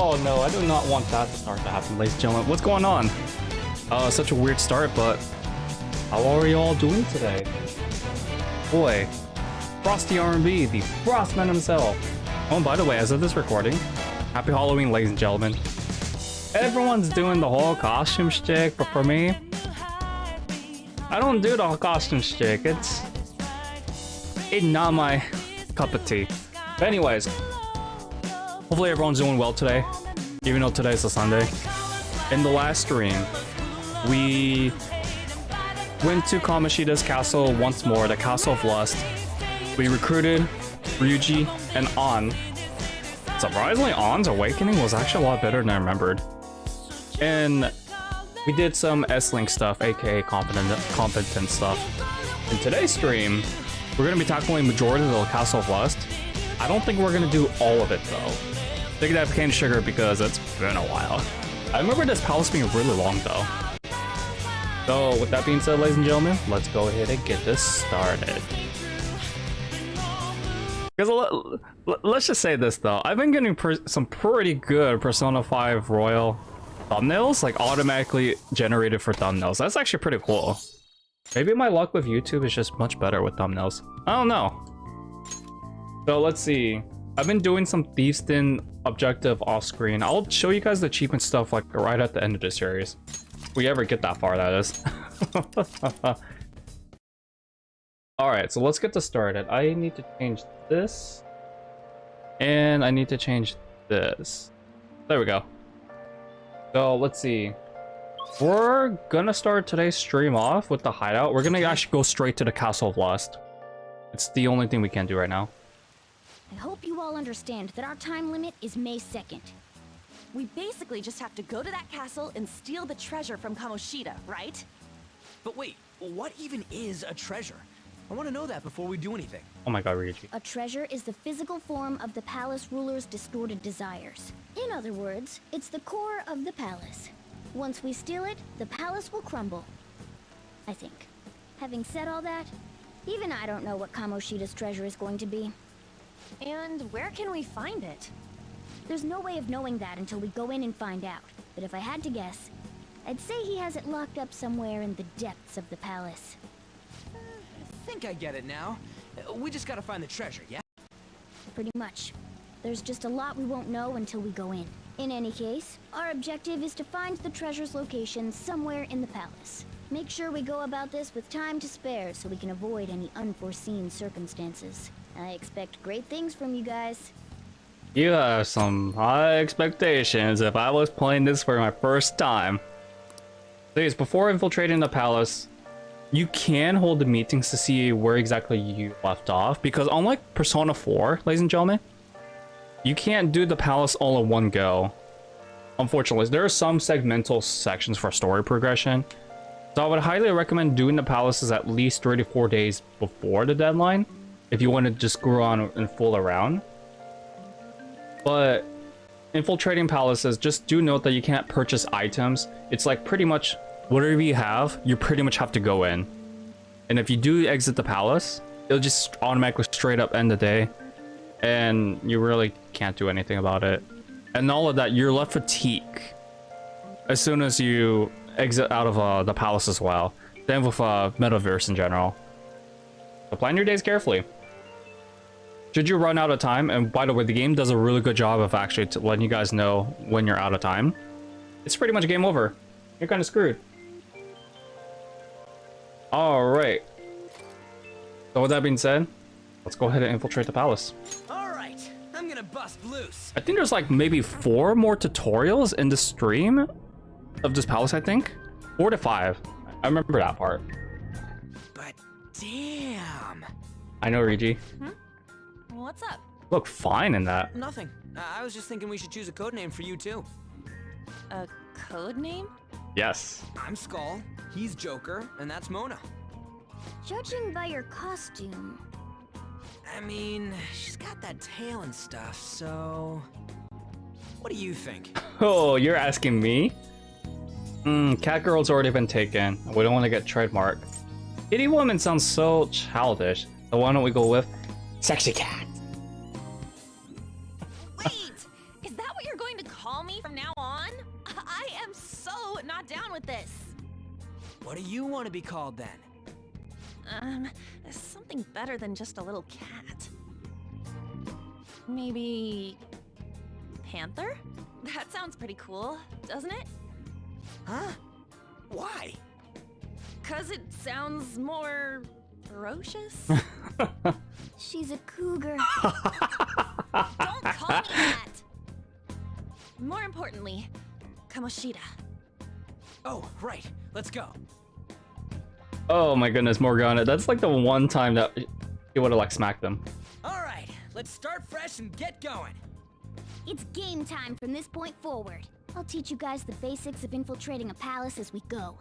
Oh no, I do not want that to start to happen, ladies and gentlemen. What's going on? Such a weird start, but how are you all doing today? Boy, Frosty R&B, the Frostman himself. Oh, and by the way, as of this recording, happy Halloween, ladies and gentlemen. Everyone's doing the whole costume shtick, but for me, I don't do the whole costume shtick. It's not my cup of tea. But anyways, hopefully everyone's doing well today, even though today's a Sunday. In the last stream, we went to Kamoshida's castle once more, the Castle of Lust. We recruited Ryuji and An. Surprisingly, An's awakening was actually a lot better than I remembered. And we did some S-Link stuff, aka competent stuff. In today's stream, we're going to be tackling majority of the Castle of Lust. I don't think we're going to do all of it though. Take that cane sugar because it's been a while. I remember this palace being really long though. So with that being said, ladies and gentlemen, let's go ahead and get this started. Because let's just say this though, I've been getting some pretty good Persona 5 Royal thumbnails, like automatically generated for thumbnails. That's actually pretty cool. Maybe my luck with YouTube is just much better with thumbnails. I don't know. So let's see. I've been doing some Thieves' Den objective off screen. I'll show you guys the achievement stuff like right at the end of the series. If we ever get that far, that is. Alright, so let's get this started. I need to change this. And I need to change this. There we go. So let's see. We're gonna start today's stream off with the hideout. We're gonna actually go straight to the Castle of Lust. It's the only thing we can do right now. I hope you all understand that our time limit is May 2nd. We basically just have to go to that castle and steal the treasure from Kamoshida, right? But wait, what even is a treasure? I want to know that before we do anything. Oh my god, Ryuji. A treasure is the physical form of the palace ruler's distorted desires. In other words, it's the core of the palace. Once we steal it, the palace will crumble. I think. Having said all that, even I don't know what Kamoshida's treasure is going to be. And where can we find it? There's no way of knowing that until we go in and find out. But if I had to guess, I'd say he has it locked up somewhere in the depths of the palace. I think I get it now. We just gotta find the treasure, yeah? Pretty much. There's just a lot we won't know until we go in. In any case, our objective is to find the treasure's location somewhere in the palace. Make sure we go about this with time to spare so we can avoid any unforeseen circumstances. I expect great things from you guys. You have some high expectations if I was playing this for my first time. Please, before infiltrating the palace, you can hold the meetings to see where exactly you left off, because unlike Persona 4, ladies and gentlemen, you can't do the palace all in one go. Unfortunately, there are some segmental sections for story progression, so I would highly recommend doing the palaces at least 3 to 4 days before the deadline if you want to just screw on and fool around. But infiltrating palaces, just do note that you can't purchase items. It's like pretty much whatever you have, you pretty much have to go in. And if you do exit the palace, it'll just automatically straight up end the day. And you really can't do anything about it. And all of that, you're left fatigue as soon as you exit out of the palace as well. Then with Metaverse in general. So plan your days carefully. Should you run out of time, and by the way, the game does a really good job of actually letting you guys know when you're out of time, it's pretty much game over. You're kind of screwed. Alright. So with that being said, let's go ahead and infiltrate the palace. Alright, I'm gonna bust loose. I think there's like maybe 4 more tutorials in the stream of this palace, I think. 4 to 5. I remember that part. But damn. I know, Ryuji. What's up? Look fine in that. Nothing. I was just thinking we should choose a code name for you too. A code name? Yes. I'm Skull, he's Joker, and that's Mona. Judging by your costume... I mean, she's got that tail and stuff, so... What do you think? Oh, you're asking me? Catgirl's already been taken. We don't want to get trademark. Kitty Woman sounds so childish. So why don't we go with Sexy Cat? Wait! Is that what you're going to call am so not down with this. What do you want to be called then? Something better than just a little cat. Maybe... Panther? That sounds pretty cool, doesn't it? Huh? Why? 'Cause it sounds more... ferocious? She's a cougar. Don't call me that! More importantly, Kamoshida. Oh, right. Let's go. Oh my goodness, Morgana. That's like the one time that he would have like smacked them. All right, let's start fresh and get going. It's game time from this point forward. I'll teach you guys the basics of infiltrating a palace as we go.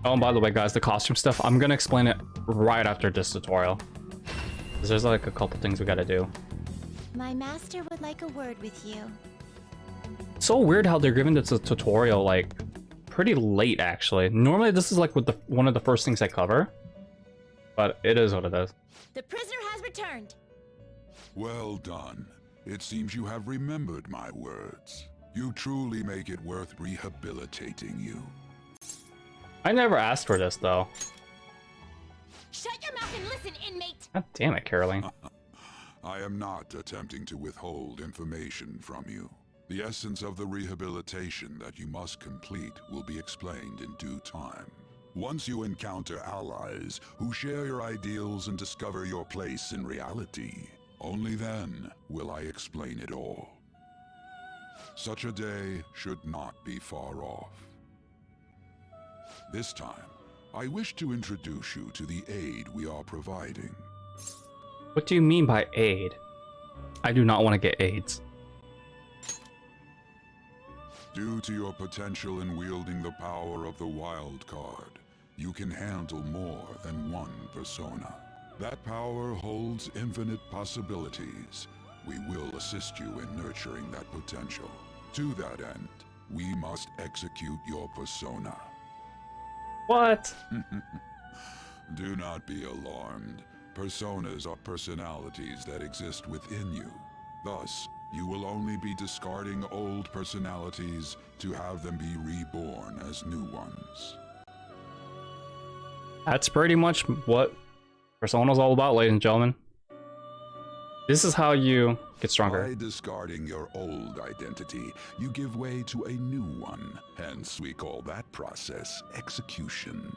Oh, and by the way, guys, the costume stuff, I'm gonna explain it right after this tutorial. 'Cause there's like a couple things we gotta do. My master would like a word with you. It's so weird how they're giving this a tutorial like pretty late, actually. Normally this is like with one of the first things I cover, but it is what it is. The prisoner has returned. Well done. It seems you have remembered my words. You truly make it worth rehabilitating you. I never asked for this though. Shut your mouth and listen, inmate. God damn it, Caroline. I am not attempting to withhold information from you. The essence of the rehabilitation that you must complete will be explained in due time. Once you encounter allies who share your ideals and discover your place in reality, only then will I explain it all. Such a day should not be far off. This time, I wish to introduce you to the aid we are providing. What do you mean by aid? I do not want to get AIDS. Due to your potential in wielding the power of the wild card, you can handle more than one persona. That power holds infinite possibilities. We will assist you in nurturing that potential. To that end, we must execute your persona. What? Do not be alarmed. Personas are personalities that exist within you. Thus, you will only be discarding old personalities to have them be reborn as new ones. That's pretty much what Persona's all about, ladies and gentlemen. This is how you get stronger. By discarding your old identity, you give way to a new one. Hence, we call that process execution.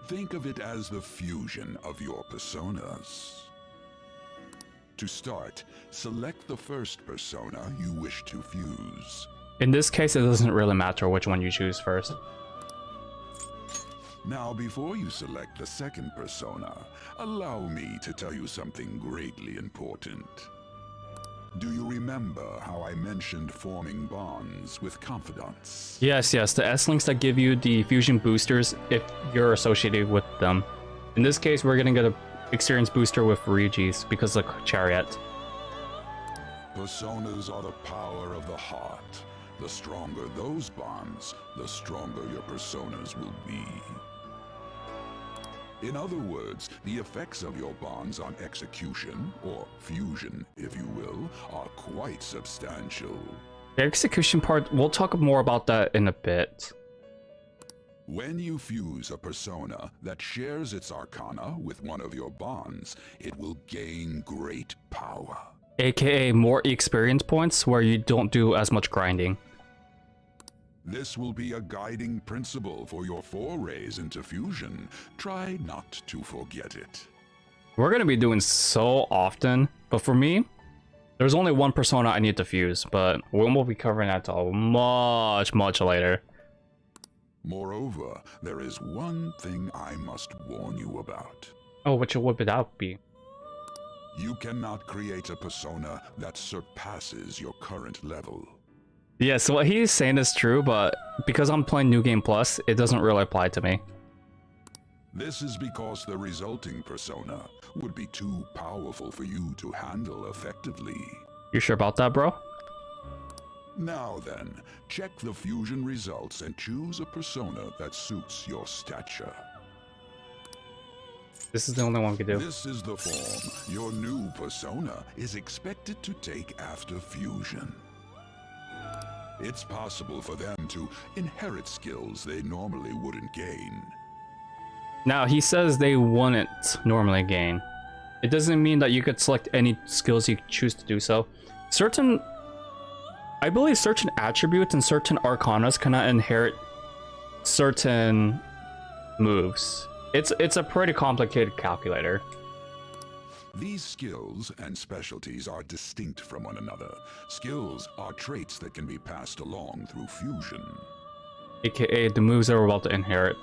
Think of it as the fusion of your personas. To start, select the first persona you wish to fuse. In this case, it doesn't really matter which one you choose first. Now, before you select the second persona, allow me to tell you something greatly important. Do you remember how I mentioned forming bonds with confidants? Yes, the S-links that give you the fusion boosters if you're associated with them. In this case, we're gonna get an experience booster with Regi's because of Chariot. Personas are the power of the heart. The stronger those bonds, the stronger your personas will be. In other words, the effects of your bonds on execution, or fusion, if you will, are quite substantial. The execution part, we'll talk more about that in a bit. When you fuse a persona that shares its arcana with one of your bonds, it will gain great power. AKA more experience points where you don't do as much grinding. This will be a guiding principle for your forays into fusion. Try not to forget it. We're gonna be doing so often, but for me, there's only one persona I need to fuse, but we won't be covering that till much later. Moreover, there is one thing I must warn you about. Oh, what would that be? You cannot create a persona that surpasses your current level. Yeah, so what he's saying is true, but because I'm playing New Game Plus, it doesn't really apply to me. This is because the resulting persona would be too powerful for you to handle effectively. You sure about that, bro? Now then, check the fusion results and choose a persona that suits your stature. This is the only one we can do. This is the form your new persona is expected to take after fusion. It's possible for them to inherit skills they normally wouldn't gain. Now, he says they wouldn't normally gain. It doesn't mean that you could select any skills you choose to do so. I believe certain attributes and certain arcanas cannot inherit certain moves. It's a pretty complicated calculator. These skills and specialties are distinct from one another. Skills are traits that can be passed along through fusion. AKA the moves that we're about to inherit.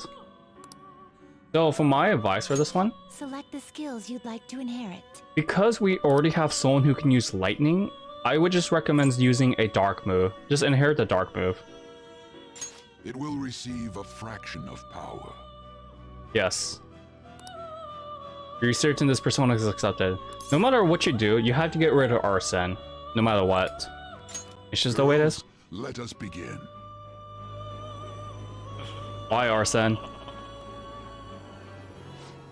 So for my advice for this one, Select the skills you'd like to inherit. because we already have someone who can use lightning, I would just recommend using a dark move. Just inherit the dark move. It will receive a fraction of power. Yes. You're certain this persona is accepted. No matter what you do, you have to get rid of Arsene. No matter what. It's just the way it is. Let us begin. Why Arsene?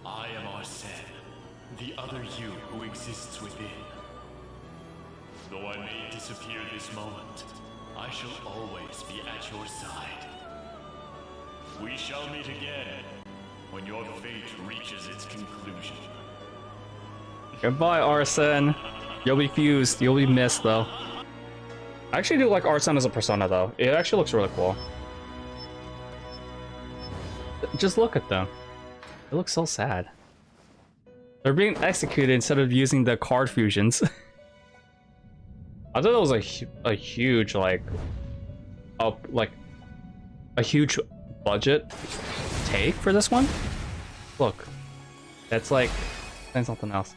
I am Arsene, the other you who exists within. Though I may disappear this moment, I shall always be at your side. We shall meet again when your fate reaches its conclusion. Goodbye, Arsene. You'll be fused. You'll be missed, though. I actually do like Arsene as a persona, though. It actually looks really cool. Just look at them. It looks so sad. They're being executed instead of using the card fusions. I thought that was a huge, like a huge budget take for this one. Look, that's like something else.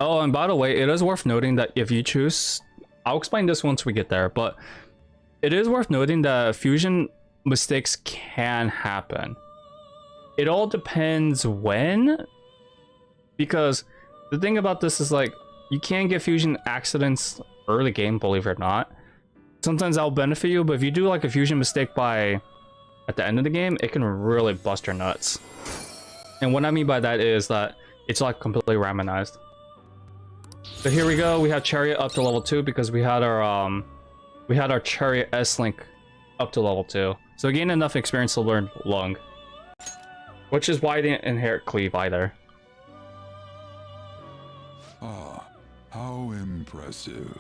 Oh, and by the way, it is worth noting that if you choose, I'll explain this once we get there, but it is worth noting that fusion mistakes can happen. It all depends when, because the thing about this is like you can get fusion accidents early game, believe it or not. Sometimes that'll benefit you, but if you do like a fusion mistake at the end of the game, it can really bust your nuts. And what I mean by that is that it's like completely randomized. So here we go. We have Chariot up to level 2 because we had our Chariot S-Link up to level 2. So we gained enough experience to learn Lung. Which is why I didn't inherit Cleave either. Ah, how impressive.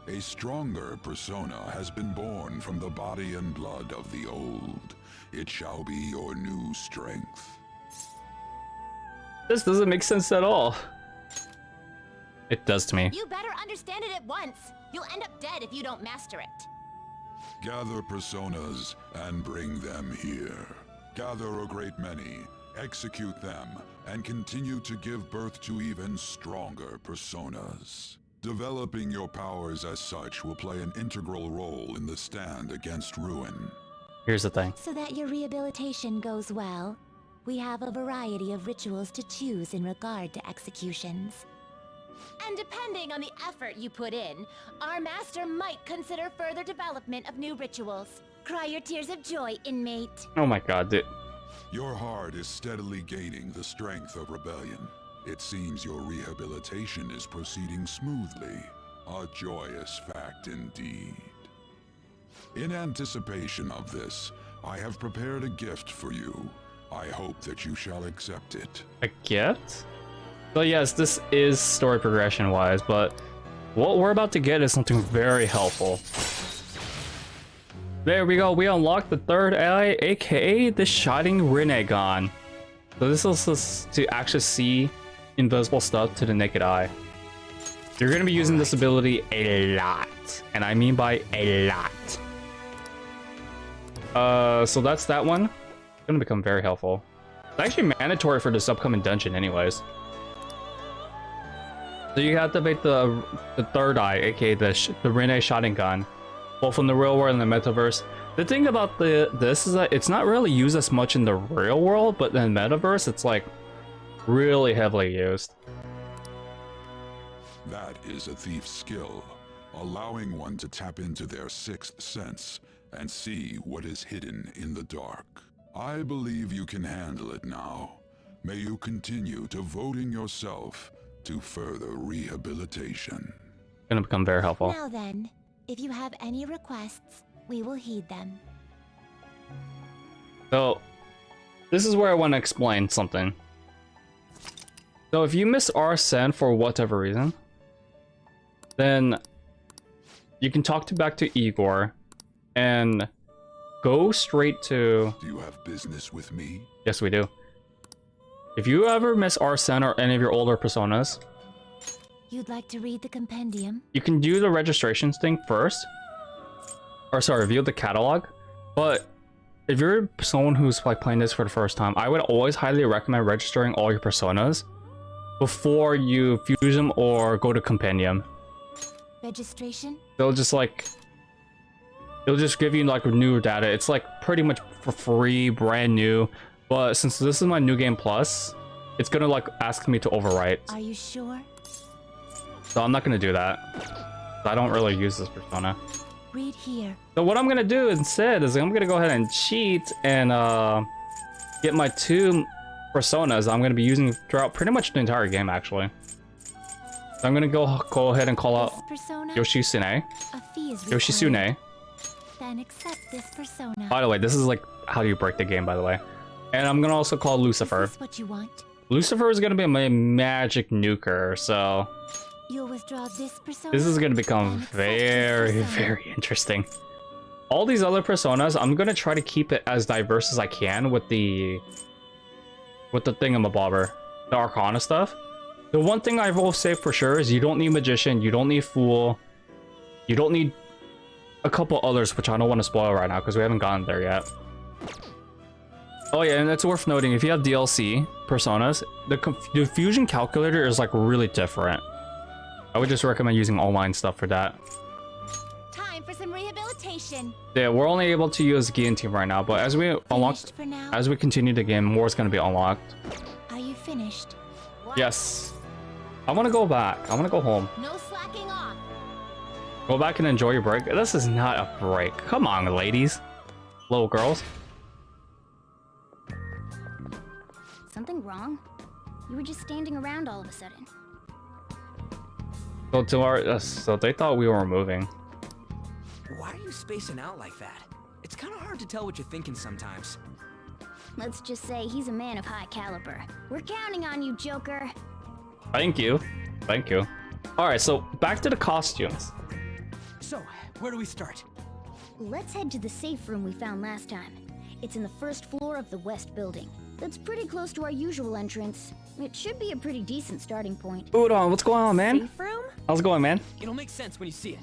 A stronger persona has been born from the body and blood of the old. It shall be your new strength. This doesn't make sense at all. It does to me. You better understand it at once. You'll end up dead if you don't master it. Gather personas and bring them here. Gather a great many, execute them, and continue to give birth to even stronger personas. Developing your powers as such will play an integral role in the stand against ruin. Here's the thing. So that your rehabilitation goes well, we have a variety of rituals to choose in regard to executions. And depending on the effort you put in, our master might consider further development of new rituals. Cry your tears of joy, inmate. Oh my god, dude. Your heart is steadily gaining the strength of rebellion. It seems your rehabilitation is proceeding smoothly. A joyous fact indeed. In anticipation of this, I have prepared a gift for you. I hope that you shall accept it. A gift? So yes, this is story progression wise, but what we're about to get is something very helpful. There we go, we unlocked the third eye, aka the Shining Rinnegan. So this is just to actually see invisible stuff to the naked eye. You're gonna be using this ability a lot, and I mean by a lot. So that's that one. It's gonna become very helpful. It's actually mandatory for this upcoming dungeon anyways. So you activate the third eye, aka the Rinne shotting gun, both in the real world and the metaverse. The thing about this is that it's not really used as much in the real world, but in the metaverse, it's like really heavily used. That is a thief's skill, allowing one to tap into their sixth sense and see what is hidden in the dark. I believe you can handle it now. May you continue devoting yourself to further rehabilitation. Gonna become very helpful. Now then, If you have any requests, we will heed them. So, this is where I want to explain something. So if you miss Arsene for whatever reason, then you can talk back to Igor and go straight to... Do you have business with me? Yes, we do. If you ever miss Arsene or any of your older personas, You'd like to read the compendium? you can do the registrations thing first. Or sorry, view the catalog. But if you're someone who's like playing this for the first time, I would always highly recommend registering all your personas before you fuse them or go to compendium. Registration? They'll just give you like new data. It's like pretty much for free, brand new. But since this is my new game plus, it's gonna like ask me to overwrite. Are you sure? So I'm not gonna do that. I don't really use this persona. Read here. So what I'm gonna do instead is I'm gonna go ahead and cheat and get my 2 personas I'm gonna be using throughout pretty much the entire game actually. So I'm gonna go ahead and call out This persona? Yoshitsune. A fee is required. Yoshitsune. Then accept this persona. By the way, this is like how you break the game, by the way. And I'm gonna also call Lucifer. Is this what you want? Lucifer is gonna be my magic nuker, so You'll withdraw this persona. this is gonna become and accept this very, persona. very interesting. All these other personas, I'm gonna try to keep it as diverse as I can with the thingamabobber, the Arcana stuff. The one thing I will say for sure is you don't need Magician, you don't need Fool, you don't need a couple others, which I don't want to spoil right now because we haven't gotten there yet. Oh yeah, and it's worth noting, if you have DLC personas, the fusion calculator is like really different. I would just recommend using online stuff for that. Time for some rehabilitation. Yeah, we're only able to use Gian Team right now, but as we unlock, Finished for now? as we continue the game, more is going to be unlocked. Are you finished? Yes. I want to go back. I want to go home. No slacking off. Go back and enjoy your break. This is not a break. Come on, ladies. Little girls. Something wrong? You were just standing around all of a sudden. So they thought we were moving. Why are you spacing out like that? It's kind of hard to tell what you're thinking sometimes. Let's just say he's a man of high caliber. We're counting on you, Joker. Thank you. Thank you. Alright, so back to the costumes. So, where do we start? Let's head to the safe room we found last time. It's in the first floor of the west building. That's pretty close to our usual entrance. It should be a pretty decent starting point. Udon, what's going on, man? Safe room? How's it going, man? It'll make sense when you see it.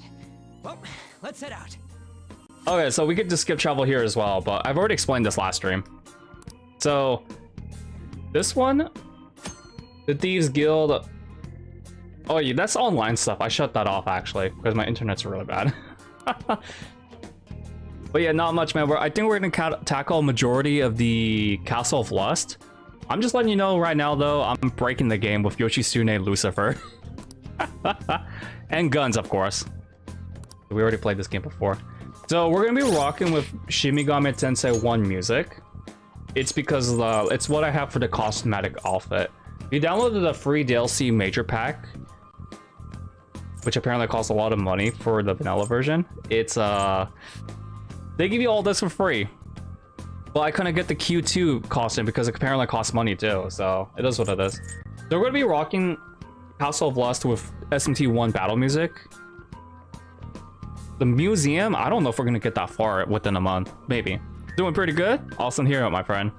Well, let's head out. Okay, so we could just skip travel here as well, but I've already explained this last stream. So, this one, the Thieves Guild. Oh yeah, that's online stuff. I shut that off actually because my internet's really bad. But yeah, not much, man. I think we're gonna tackle a majority of the Castle of Lust. I'm just letting you know right now, though, I'm breaking the game with Yoshitsune Lucifer. And guns, of course. We already played this game before. So we're gonna be rocking with Shimigami Tensei 1 music. It's because it's what I have for the cosmetic outfit. If you downloaded the free DLC Major Pack, which apparently costs a lot of money for the vanilla version, it's they give you all this for free. Well, I couldn't get the Q2 costume because it apparently costs money too, so it is what it is. So we're gonna be rocking Castle of Lust with SMT1 battle music. The museum, I don't know if we're gonna get that far within a month. Maybe. Doing pretty good. Awesome hero, my friend.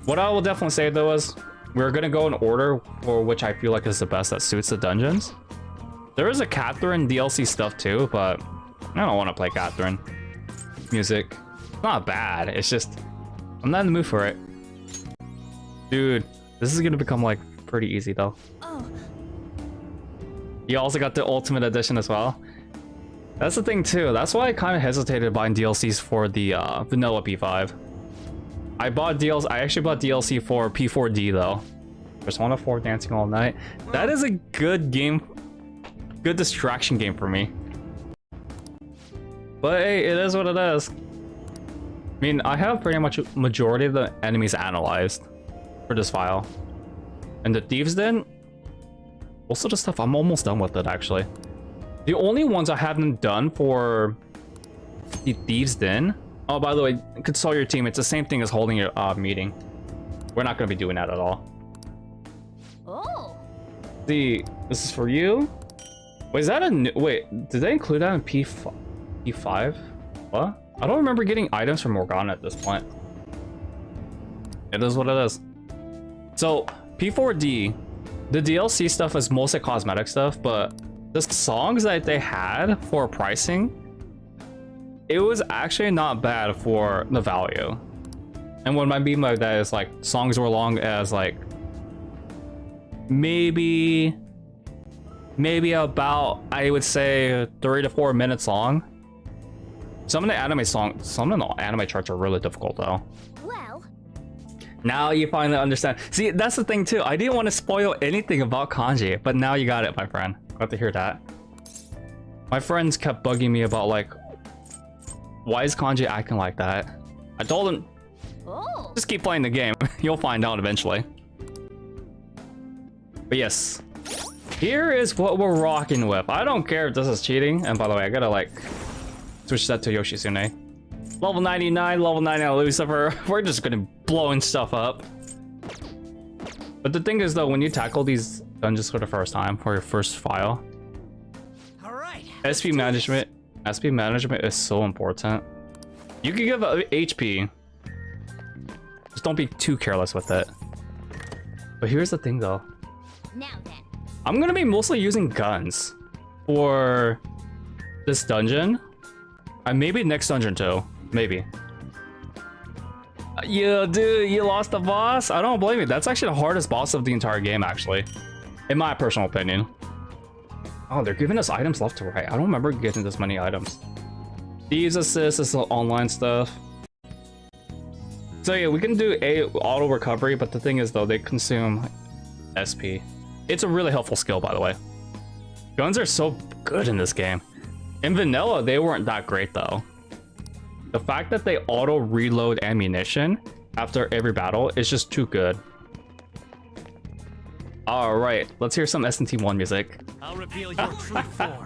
What I will definitely say though is we're gonna go in order for which I feel like is the best that suits the dungeons. There is a Catherine DLC stuff too, but I don't want to play Catherine. Music. Not bad. It's just I'm not in the mood for it. Dude, this is gonna become like pretty easy though. Oh, You also got the Ultimate Edition as well. That's the thing too. That's why I kind of hesitated buying DLCs for the vanilla P5. I actually bought DLC for P4D though. Persona 4 Dancing All Night. That is a good game. Good distraction game for me. But hey, it is what it is. I mean, I have pretty much majority of the enemies analyzed for this file. And the Thieves Den, most of the stuff, I'm almost done with it actually. The only ones I haven't done for the Thieves' Den. Oh, by the way, consult your team. It's the same thing as holding your meeting. We're not going to be doing that at all. Oh. This is for you. Wait, is that a new... Wait, did they include that in P5? What? I don't remember getting items from Morgana at this point. It is what it is. So, P4D, the DLC stuff is mostly cosmetic stuff, but the songs that they had for pricing, it was actually not bad for the value. And what I mean by that is like songs were long as like maybe about, I would say, 3 to 4 minutes long. Some of the anime charts are really difficult though. Well, now you finally understand. See, that's the thing too. I didn't want to spoil anything about kanji, but now you got it, my friend. Got to hear that. My friends kept bugging me about like, why is kanji acting like that? I told them, oh. just keep playing the game. You'll find out eventually. But yes, here is what we're rocking with. I don't care if this is cheating. And by the way, I gotta like switch that to Yoshitsune. Level 99, level 99 Lucifer. We're just gonna be blowing stuff up. But the thing is though, when you tackle these dungeons for the first time, for your first file, All right. SP management is so important. You can give a HP. Just don't be too careless with it. But here's the thing though. Now then. I'm gonna be mostly using guns for this dungeon. And maybe next dungeon too. Maybe. Yeah, dude, you lost the boss? I don't blame you. That's actually the hardest boss of the entire game, actually. In my personal opinion. Oh, they're giving us items left to right. I don't remember getting this many items. Thieves Assist is the online stuff. So yeah, we can do auto recovery, but the thing is though, they consume SP. It's a really helpful skill, by the way. Guns are so good in this game. In vanilla, they weren't that great though. The fact that they auto reload ammunition after every battle is just too good. All right, let's hear some SNT1 music. I'll reveal your true form.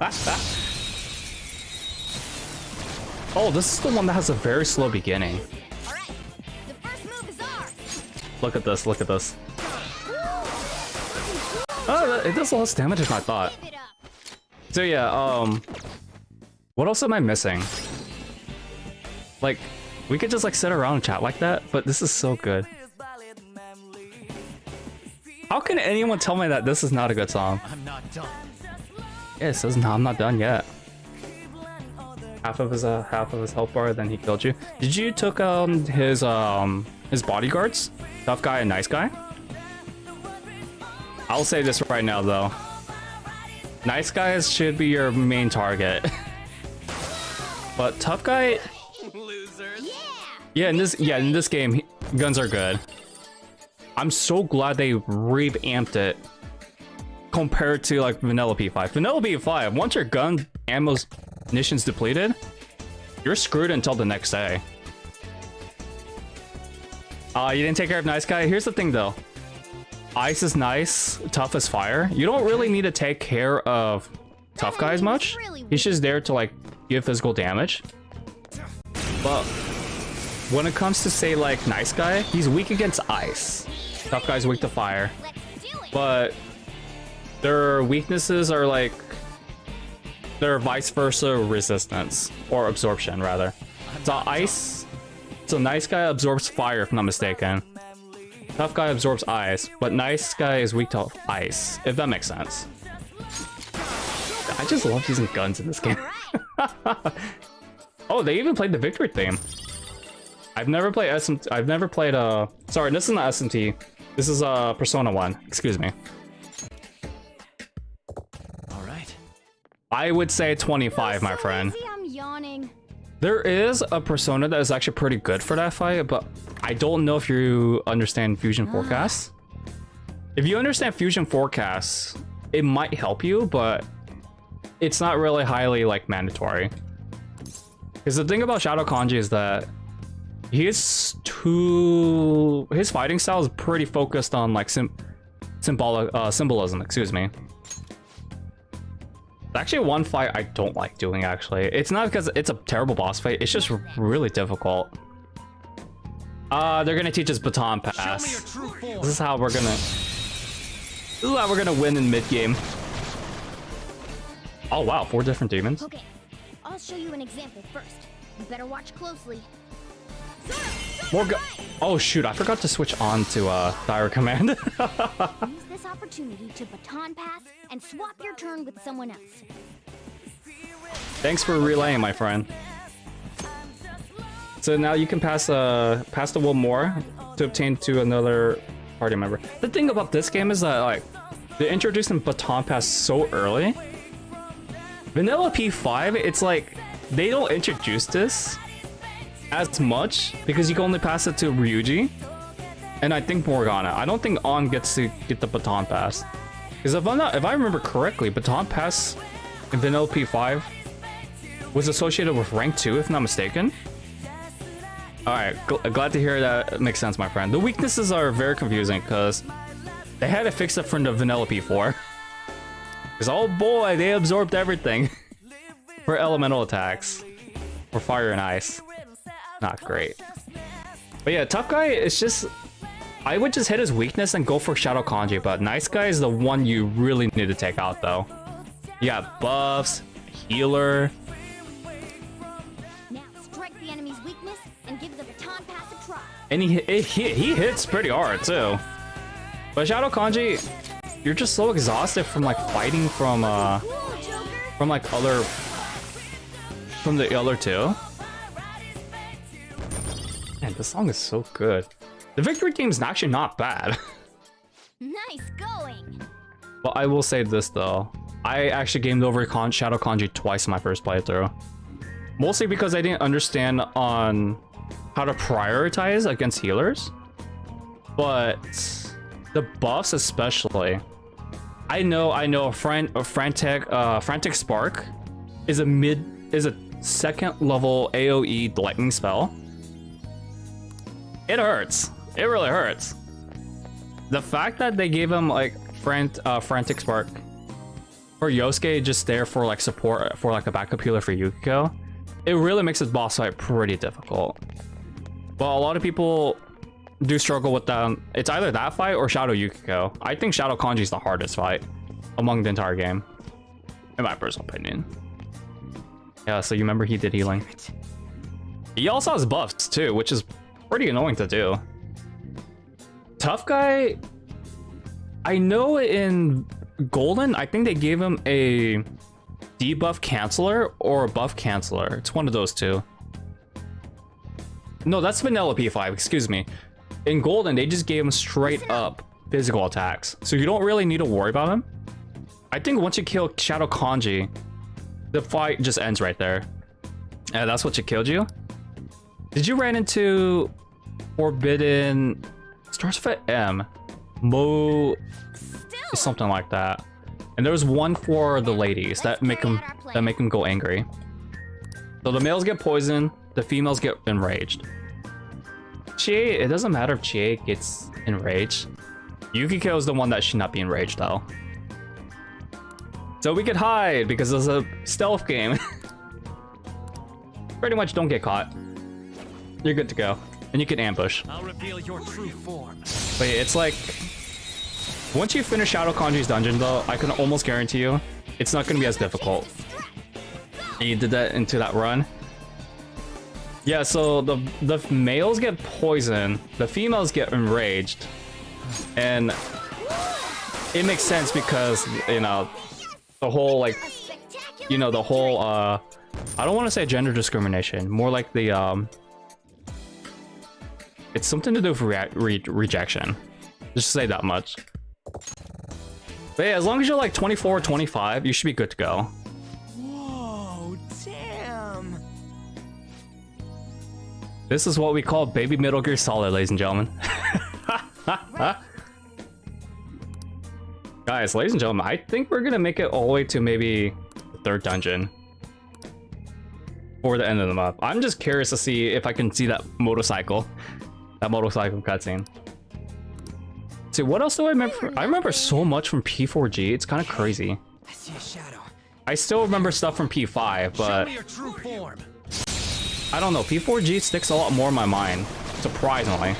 Oh, this is the one that has a very slow beginning. All right. The first move is ours. Look at this, look at this. Oh, it does less damage than I thought. Give it up. So yeah, what else am I missing? Like, we could just like sit around and chat like that, but this is so good. How can anyone tell me that this is not a good song? I'm not done. Yeah, it says no, I'm not done yet. Half of his health bar, then he killed you. Did you took his bodyguards? Tough guy and nice guy? I'll say this right now though. Nice guys should be your main target. But tough guy, Losers. yeah, in this game, guns are good. I'm so glad they revamped it compared to like vanilla P5. Vanilla P5, once your gun ammo's munitions depleted, you're screwed until the next day. You didn't take care of nice guy. Here's the thing though. Ice is nice, tough is fire. You don't really need to take care of tough guy as much. He's just there to like give physical damage. But when it comes to say like nice guy, he's weak against ice. Tough guy's weak to fire. Let's do it. But their weaknesses are like their vice versa resistance or absorption rather. So nice guy absorbs fire if I'm not mistaken. Tough guy absorbs ice, but nice guy is weak to ice, if that makes sense. I just love using guns in this game. Oh, they even played the victory theme. I've never played SMT. I've never played sorry, this is not SMT. This is Persona 1. Excuse me. All right. I would say 25, my friend. Lazy, I'm yawning. There is a Persona that is actually pretty good for that fight, but I don't know if you understand Fusion Forecasts. If you understand Fusion Forecasts, it might help you, but it's not really highly like mandatory. Because the thing about Shadow Kanji is that his fighting style is pretty focused on like symbolism, excuse me. Actually, one fight I don't like doing, actually. It's not because it's a terrible boss fight, it's just really difficult. They're gonna teach us baton pass. This is how we're gonna win in mid-game. Oh wow, 4 different demons. Okay, I'll show you an example first. You better watch closely. More go- Oh shoot, I forgot to switch on to dire command. Use this opportunity to baton pass and swap your turn with someone else. Thanks for relaying, my friend. So now you can pass the one more to obtain to another party member. The thing about this game is that like they're introducing baton pass so early. Vanilla P5, it's like they don't introduce this as much because you can only pass it to Ryuji and I think Morgana. I don't think On gets to get the baton pass. Because if I remember correctly, baton pass in Vanilla P5 was associated with rank 2 if not mistaken. Alright, glad to hear that makes sense, my friend. The weaknesses are very confusing because they had to fix it from the Vanilla P4. Because oh boy, they absorbed everything for elemental attacks. For fire and ice. Not great. But yeah, tough guy is just... I would just hit his weakness and go for Shadow Kanji, but nice guy is the one you really need to take out though. You got buffs, healer. Now strike the enemy's weakness and give the baton pass a try. And he hits pretty hard too. But Shadow Kanji, you're just so exhausted from like fighting from like the other two. Man, this song is so good. The victory team is actually not bad. Nice going. But I will say this though. I actually gamed over Shadow Kanji twice in my first playthrough. Mostly because I didn't understand on how to prioritize against healers. But the buffs especially. I know Frantic Spark is a second level AoE lightning spell. It hurts. It really hurts. The fact that they gave him like Frantic Spark for Yosuke just there for like support for like a backup healer for Yukiko, it really makes this boss fight pretty difficult. But a lot of people do struggle with that. It's either that fight or Shadow Yukiko. I think Shadow Kanji is the hardest fight among the entire game, in my personal opinion. Yeah, so you remember he did healing. He also has buffs too, which is pretty annoying to do. Tough guy, I know in Golden, I think they gave him a debuff canceller or a buff canceller. It's one of those two. No, that's Vanilla P5, excuse me. In Golden, they just gave him straight up physical attacks. So you don't really need to worry about him. I think once you kill Shadow Kanji, the fight just ends right there. And that's what killed you? Did you run into Forbidden... Starts with M. Mo... Something like that. And there's one for the ladies that make them go angry. So the males get poisoned, the females get enraged. Chie, it doesn't matter if Chie gets enraged. Yukiko is the one that should not be enraged though. So we could hide because it's a stealth game. Pretty much don't get caught. You're good to go. And you can ambush. I'll reveal your true form. But yeah, it's like... Once you finish Shadow Kanji's dungeon though, I can almost guarantee you, it's not going to be as difficult. And you did that into that run. Yeah, so the males get poisoned, the females get enraged. And it makes sense because, you know, the whole like, you know, the whole, I don't want to say gender discrimination, more like the, it's something to do with rejection. Just say that much. But yeah, as long as you're like 24 or 25, you should be good to go. Whoa, damn. This is what we call baby Metal Gear Solid, ladies and gentlemen. Guys, ladies and gentlemen, I think we're gonna make it all the way to maybe the 3rd dungeon for the end of the map. I'm just curious to see if I can see that motorcycle cutscene. See, what else do I remember? I remember so much from P4G. It's kind of crazy. I see a shadow. I still remember stuff from P5, but Show me your true form. I don't know. P4G sticks a lot more in my mind, surprisingly.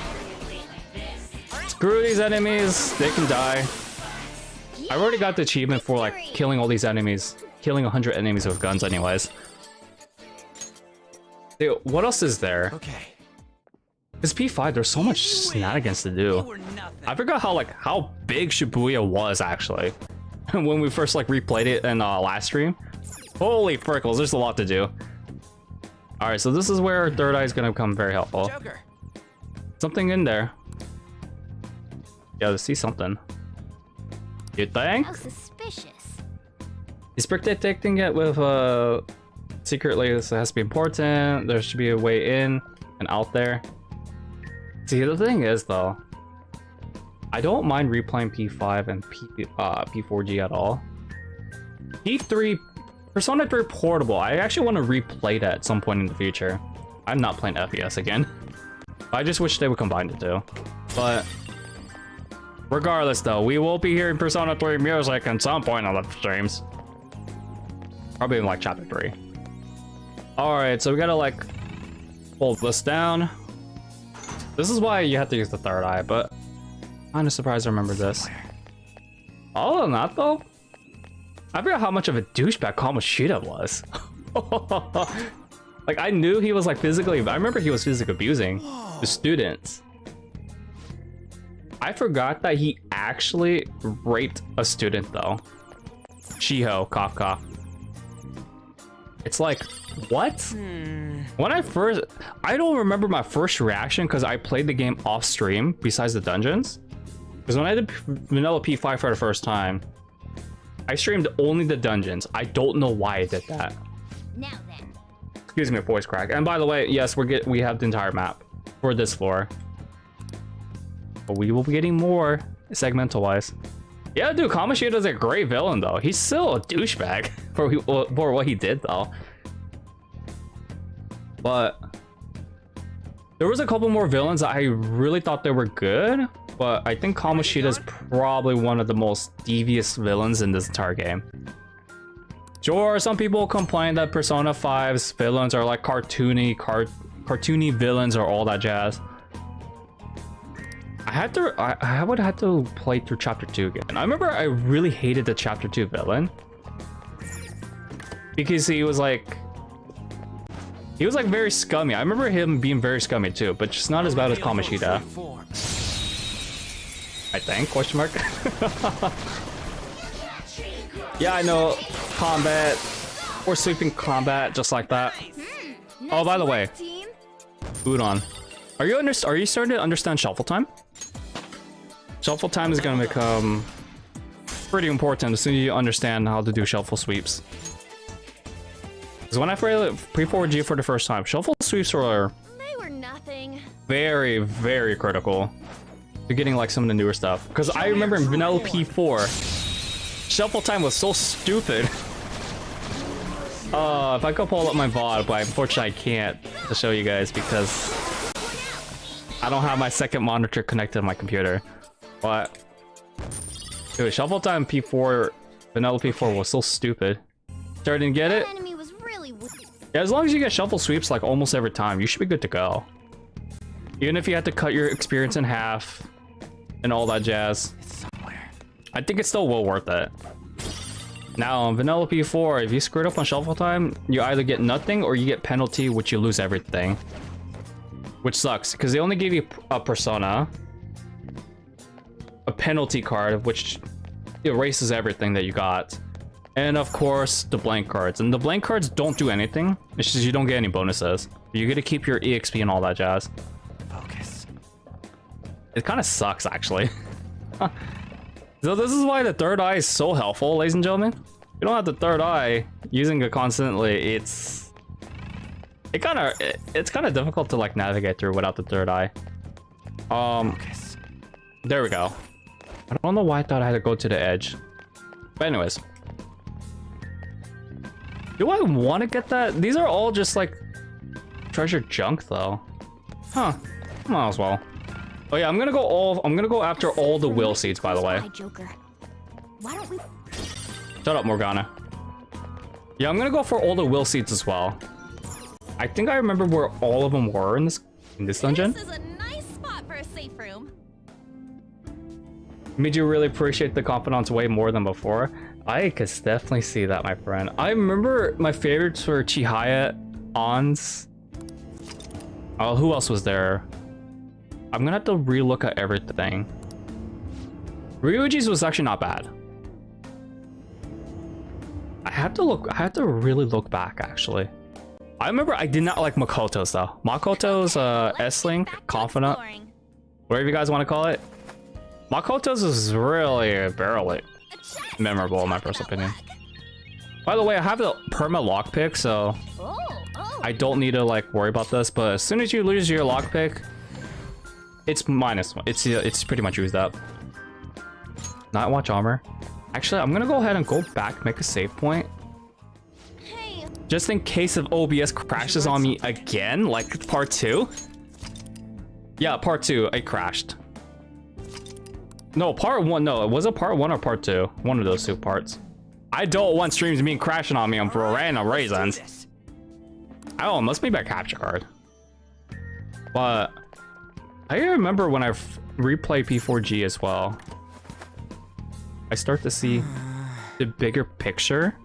Screw these enemies, they can die. I already got the achievement for like killing all these enemies, killing 100 enemies with guns anyways. Dude, what else is there? Okay. Because P5, there's so much shenanigans to You do. were nothing. I forgot how big Shibuya was actually when we first like replayed it in last stream. Holy frickles, there's a lot to do. All right, so this is where Third Eye is gonna come very helpful. Joker. Something in there. Yeah, to see something. You think? How suspicious. He's protecting it with secretly. This has to be important. There should be a way in and out there. See, the thing is though, I don't mind replaying P5 and P4G at all. P3, Persona 3 Portable, I actually want to replay that at some point in the future. I'm not playing FPS again. I just wish they would combine the two. But regardless though, we will be hearing Persona 3 music at some point on the streams. Probably in like chapter 3. Alright, so we gotta like hold this down. This is why you have to use the third eye, but I'm surprised I remember this. Other than that though, I forgot how much of a douchebag Kamoshida was. Like I knew he was like physically, I remember he was physically abusing the students. I forgot that he actually raped a student though. Shiho, cough cough. It's like, what? When I don't remember my first reaction because I played the game off stream besides the dungeons. Because when I did Vanilla P5 for the first time, I streamed only the dungeons. I don't know why I did that. Now then. Excuse me, voice crack. And by the way, yes, we have the entire map for this floor. But we will be getting more segmental wise. Yeah, dude, Kamoshida is a great villain though. He's still a douchebag for what he did though. But there was a couple more villains that I really thought they were good, but I think Kamoshida is probably one of the most devious villains in this entire game. Sure, some people complain that Persona 5's villains are like cartoony villains or all that jazz. I would have to play through chapter 2 again. I remember I really hated the chapter 2 villain because he was like very scummy. I remember him being very scummy too, but just not as bad as Kamoshida. I think, question mark. Yeah, I know, combat or sweeping combat just like that. Oh, by the way, Udon, are you starting to understand shuffle time? Shuffle time is going to become pretty important as soon as you understand how to do shuffle sweeps. Because when I played P4G for the first time, shuffle sweeps were nothing. very, very critical to getting like some of the newer stuff. Because I remember in Vanilla P4, shuffle time was so stupid. If I could pull up my VOD, but unfortunately I can't to show you guys because I don't have my second monitor connected to my computer. But dude, shuffle time P4, Vanilla P4 was so stupid. Starting to get it? Enemy was really Yeah, as long as you get shuffle sweeps like almost every time, you should be good to go. Even if you had to cut your experience in half and all that jazz. I think it's still well worth it. Now on Vanilla P4, if you screwed up on shuffle time, you either get nothing or you get penalty, which you lose everything. Which sucks, because they only gave you a persona, a penalty card, which erases everything that you got. And of course, the blank cards. And the blank cards don't do anything. It's just you don't get any bonuses. You get to keep your EXP and all that jazz. Focus. It kind of sucks, actually. So this is why the third eye is so helpful, ladies and gentlemen. You don't have the third eye, using it constantly, it's kind of difficult to like navigate through without the third eye. Focus. There we go. I don't know why I thought I had to go to the edge. But anyways. Do I want to get that? These are all just like treasure junk though. Huh. Might as well. Oh yeah, I'm gonna go after all the will seeds, by the way. Joker. Why don't we? Shut up, Morgana. Yeah, I'm gonna go for all the will seeds as well. I think I remember where all of them were in this dungeon. This is a nice spot for a safe room. Made you really appreciate the confidants way more than before. I could definitely see that, my friend. I remember my favorites were Chihaya, Ons. Oh, who else was there? I'm gonna have to relook at everything. Ryuji's was actually not bad. I have to really look back, actually. I remember I did not like Makoto's though. Makoto's S-Link, Confidant, whatever you guys want to call it. Makoto's is really barely memorable in my personal opinion. By the way, I have the perma lockpick, so I don't need to like worry about this. But as soon as you lose your lockpick, it's -1. It's pretty much used up. Not watch armor. Actually, I'm gonna go ahead and go back, make a save point. Just in case if OBS crashes on me again, like part 2. Yeah, part 2, it crashed. No, part 1, no, was it part 1 or part 2? One of those 2 parts. I don't want streams being crashing on me for random reasons. Oh, it must be my capture card. But I remember when I replayed P4G as well, I start to see the bigger picture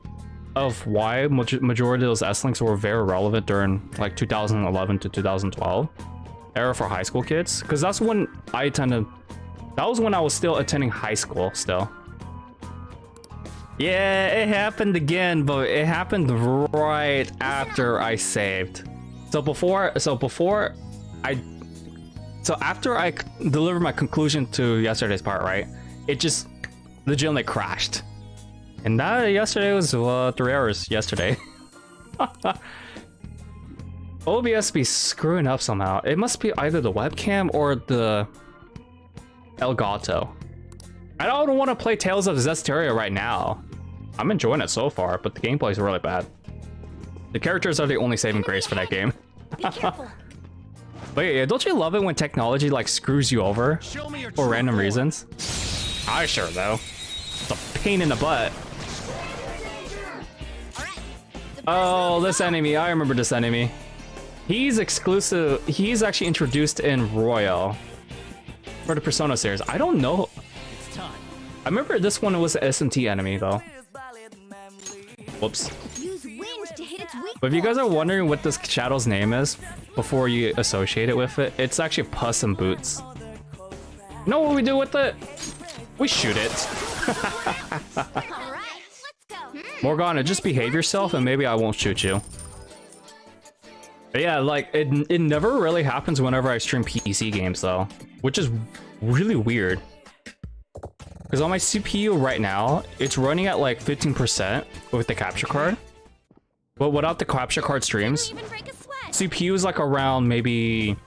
of why majority of those S-Links were very relevant during like 2011 to 2012 era for high school kids. Because that's when I attended, that was when I was still attending high school still. Yeah, it happened again, but it happened right after I saved. So after I delivered my conclusion to yesterday's part, right? It just legitimately crashed. And that yesterday was 3 hours yesterday. OBS be screwing up somehow. It must be either the webcam or the Elgato. I don't want to play Tales of Zestiria right now. I'm enjoying it so far, but the gameplay is really bad. The characters are the only saving grace for that game. But yeah, don't you love it when technology like screws you over for random reasons? I sure though. It's a pain in the butt. Oh, this enemy. I remember this enemy. He's exclusive. He's actually introduced in Royal for the Persona series. I don't know. I remember this one was an SMT enemy though. Whoops. But if you guys are wondering what this shadow's name is before you associate it with it, it's actually Puss in Boots. You know what we do with it? We shoot it. Morgana, just behave yourself and maybe I won't shoot you. But yeah, like it never really happens whenever I stream PC games though, which is really weird. Because on my CPU right now, it's running at like 15% with the capture card. But without the capture card streams, CPU is like around maybe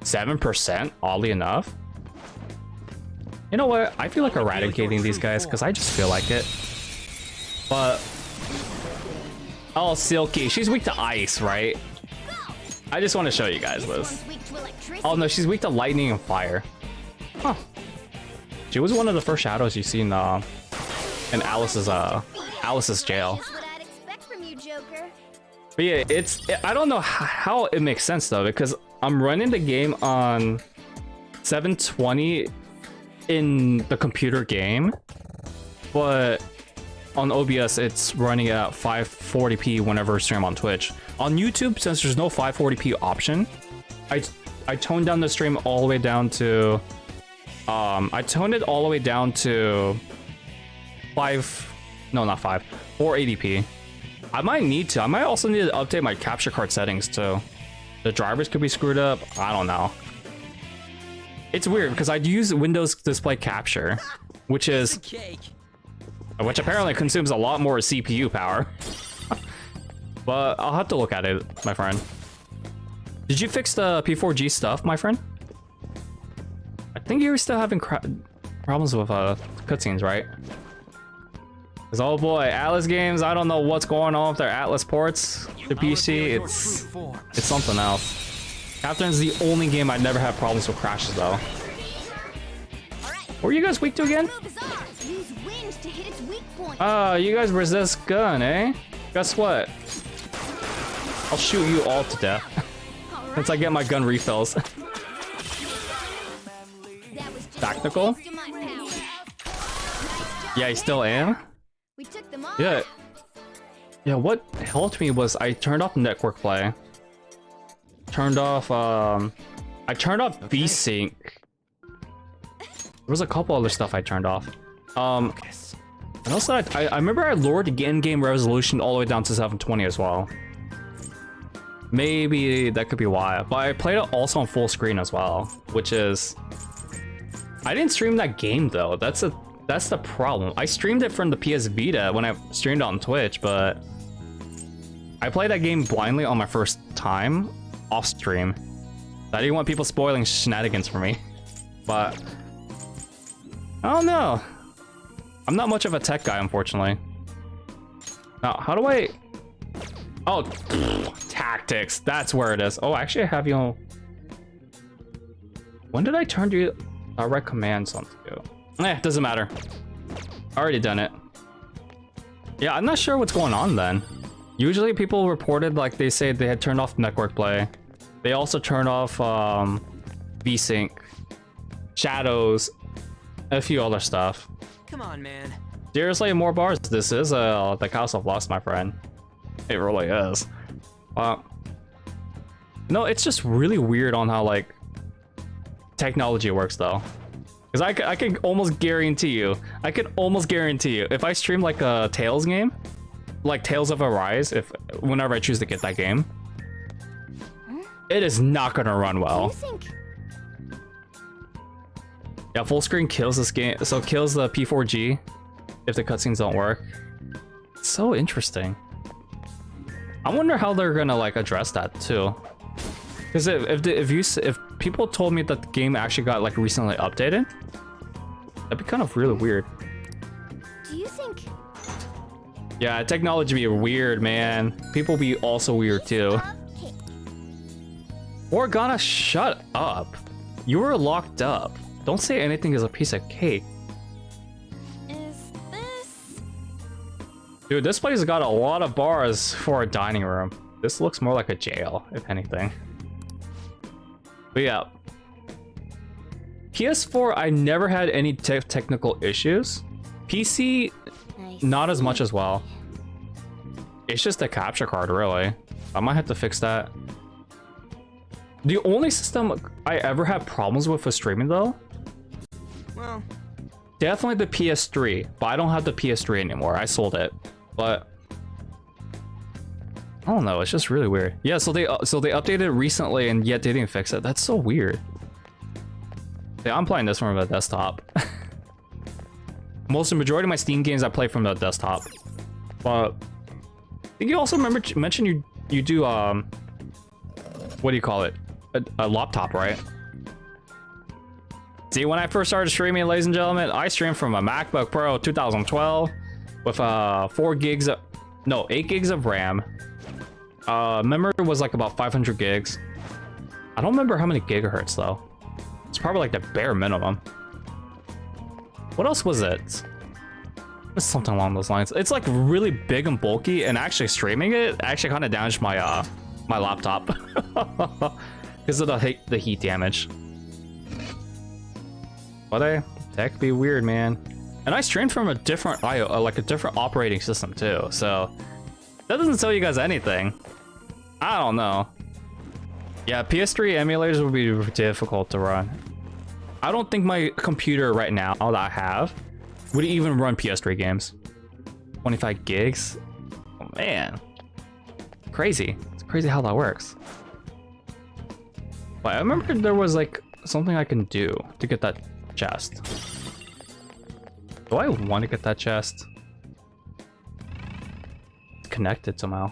7%, oddly enough. You know what? I feel like eradicating these guys because I just feel like it. But oh, Silky, she's weak to ice, right? I just want to show you guys this. Oh no, she's weak to lightning and fire. Huh. She was one of the first shadows you see in Alice's jail. But yeah, I don't know how it makes sense though, because I'm running the game on 720 in the computer game, but on OBS it's running at 540p whenever I stream on Twitch. On YouTube, since there's no 540p option, I toned down the stream all the way down to I toned it all the way down to 480p. I might also need to update my capture card settings too. The drivers could be screwed up. I don't know. It's weird because I use Windows Display Capture, which apparently consumes a lot more CPU power. But I'll have to look at it, my friend. Did you fix the P4G stuff, my friend? I think you're still having problems with cutscenes, right? Because oh boy, Atlas games, I don't know what's going on with their Atlas ports. The PC, it's something else. Captain's the only game I never had problems with crashes though. What were you guys weak to again? Oh, you guys resist gun, eh? Guess what? I'll shoot you all to death. Once I get my gun refills. Tactical? Yeah, I still am? We took them all. Yeah. Yeah, what helped me was I turned off network play. Turned off, I turned off VSync. There was a couple other stuff I turned off. And also, I remember I lowered the in-game resolution all the way down to 720 as well. Maybe that could be why. But I played it also on full screen as well, which is... I didn't stream that game though. That's the problem. I streamed it from the PS Vita when I streamed it on Twitch, but I played that game blindly on my first time off stream. I didn't want people spoiling shenanigans for me. But I don't know. I'm not much of a tech guy, unfortunately. Now, how do I... Oh, tactics. That's where it is. Oh, actually, I have you on... When did I turn to direct commands on you? Doesn't matter. Already done it. Yeah, I'm not sure what's going on then. Usually people reported, like, they say they had turned off network play. They also turned off VSync, shadows, a few other stuff. Come on, man. Seriously, more bars. This is the House of Lost, my friend. It really is. No, it's just really weird on how, like, technology works, though. Because I can almost guarantee you, if I stream, like, a Tales game, like Tales of Arise, whenever I choose to get that game, it is not gonna run well. Yeah, full screen kills this game, so kills the P4G if the cutscenes don't work. It's so interesting. I wonder how they're gonna, like, address that too. Because if people told me that the game actually got, like, recently updated, that'd be kind of really weird. Do you think? Yeah, technology be weird, man. People be also weird too. Organa, shut up. You were locked up. Don't say anything is a piece of cake. Is this... Dude, this place has got a lot of bars for a dining room. This looks more like a jail, if anything. But yeah. PS4, I never had any technical issues. PC, not as much as well. It's just the capture card, really. I might have to fix that. The only system I ever had problems with streaming, though, Well, definitely the PS3, but I don't have the PS3 anymore. I sold it, but I don't know. It's just really weird. Yeah, so they updated it recently, and yet they didn't fix it. That's so weird. Yeah, I'm playing this from the desktop. Most of the majority of my Steam games I play from the desktop. But I think you also mentioned you do what do you call it? A laptop, right? See, when I first started streaming, ladies and gentlemen, I streamed from a MacBook Pro 2012 with 8 gigs of RAM. Memory was like about 500 gigs. I don't remember how many gigahertz though. It's probably like the bare minimum. What else was it? It's something along those lines. It's like really big and bulky, and actually streaming it actually kind of damaged my my laptop because of the heat damage. But tech be weird, man. And I streamed from a different like a different operating system too, so that doesn't tell you guys anything. I don't know. Yeah, PS3 emulators would be difficult to run. I don't think my computer right now that I have would even run PS3 games. 25 gigs? Oh man. Crazy. It's crazy how that works. But I remember there was like something I can do to get that chest. Do I want to get that chest? It's connected somehow.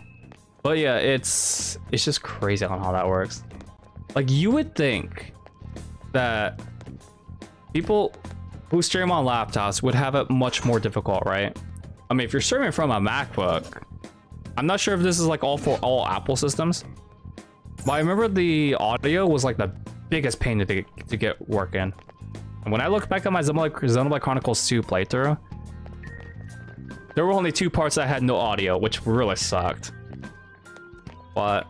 But yeah, it's just crazy on how that works. Like, you would think that people who stream on laptops would have it much more difficult, right? I mean, if you're streaming from a MacBook, I'm not sure if this is like all for all Apple systems, but I remember the audio was like the biggest pain to get working. And when I look back at my Xenoblade Chronicles 2 playthrough, There were only 2 parts that had no audio, which really sucked. But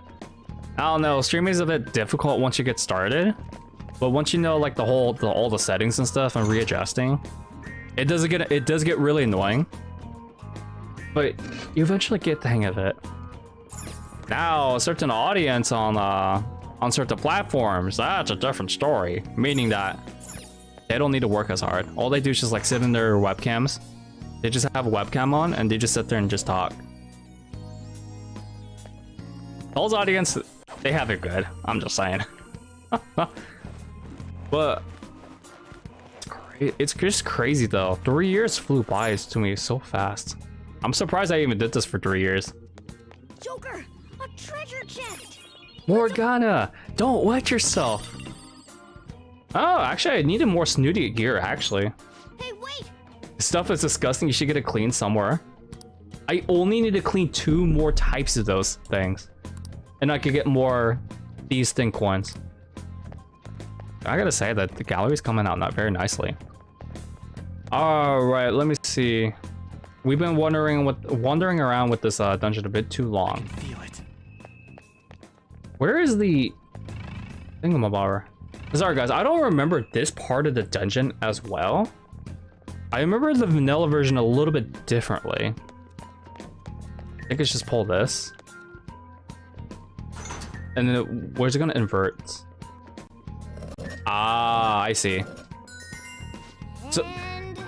I don't know, streaming is a bit difficult once you get started. But once you know like all the settings and stuff and readjusting, it does get really annoying. But you eventually get the hang of it. Now, a certain audience on certain platforms, that's a different story. Meaning that they don't need to work as hard. All they do is just like sit in their webcams. They just have a webcam on and they just sit there and just talk. Those audience, they have it good. I'm just saying. But it's just crazy though. 3 years flew by to me so fast. I'm surprised I even did this for 3 years. Joker, a treasure chest. Morgana, don't wet yourself. Oh, actually, I needed more snooty gear, actually. Hey, wait. Stuff is disgusting. You should get it cleaned somewhere. I only need to clean 2 more types of those things. And I could get more these thing coins. I gotta say that the gallery's coming out not very nicely. Alright, let me see. We've been wandering around with this dungeon a bit too long. Feel it. Where is the thingamabobber? Sorry guys, I don't remember this part of the dungeon as well. I remember the vanilla version a little bit differently. I think it's just pull this. And then where's it gonna invert? Ah, I see. So And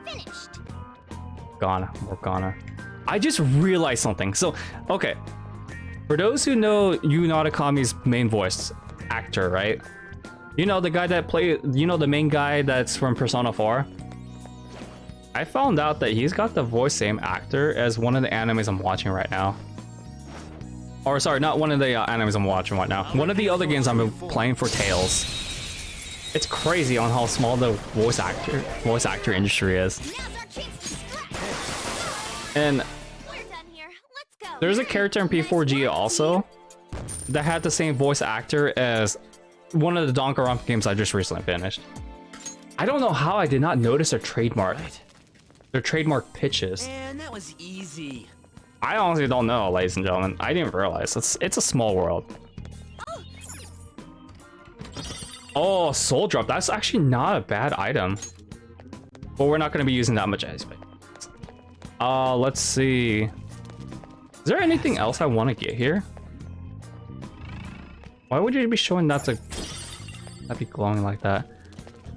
finished. Morgana. I just realized something. So, okay. For those who know Yu Natakami's main voice actor, right? You know the guy that the main guy that's from Persona 4? I found out that he's got the voice same actor as one of the animes I'm watching right now. Or sorry, not one of the animes I'm watching right now. One of the other games I'm playing for Tales. It's crazy on how small the voice actor industry is. Now's our chance to strike. And We're done here. Let's go. there's a character in P4G also that had the same voice actor as one of the Danganronpa games I just recently finished. I don't know how I did not notice their trademark. Their trademark pitches. Man, that was easy. I honestly don't know, ladies and gentlemen. I didn't realize. It's a small world. Oh, soul drop. That's actually not a bad item. But we're not going to be using that much as. Let's see. Is there anything else I want to get here? Why would you be showing that to that be glowing like that?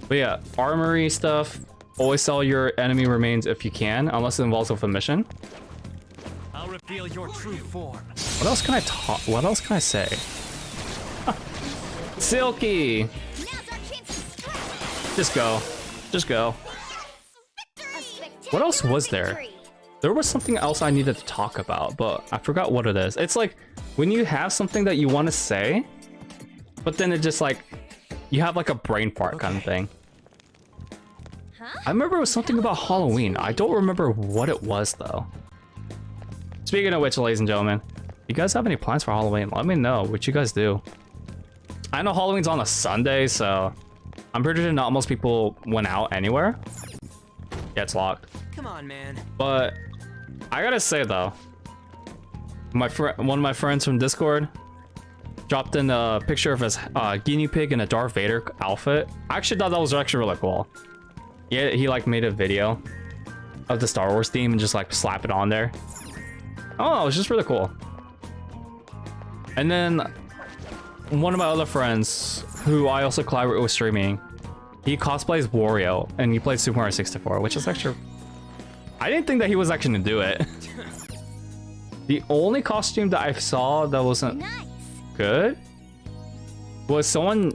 But yeah, armory stuff. Always sell your enemy remains if you can, unless it involves with a mission. I'll reveal your true form. What else can I talk? What else can I say? Silky. Now's our chance to strike. Just go. Just go. A spectacular What else was there? victory. There was something else I needed to talk about, but I forgot what it is. It's like when you have something that you want to say, but then it just like you have like a brain fart kind of thing. I remember it was something about Halloween. I don't remember what it was though. Speaking of which, ladies and gentlemen, you guys have any plans for Halloween? Let me know what you guys do. I know Halloween's on a Sunday, so I'm pretty sure not most people went out anywhere. Yeah, it's locked. Come on, man. But I gotta say though, one of my friends from Discord dropped in a picture of his guinea pig in a Darth Vader outfit. I actually thought that was actually really cool. Yeah, he like made a video of the Star Wars theme and just like slap it on there. Oh, it was just really cool. And then one of my other friends, who I also collaborate with streaming, he cosplays Wario and he plays Super Mario 64, which is actually... I didn't think that he was actually gonna do it. The only costume that I saw that wasn't good was someone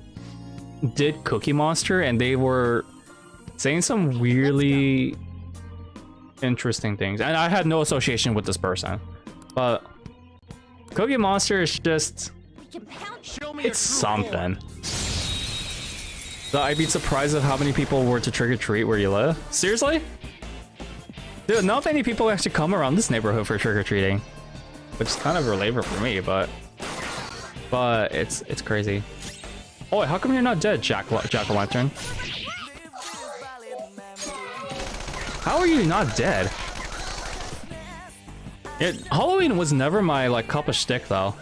did Cookie Monster and they were saying some really interesting things. And I had no association with this person. But Cookie Monster is just... it's something. So I'd be surprised at how many people were to trick-or-treat where you live. Seriously? Dude, not many people actually come around this neighborhood for trick-or-treating. Which is kind of a labor for me, but it's crazy. Oh, wait, how come you're not dead, Jack-o'-lantern? How are you not dead? Halloween was never my like cup of shtick though.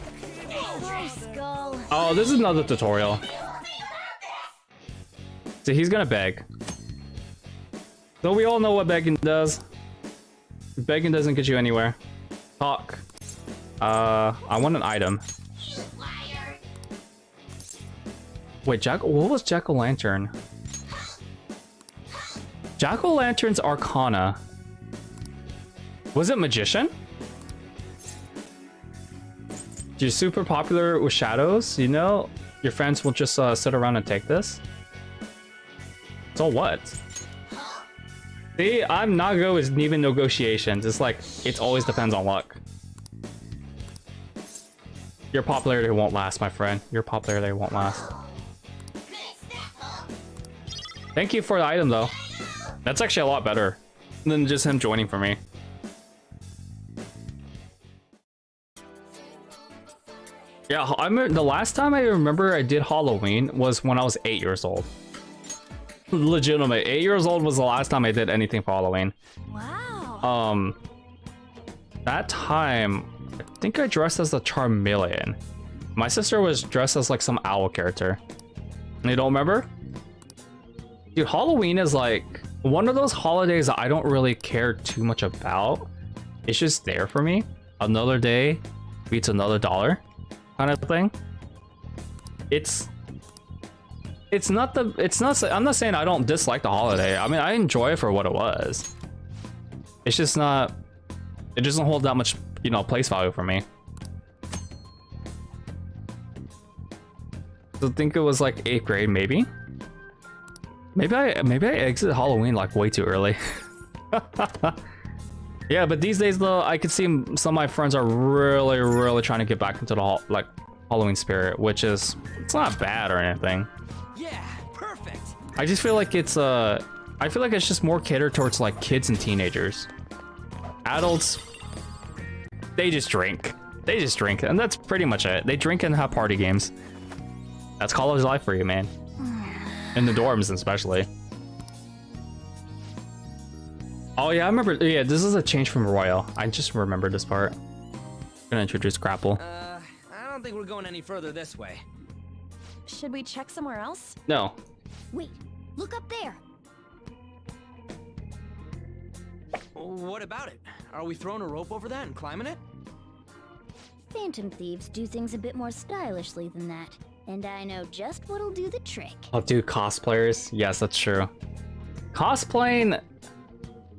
Oh, Skull. Oh, this is another tutorial. So he's gonna beg. So we all know what begging does. Begging doesn't get you anywhere. Talk. I want an item. Wait, what was Jack-o'-lantern? Jack-o'-lantern's Arcana. Was it Magician? You're super popular with shadows, you know? Your friends will just sit around and take this? So what? See, I'm not good with even negotiations. It's like, it always depends on luck. Your popularity won't last, my friend. Your popularity won't last. Thank you for the item, though. That's actually a lot better than just him joining for me. Yeah, I remember the last time I remember I did Halloween was when I was 8 years old. Legitimate, 8 years old was the last time I did anything for Halloween. Wow. That time, I think I dressed as the Charmeleon. My sister was dressed as like some owl character. You don't remember? Dude, Halloween is like one of those holidays that I don't really care too much about. It's just there for me. Another day beats another dollar kind of thing. I'm not saying I don't dislike the holiday. I mean, I enjoy it for what it was. It's just not, it doesn't hold that much, you know, place value for me. So I think it was like 8th grade, maybe. Maybe I exited Halloween like way too early. Yeah, but these days though, I could see some of my friends are really trying to get back into the like Halloween spirit, which is, it's not bad or anything. Yeah, perfect. I just feel like it's I feel like it's just more catered towards like kids and teenagers. Adults, they just drink. They just drink, and that's pretty much it. They drink and have party games. That's college life for you, man. In the dorms, especially. Oh yeah, I remember. Yeah, this is a change from Royal. I just remembered this part. I'm gonna introduce Grapple. I don't think we're going any further this way. Should we check somewhere else? No. Wait, look up there. What about it? Are we throwing a rope over that and climbing it? Phantom thieves do things a bit more stylishly than that. And I know just what'll do the trick. Oh, dude, cosplayers. Yes, that's true. Cosplaying.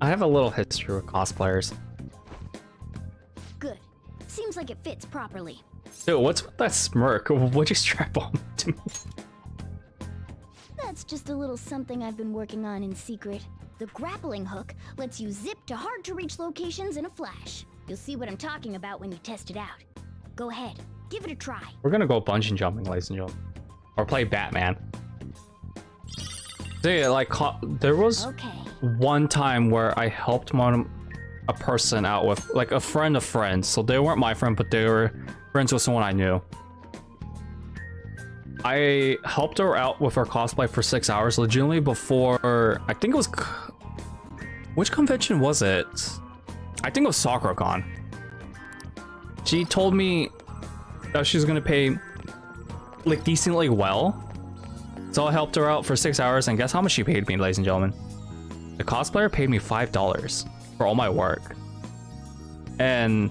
I have a little history with cosplayers. Good. Seems like it fits properly. Dude, what's with that smirk? What'd you strap on to me? That's just a little something I've been working on in secret. The grappling hook lets you zip to hard-to-reach locations in a flash. You'll see what I'm talking about when you test it out. Go ahead, give it a try. We're gonna go bungee jumping, ladies and gentlemen. Or play Batman. Dude, like, there was one time where I helped a person out with, like, a friend of friends. So they weren't my friend, but they were friends with someone I knew. I helped her out with her cosplay for 6 hours, legitimately before, I think it was, which convention was it? I think it was SakuraCon. She told me that she was gonna pay, like, decently well. So I helped her out for 6 hours, and guess how much she paid me, ladies and gentlemen? The cosplayer paid me $5 for all my work. And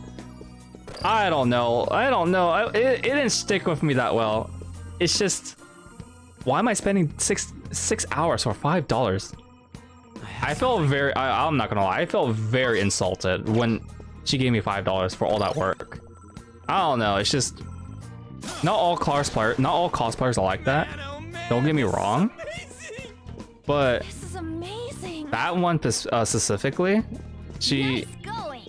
I don't know. It didn't stick with me that well. It's just, why am I spending six hours for $5? I felt very, I'm not gonna lie, I felt very insulted when she gave me $5 for all that work. I don't know, it's just, not all cosplayers are like that. Don't get me wrong. But This is amazing. that one specifically, Nice going.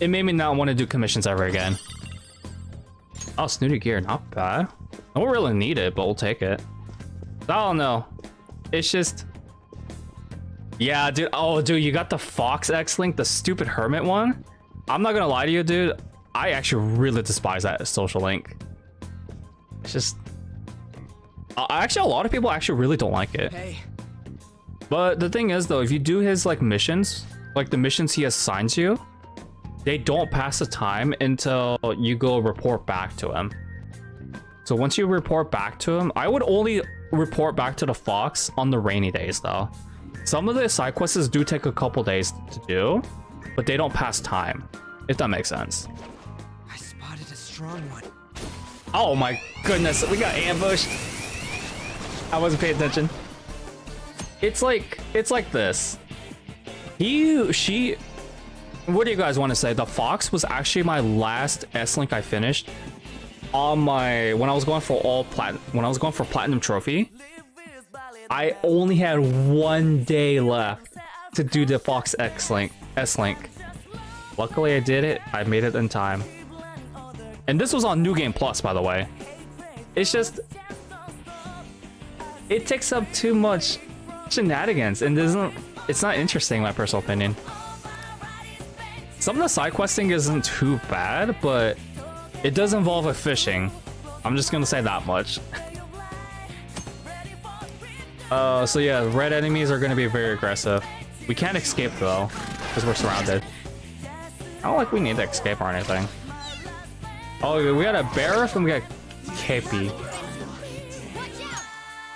it made me not want to do commissions ever again. Oh, snooty gear, not bad. I don't really need it, but we'll take it. I don't know. It's just, yeah, dude. Oh, dude, you got the Fox X-Link, the stupid hermit one. I'm not gonna lie to you, dude. I actually really despise that social link. It's just, actually, a lot of people actually really don't like it. Hey. But the thing is, though, if you do his like missions, like the missions he assigns you, they don't pass the time until you go report back to him. So once you report back to him, I would only report back to the fox on the rainy days though. Some of the side quests do take a couple days to do, but they don't pass time, if that makes sense. I spotted a strong one. Oh my goodness, we got ambushed. I wasn't paying attention. It's like this. She, what do you guys want to say? The fox was actually my last S-Link I finished on my, when I was going for platinum trophy. I only had 1 day left to do the fox S-Link. Luckily I did it. I made it in time. And this was on New Game Plus, by the way. It's just, it takes up too much shenanigans and it's not interesting in my personal opinion. Some of the side questing isn't too bad, but it does involve a fishing. I'm just gonna say that much. So yeah, red enemies are gonna be very aggressive. We can't escape though, because we're surrounded. I don't like we need to escape or anything. Oh, we got a Barrath and we got KP.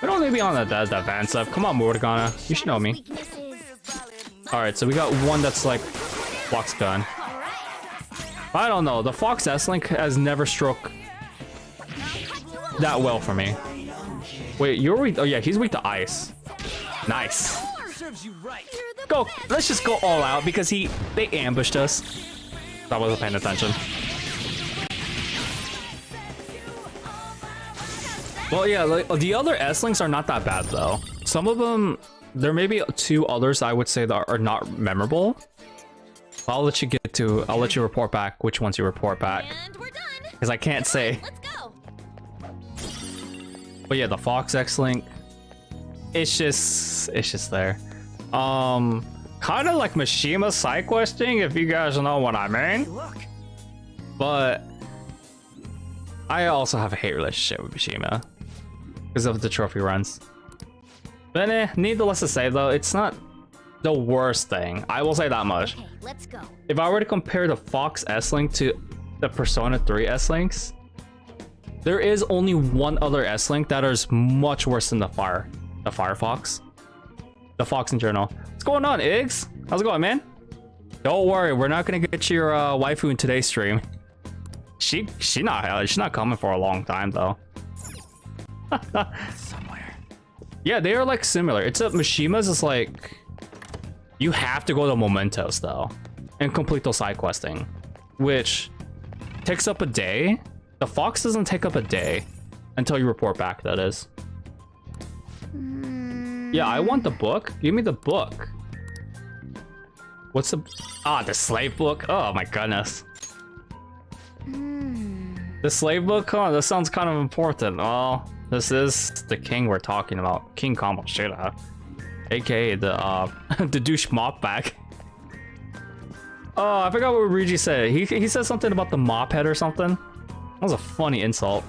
We don't need to be on the defensive. Come on, Morgana. You should know me. Alright, so we got one that's like Fox gun. I don't know. The Fox S-Link has never struck that well for me. Wait, you're weak? Oh yeah, he's weak to ice. Nice. Go. Let's just go all out because they ambushed us. I wasn't paying attention. Well, yeah, like, the other S-Links are not that bad though. Some of them, there may be 2 others I would say that are not memorable. I'll let you report back which ones you report back. And we're done. Because I can't say. Let's go. But yeah, the Fox X-Link, it's just there. Kind of like Mishima side questing, if you guys know what I mean. Look. But I also have a hate relationship with Mishima because of the trophy runs. But needless to say though, it's not the worst thing. I will say that much. Okay, let's go. If I were to compare the Fox S-Link to the Persona 3 S-Links, there is only one other S-Link that is much worse than the Firefox. The Fox in general. What's going on, Iggs? How's it going, man? Don't worry, we're not gonna get your waifu in today's stream. She's not coming for a long time though. Somewhere. Yeah, they are like similar. It's a Mishima's is like you have to go to Mementos though and complete those side questing, which takes up a day. The Fox doesn't take up a day until you report back, that is. Yeah, I want the book. Give me the book. What's the... Ah, the slave book? Oh my goodness. The slave book? Oh, that sounds kind of important. Well, this is the king we're talking about. King Kamoshida. AKA the, the douche mop bag. Oh, I forgot what Luigi said. He said something about the mop head or something. That was a funny insult.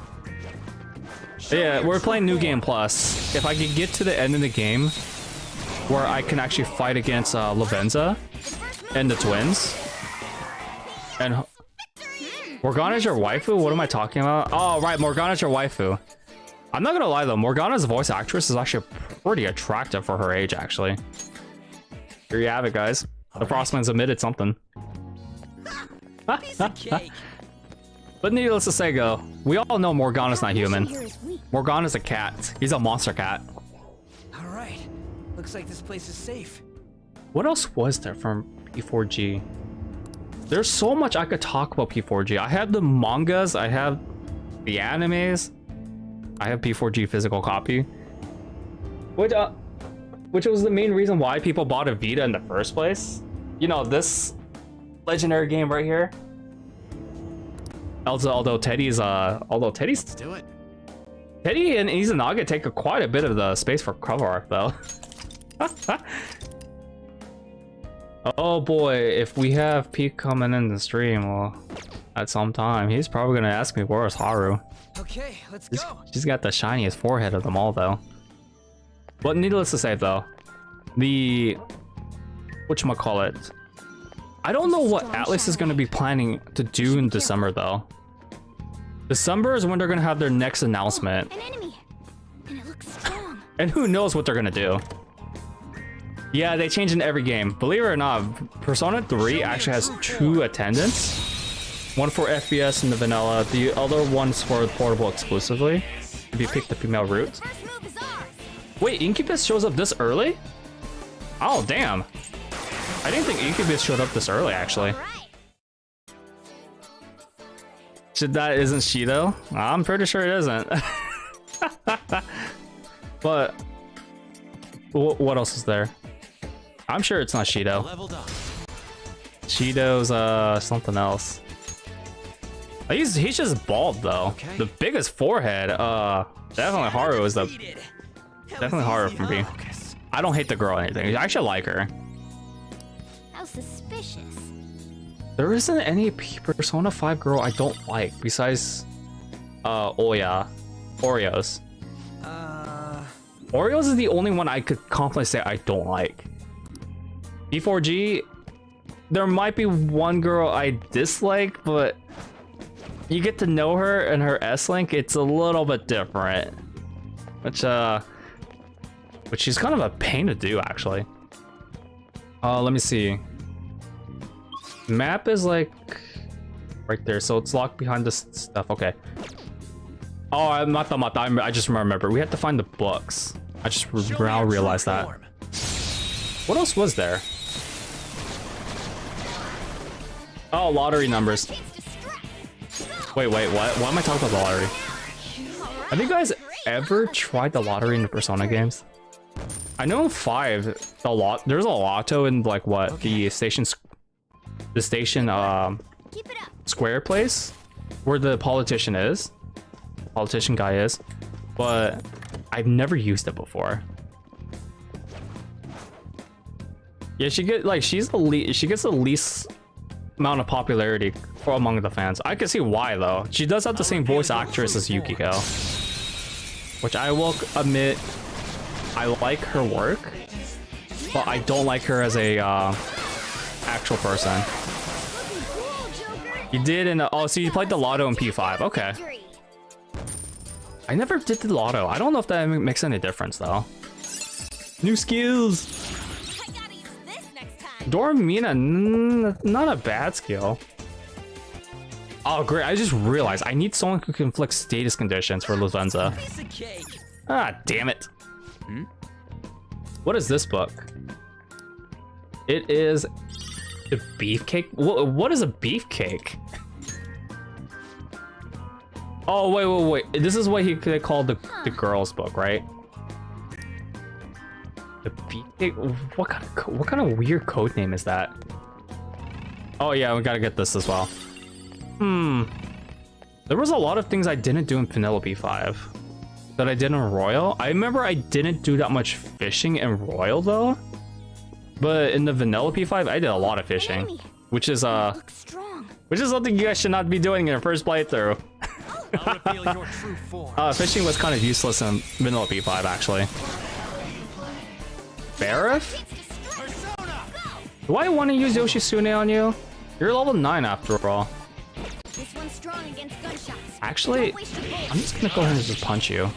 But yeah, we're playing New Game Plus. If I could get to the end of the game where I can actually fight against Lavenza and the twins. And Morgana's your waifu? What am I talking about? Oh, right, Morgana's your waifu. I'm not gonna lie though, Morgana's voice actress is actually pretty attractive for her age, actually. Here you have it, guys. The Frostman's admitted something. Piece of cake. But needless to say, we all know Morgana's not human. Morgana's a cat. He's a monster cat. All right. Looks like this place is safe. What else was there from P4G? There's so much I could talk about P4G. I have the mangas, I have the animes, I have P4G physical copy. Which was the main reason why people bought a Vita in the first place. You know, this legendary game right here. Although Teddy's Let's do it. Teddy and Izanaga take quite a bit of the space for cover art though. Oh boy, if we have Pete coming in the stream, well, at some time, he's probably gonna ask me where's Haru. Okay, let's go. She's got the shiniest forehead of them all though. But needless to say though, the whatchamacallit, I don't know what Atlas is going to be planning to do in December, though. December is when they're going to have their next announcement. An enemy. And it looks strong. And who knows what they're going to do. Yeah, they change in every game. Believe it or not, Persona 3 actually has 2 attendants. One for FPS in the vanilla, the other one's for portable exclusively. If you pick the female route. Wait, Incubus shows up this early? Oh, damn. I didn't think Incubus showed up this early, actually. That isn't Shido? I'm pretty sure it isn't. But what else is there? I'm sure it's not Shido. Shido's something else. He's just bald though. Okay. The biggest forehead. Definitely Haru is the definitely Haru for me. I don't hate the girl or anything. I actually like her. How suspicious. There isn't any Persona 5 girl I don't like besides Oreos. Oreos is the only one I could confidently say I don't like. B4G, there might be one girl I dislike, but you get to know her and her S-Link, it's a little bit different. Which she's kind of a pain to do, actually. Let me see. Map is like right there, so it's locked behind this stuff. Okay. Oh, I'm not the map. I just remember. We had to find the books. I just now realized that. What else was there? Oh, lottery numbers. Wait, what? Why am I talking about the lottery? Have you guys ever tried the lottery in the Persona games? I know in 5, there's a lotto in like what? Okay. The station square place where the politician guy is, but I've never used it before. Yeah, she gets the least amount of popularity among the fans. I can see why though. She does have the same voice actress as Yukiko, which I will admit I like her work, but I don't like her as a actual person. You did in oh, so you played the lotto in P5. Okay. I never did the lotto. I don't know if that makes any difference though. New skills. Dormina, not a bad skill. Oh great, I just realized I need someone who can inflict status conditions for Lavenza. Ah, damn it. What is this book? It is a beefcake? What is a beefcake? Oh, wait. This is what they call the girls book, right? The beefcake? What kind of weird code name is that? Oh yeah, we gotta get this as well. There was a lot of things I didn't do in Penelope 5 that I did in Royal. I remember I didn't do that much fishing in Royal though. But in the Vanellope 5, I did a lot of fishing, which is something you guys should not be doing in your first playthrough. Fishing was kind of useless in Vanellope 5, actually. Barif? Do I want to use Yoshitsune on you? You're level 9 after all. Actually, I'm just gonna go ahead and just punch you.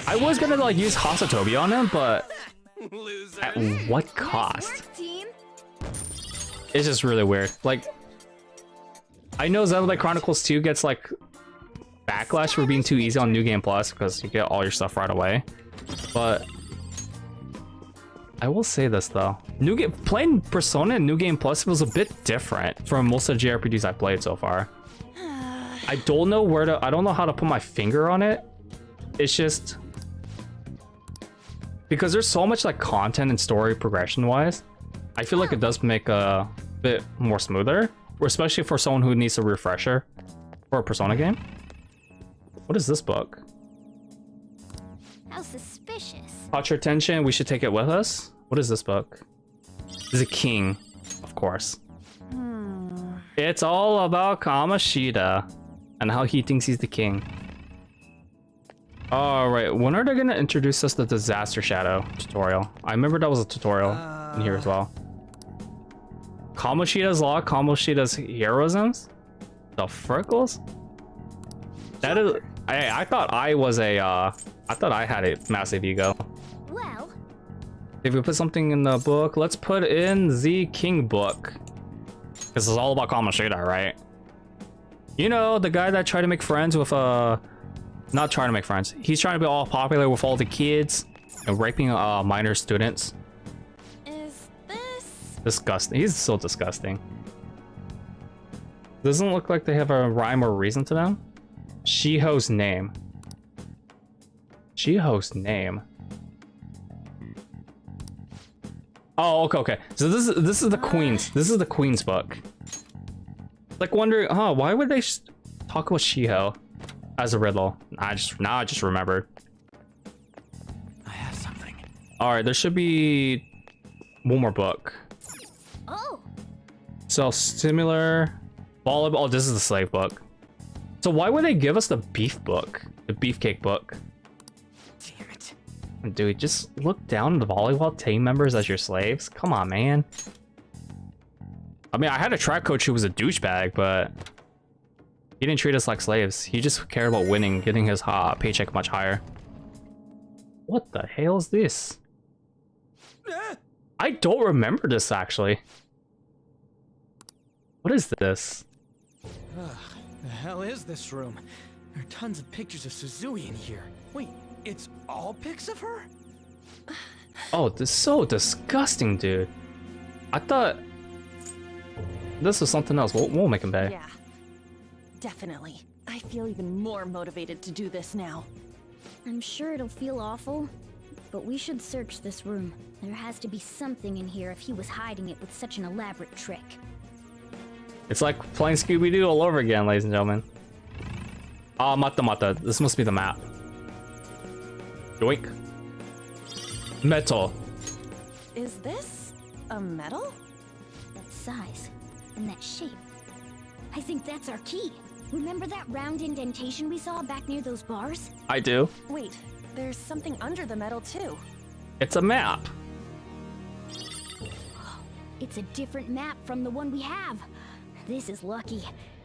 I was gonna like use Hasatobi on him, but at what cost? It's just really weird. Like, I know Xenoblade Chronicles 2 gets like backlash for being too easy on New Game Plus because you get all your stuff right away. But I will say this though, playing Persona in New Game Plus was a bit different from most of the JRPGs I've played so far. I don't know how to put my finger on it. It's just because there's so much like content and story progression wise, I feel like it does make a bit more smoother, especially for someone who needs a refresher for a Persona game. What is this book? How suspicious. Caught your attention, we should take it with us. What is this book? Is a king, of course. It's all about Kamoshida and how he thinks he's the king. Alright, when are they gonna introduce us the Disaster Shadow tutorial? I remember that was a tutorial in here as well. Kamoshida's law, Kamoshida's heroisms? The freckles? That is... I thought I was a, I thought I had a massive ego. Well, If we put something in the book, let's put in the King book. This is all about Kamoshida, right? You know, the guy that tried to make friends with, not trying to make friends. He's trying to be all popular with all the kids and raping, minor students. Is this... Disgusting. He's so disgusting. Doesn't look like they have a rhyme or reason to them. Shiho's name. Shiho's name. Oh, okay. So this is the Queen's. This is the Queen's book. Like wondering, oh, why would they talk about Shiho as a riddle? Now I just remembered. I have something. All right, there should be one more book. oh, So similar volleyball. Oh, this is the slave book. So why would they give us the beef book, the beefcake book? Damn it. Dude, just look down the volleyball team members as your slaves. Come on, man. I mean, I had a track coach who was a douchebag, but he didn't treat us like slaves. He just cared about winning, getting his paycheck much higher. What the hell is this? I don't remember this, actually. What is this? The hell is this room? There are tons of pictures of Suzui in here. Wait, it's all pics of her? Oh, this is so disgusting, dude. I thought this was something else. We'll make him pay. Yeah. Definitely. I feel even more motivated to do this now. I'm sure it'll feel awful, but we should search this room. There has to be something in here if he was hiding it with such an elaborate trick. It's like playing Scooby-Doo all over again, ladies and gentlemen. Ah, mata. This must be the map. Yoink. Metal. Is this a medal? That size and that shape. I think that's our key. Remember that round indentation we saw back near those bars? I do. Wait, there's something under the medal too. It's a map. It's a different map from the one we have. This is lucky.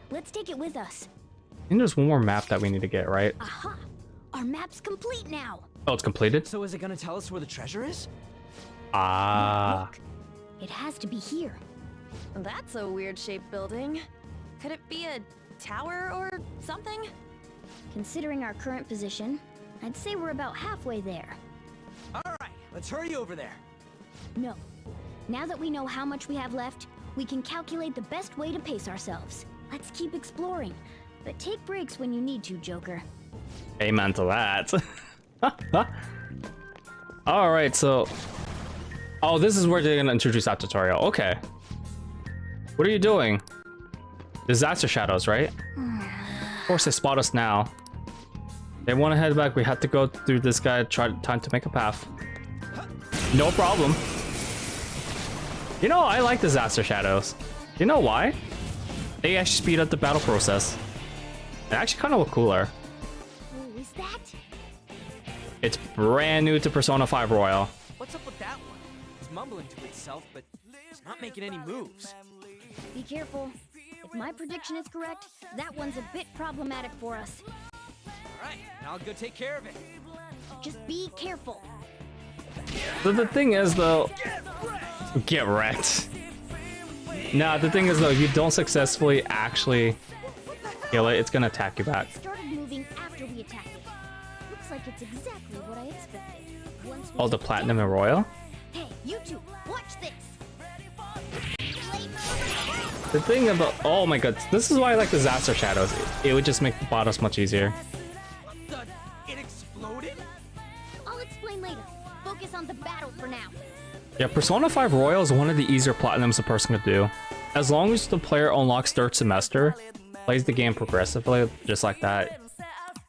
Let's take it with us. I think there's one more map that we need to get, right? Aha! Our map's complete now. Oh, it's completed? So is it gonna tell us where the treasure is? Ah. Look, it has to be here. That's a weird shaped building. Could it be a tower or something? Considering our current position, I'd say we're about halfway there. Alright, let's hurry over there. No. Now that we know how much we have left, we can calculate the best way to pace ourselves. Let's keep exploring, but take breaks when you need to, Joker. Amen to that. Alright, so... Oh, this is where they're gonna introduce that tutorial. Okay. What are you doing? Disaster shadows, right? Of course they spot us now. They want to head back. We have to go through this guy. Time to make a path. No problem. You know, I like disaster shadows. You know why? They actually speed up the battle process. They actually kind of look cooler. Oh, is that? It's brand new to Persona 5 Royal. What's up with that one? It's mumbling to itself, but it's not making any moves. Be careful. If my prediction is correct, that one's a bit problematic for us. Alright, now I'll go take care of it. Just be careful. So the thing is, though... Get wrecked. Nah, the thing is, though, if you don't successfully actually kill it, it's gonna attack you back. It started moving after we attacked it. Looks like it's exactly what I expected. Once we Oh, the Platinum and Royal? Hey, you two, watch this. The thing about... Oh my god, this is why I like disaster shadows. It would just make the bottles much easier. It exploded? I'll explain later. Focus on the battle for now. Yeah, Persona 5 Royal is one of the easier platinums a person could do. As long as the player unlocks third semester, plays the game progressively, just like that,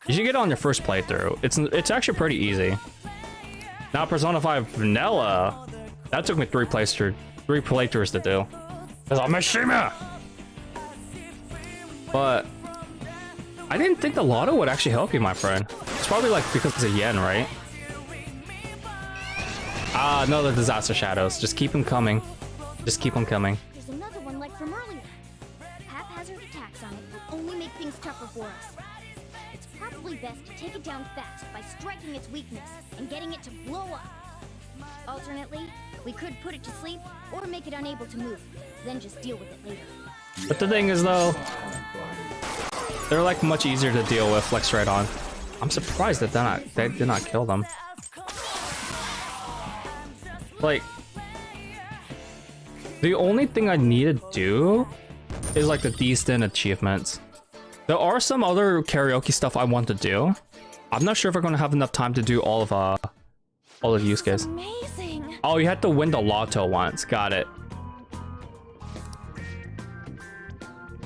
you should get it on your first playthrough. It's actually pretty easy. Now Persona 5 Vanilla, that took me three playthroughs to do. Cause I'm Mishima! But I didn't think the lotto would actually help you, my friend. It's probably like because of yen, right? Ah, no, the disaster shadows. Just keep them coming. Just keep them coming. There's another one from earlier. Haphazard attacks on it will only make things tougher for us. It's probably best to take it down fast by striking its weakness and getting it to blow up. Alternately, we could put it to sleep or make it unable to move, then just deal with it later. But the thing is though, they're like much easier to deal with, like straight on. I'm surprised that they did not kill them. Like, the only thing I need to do is like the decent achievements. There are some other karaoke stuff I want to do. I'm not sure if we're gonna have enough time to do all of Yusuke's. Amazing. Oh, you had to win the lotto once. Got it.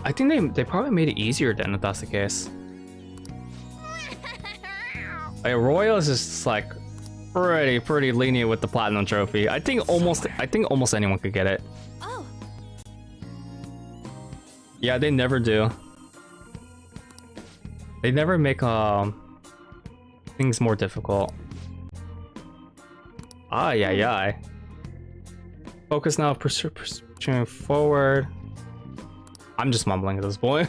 I think they probably made it easier then if that's the case. Like, Royal is just like pretty lenient with the platinum trophy. I think almost anyone could get it. Oh. Yeah, they never do. They never make things more difficult. Ay. Focus now, pushing forward. I'm just mumbling at this point.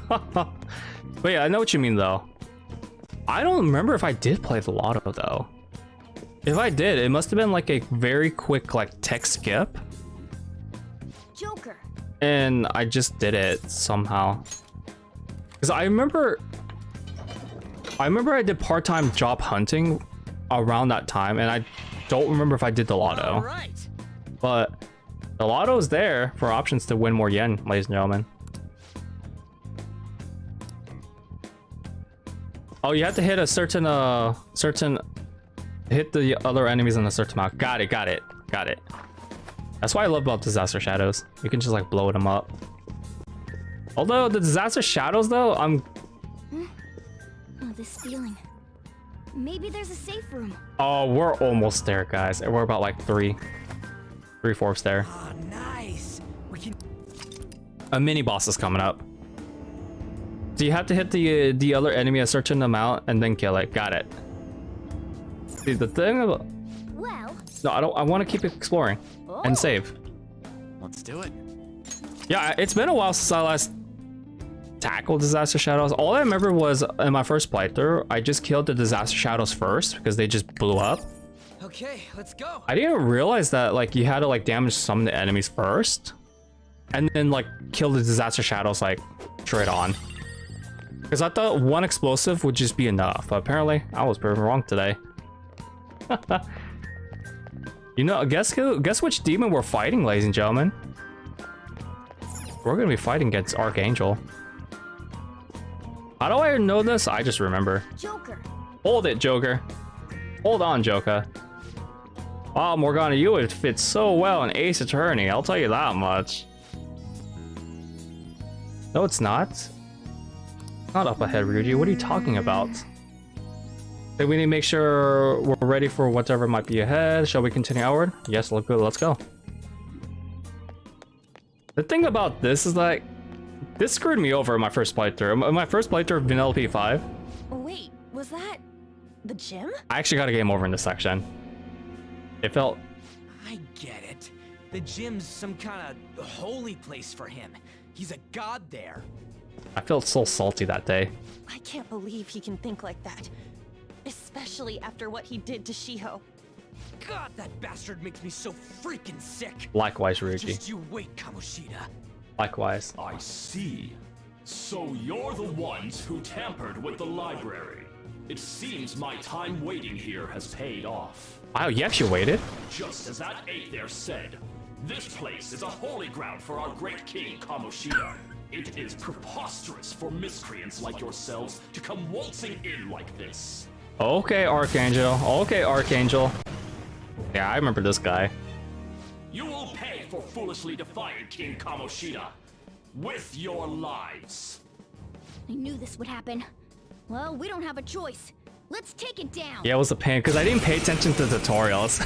But yeah, I know what you mean though. I don't remember if I did play the lotto though. If I did, it must have been like a very quick like text skip. Joker. And I just did it somehow. Because I remember I did part-time job hunting around that time, and I don't remember if I did the lotto. All right. But the lotto is there for options to win more yen, ladies and gentlemen. Oh, you have to hit a certain hit the other enemies in a certain amount. Got it. That's what I love about Disaster Shadows. You can just like blow them up. Although the Disaster Shadows though, Oh, this feeling. Maybe there's a safe room. Oh, we're almost there, guys. We're about like 3/4 there. Oh, nice. We can. A mini boss is coming up. So you have to hit the other enemy a certain amount and then kill it. Got it. See, the thing about... Well... No, I want to keep exploring and save. Let's do it. Yeah, it's been a while since I last tackled Disaster Shadows. All I remember was in my first playthrough, I just killed the Disaster Shadows first because they just blew up. Okay, let's go. I didn't realize that like you had to like damage some of the enemies first and then like kill the Disaster Shadows like straight on. Because I thought one explosive would just be enough, but apparently I was proven wrong today. You know, guess which demon we're fighting, ladies and gentlemen? We're gonna be fighting against Archangel. How do I know this? I just remember. Joker. Hold it, Joker. Hold on, Joker. Oh, Morgana, you would fit so well in Ace Attorney, I'll tell you that much. No, it's not. Not up ahead, Ryuji. What are you talking about? Then we need to make sure we're ready for whatever might be ahead. Shall we continue onward? Yes, look good. Let's go. The thing about this is like, this screwed me over in my first playthrough. In my first playthrough of Vanellope 5, Wait, was that the gym? I actually got a game over in this section. It felt... I get it. The gym's some kind of holy place for him. He's a god there. I felt so salty that day. I can't believe he can think like that. Especially after what he did to Shiho. God, that bastard makes me so freaking sick. Likewise, Ryuji. Just you wait, Kamoshida. Likewise. I see. So you're the ones who tampered with the library. It seems my time waiting here has paid off. Wow, you actually waited? Just as that ape there said, this place is a holy ground for our great king Kamoshida. It is preposterous for miscreants like yourselves to come waltzing in like this. Okay, Archangel. Okay, Archangel. Yeah, I remember this guy. You will pay for foolishly defying King Kamoshida with your lives. I knew this would happen. Well, we don't have a choice. Let's take it down. Yeah, it was a pain because I didn't pay attention to the tutorials.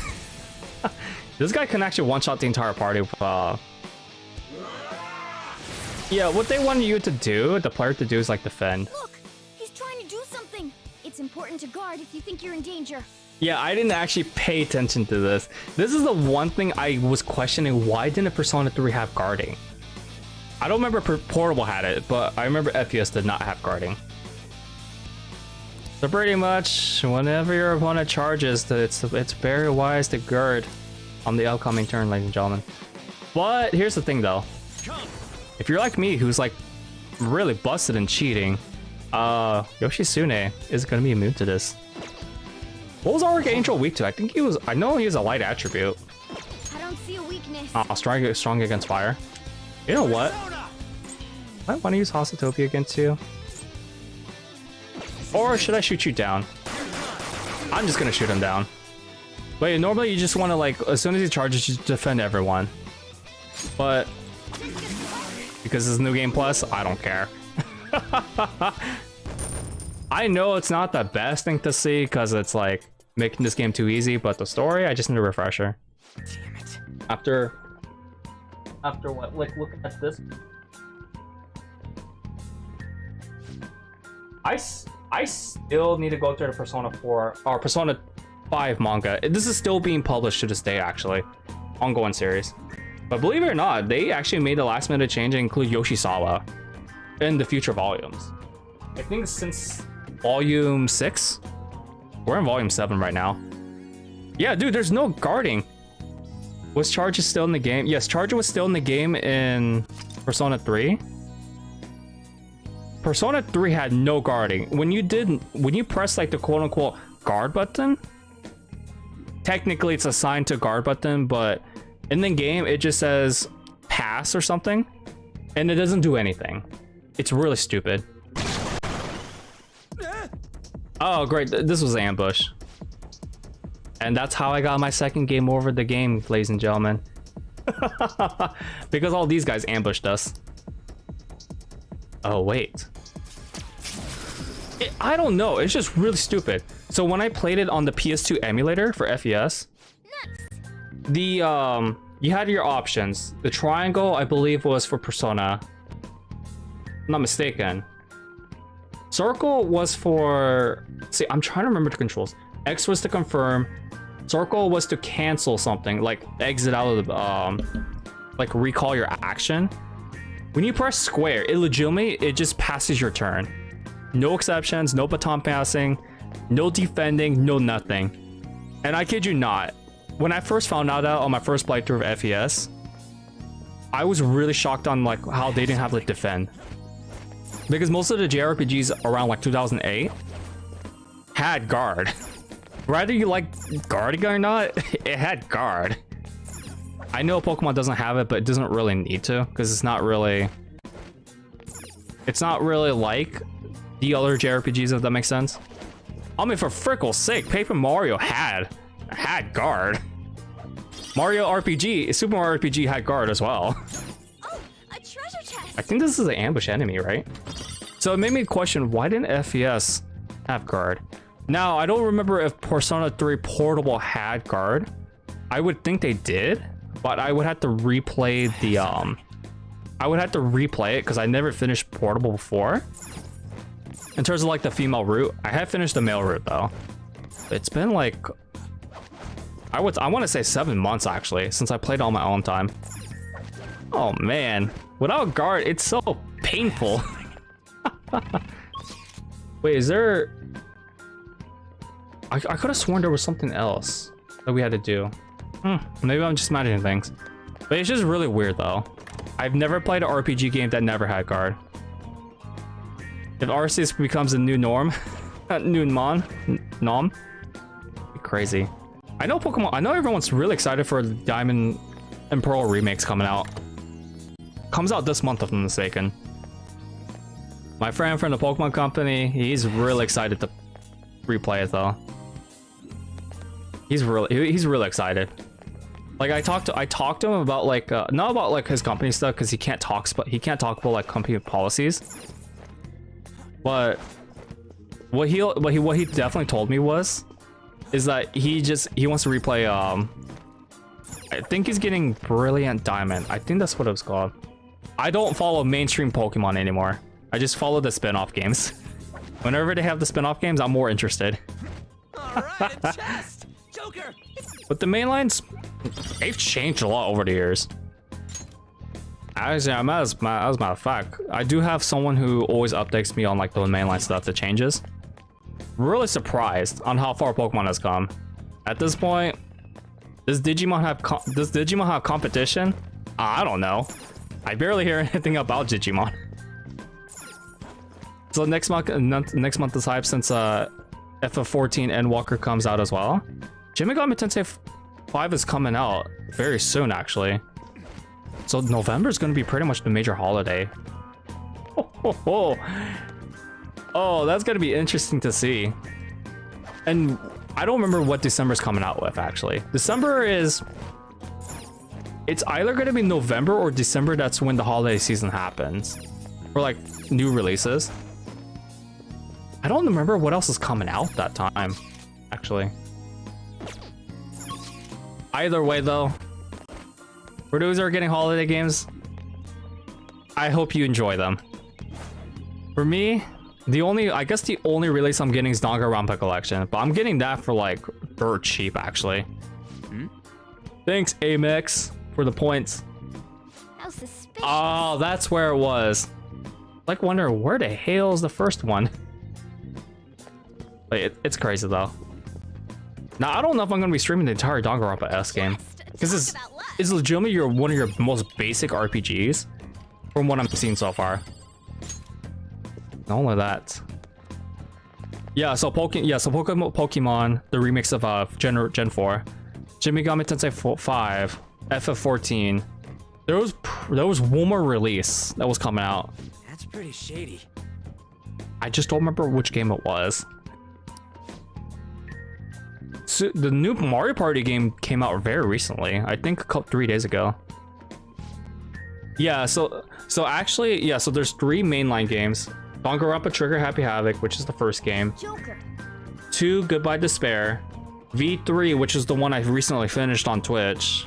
This guy can actually one-shot the entire party with, yeah, what they want you to do, the player to do, is like defend. Look, he's trying to do something. It's important to guard if you think you're in danger. Yeah, I didn't actually pay attention to this. This is the one thing I was questioning. Why didn't Persona 3 have guarding? I don't remember Portable had it, but I remember FES did not have guarding. So pretty much, whenever your opponent charges, it's very wise to guard on the upcoming turn, ladies and gentlemen. But here's the thing, though. If you're like me, who's like really busted in cheating, Yoshitsune is gonna be immune to this. What was Archangel weak to? I know he was a light attribute. I don't see a weakness. Strong against fire. You know what? I want to use Hasatopia against you. Or should I shoot you down? I'm just gonna shoot him down. But normally you just want to, like, as soon as he charges, you defend everyone. But because it's New Game Plus, I don't care. I know it's not the best thing to see because it's like making this game too easy, but the story, I just need a refresher. Damn it. After what? Like, looking at this, I still need to go through the Persona 4 or Persona 5 manga. This is still being published to this day, actually. Ongoing series. But believe it or not, they actually made the last minute change and include Yoshisawa in the future volumes. I think since volume 6? We're in volume 7 right now. Yeah, dude, there's no guarding. Was Charge still in the game? Yes, Charge was still in the game in Persona 3. Persona 3 had no guarding. When you press like the quote-unquote guard button, technically it's assigned to guard button, but in the game it just says pass or something, and it doesn't do anything. It's really stupid. Oh great, this was an ambush. And that's how I got my second game over the game, ladies and gentlemen. Because all these guys ambushed us. Oh wait. I don't know, it's just really stupid. So when I played it on the PS2 emulator for FES, the you had your options. The triangle, I believe, was for Persona. I'm not mistaken. Circle was for... See, I'm trying to remember the controls. X was to confirm. Circle was to cancel something, like exit out of the... like recall your action. When you press square, it legitimately, it just passes your turn. No exceptions, no baton passing, no defending, no nothing. And I kid you not, when I first found out on my first playthrough of FES, I was really shocked on like how they didn't have like defend. Because most of the JRPGs around like 2008 had guard. Whether you like guarding or not, it had guard. I know Pokemon doesn't have it, but it doesn't really need to, because it's not really like the other JRPGs, if that makes sense. I mean, for frickle's sake, Paper Mario had guard. Mario RPG, Super Mario RPG had guard as well. Oh, a treasure chest. I think this is an ambush enemy, right? So it made me question, why didn't FES have guard? Now, I don't remember if Persona 3 Portable had guard. I would think they did, but I would have to replay the I would have to replay it because I never finished Portable before. In terms of like the female route, I have finished the male route though. It's been like I want to say 7 months actually since I played on my own time. Oh man, without guard, it's so painful. Wait, is there? I could have sworn there was something else that we had to do. Maybe I'm just imagining things. But it's just really weird though. I've never played an RPG game that never had guard. If Arceus becomes a new norm, nom, crazy. I know Pokemon. I know everyone's really excited for Diamond and Pearl remakes coming out. Comes out this month, if I'm mistaken. My friend from the Pokemon Company, he's really excited to replay it though. He's really excited. Like I talked to him about like not about like his company stuff because he can't talk about like company policies. But what he definitely told me is that he wants to replay I think he's getting Brilliant Diamond. I think that's what it was called. I don't follow mainstream Pokemon anymore. I just follow the spin-off games. Whenever they have the spin-off games, I'm more interested. All right, a chest. Joker. But the main lines, they've changed a lot over the years. Actually, as a matter of fact, I do have someone who always updates me on like the mainline stuff that changes. Really surprised on how far Pokemon has come. At this point, does Digimon have competition? I don't know. I barely hear anything about Digimon. So next month is hype since FF14 Endwalker comes out as well. Shin Megami Tensei 5 is coming out very soon, actually. So November is going to be pretty much the major holiday. Oh, that's going to be interesting to see. And I don't remember what December's coming out with, actually. December is... It's either going to be November or December. That's when the holiday season happens. For like new releases. I don't remember what else is coming out that time, actually. Either way, though, for those who are getting holiday games, I hope you enjoy them. For me, I guess the only release I'm getting is Danganronpa Collection, but I'm getting that for like dirt cheap, actually. Thanks, Amex, for the points. How suspicious. Oh, that's where it was. Like, wonder where the hell is the first one? Wait, it's crazy though. Now I don't know if I'm gonna be streaming the entire Danganronpa S game, because it's legitimately one of your most basic RPGs, from what I'm seeing so far. Not only that. Yeah, so Pokemon, the remix of Gen 4, Shin Megami Tensei 5, FF14. There was one more release that was coming out. That's pretty shady. I just don't remember which game it was. So the new Mario Party game came out very recently. I think 3 days ago. Yeah, so actually, yeah, so there's 3 mainline games. Danganronpa Trigger Happy Havoc, which is the first game. Joker. 2, Goodbye Despair. V3, which is the one I recently finished on Twitch.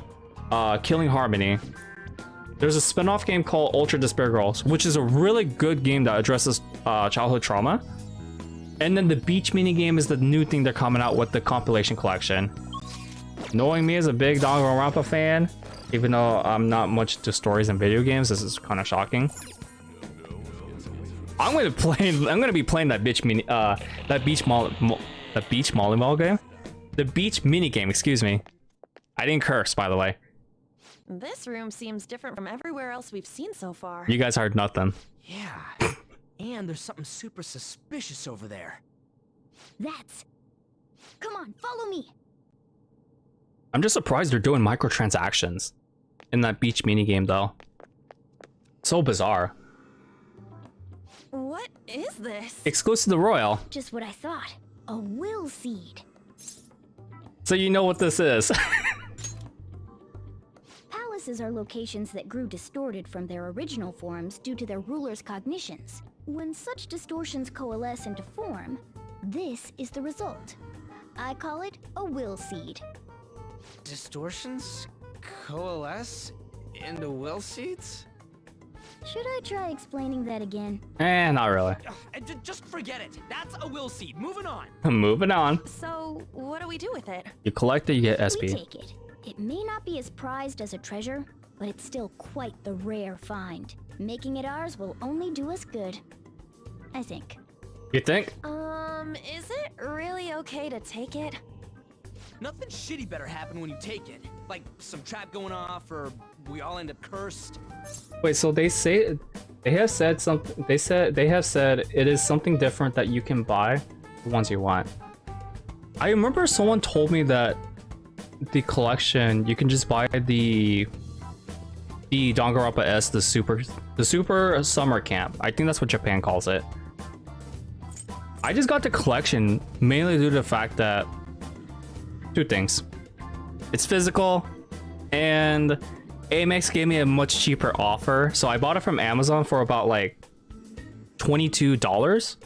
Killing Harmony. There's a spin-off game called Ultra Despair Girls, which is a really good game that addresses childhood trauma. And then the beach minigame is the new thing they're coming out with, the compilation collection. Knowing me as a big Danganronpa fan, even though I'm not much into stories and video games, this is kind of shocking. I'm gonna be playing that beach volleyball game, the beach mini game. Excuse me. I didn't curse, by the way. This room seems different from everywhere else we've seen so far. You guys heard nothing. Yeah. And there's something super suspicious over there. Come on, follow me. I'm just surprised they're doing microtransactions in that beach minigame, though. So bizarre. What is this? Exclusive to Royal. Just what I thought. A will seed. So you know what this is. Palaces are locations that grew distorted from their original forms due to their rulers' cognitions. When such distortions coalesce into form, this is the result. I call it a will seed. Distortions coalesce into will seeds? Should I try explaining that again? Not really. Just forget it. That's a will seed. Moving on. Moving on. So, what do we do with it? You collect it, you get SP. We take it. It may not be as prized as a treasure, but it's still quite the rare find. Making it ours will only do us good. I think. You think? Is it really okay to take it? Nothing shitty better happen when you take it. Like some trap going off, or we all end up cursed. Wait, so they have said something. They have said it is something different that you can buy the ones you want. I remember someone told me that the collection you can just buy the Danganronpa S, the super summer camp. I think that's what Japan calls it. I just got the collection mainly due to the fact that 2 things. It's physical, and Amex gave me a much cheaper offer, so I bought it from Amazon for about like $22,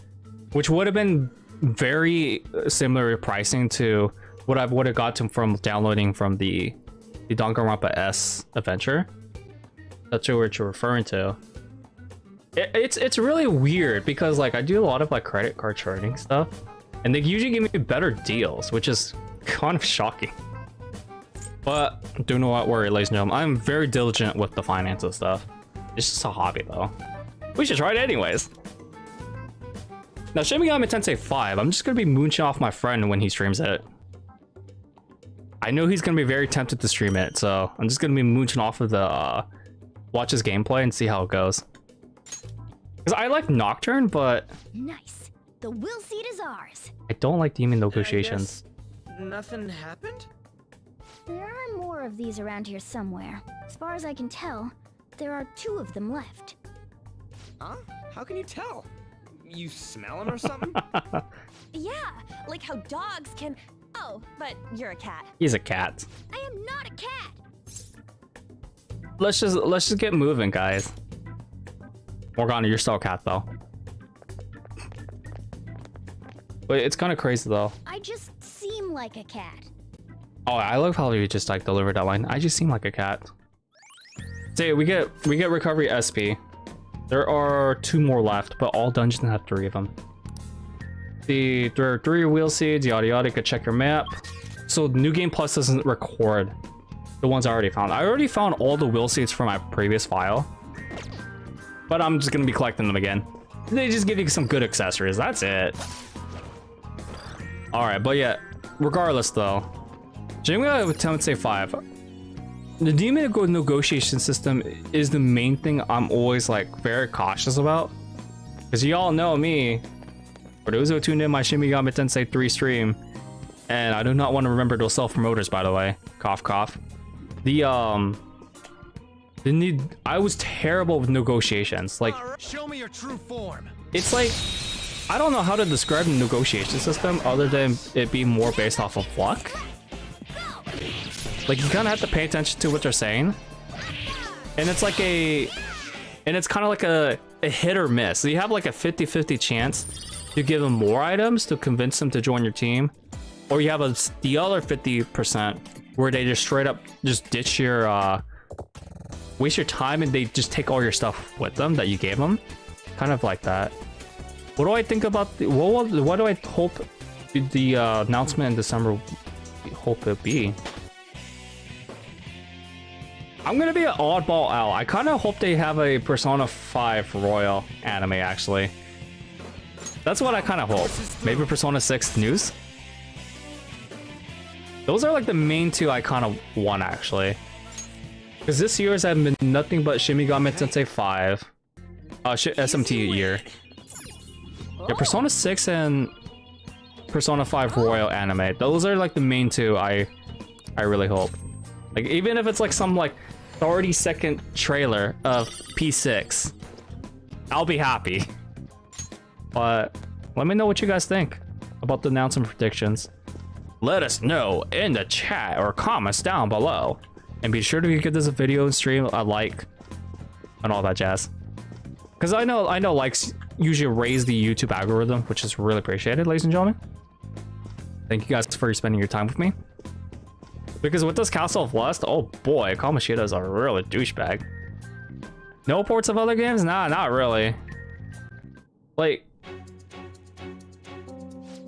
which would have been very similar pricing to what I would have gotten from downloading from the Danganronpa S adventure. That's what you're referring to. It's really weird because like I do a lot of like credit card trading stuff, and they usually give me better deals, which is kind of shocking. But do not worry, ladies and gentlemen, I'm very diligent with the finances stuff. It's just a hobby though. We should try it anyways. Now Shin Megami Tensei 5, I'm just gonna be mooching off my friend when he streams it. I know he's gonna be very tempted to stream it, so I'm just gonna be mooching off of the watch his gameplay and see how it goes. Because I like Nocturne, but Nice. The will seat is ours. I don't like demon negotiations. Nothing happened? There are more of these around here somewhere. As far as I can tell, there are 2 of them left. Huh? How can you tell? You smell them or something? Yeah, like how dogs can. Oh, but you're a cat. He's a cat. I am not a cat. Let's just get moving, guys. Morgana, you're still a cat though. Wait, it's kind of crazy though. I just seem like a cat. Oh, I love how you just like delivered that line. I just seem like a cat. So we get recovery SP. There are 2 more left, but all dungeons have 3 of them. There are 3 wheel seeds, yada yada. You could check your map. So New Game Plus doesn't record the ones I already found. I already found all the wheel seeds from my previous file, but I'm just gonna be collecting them again. They just give you some good accessories. That's it. All right, but yeah, regardless though, Shin Megami Tensei 5. The demon negotiation system is the main thing I'm always like very cautious about, because y'all know me. For those who tuned in my Shin Megami Tensei 3 stream, and I do not want to remember those self-promoters, by the way. Cough cough. I was terrible with negotiations. Like, Show me your true form. it's like, I don't know how to describe the negotiation system other than it being more based off of luck. Like, you kind of have to pay attention to what they're saying, and it's like it's kind of like a hit or miss. So you have like a 50-50 chance to give them more items to convince them to join your team, or you have the other 50% where they just straight up just ditch your waste your time and they just take all your stuff with them that you gave them, kind of like that. What do I think about the what do I hope the announcement in December hope it be? I'm gonna be an oddball out. I kind of hope they have a Persona 5 Royal anime, actually. That's what I kind of hope. Maybe Persona 6 news? Those are like the main 2 I kind of want, actually. Because this year has been nothing but Shin Megami Tensei 5. SMT year. Yeah, Persona 6 and Persona 5 Royal anime. Those are like the main 2 I really hope. Like, even if it's like some like 30-second trailer of P6, I'll be happy. But let me know what you guys think about the announcement predictions. Let us know in the chat or comments down below. And be sure to give this video and stream a like and all that jazz. Because I know likes usually raise the YouTube algorithm, which is really appreciated, ladies and gentlemen. Thank you guys for spending your time with me. Because with this Castle of Lust, oh boy, Kamoshida is a really douchebag. No ports of other games? Nah, not really. Like,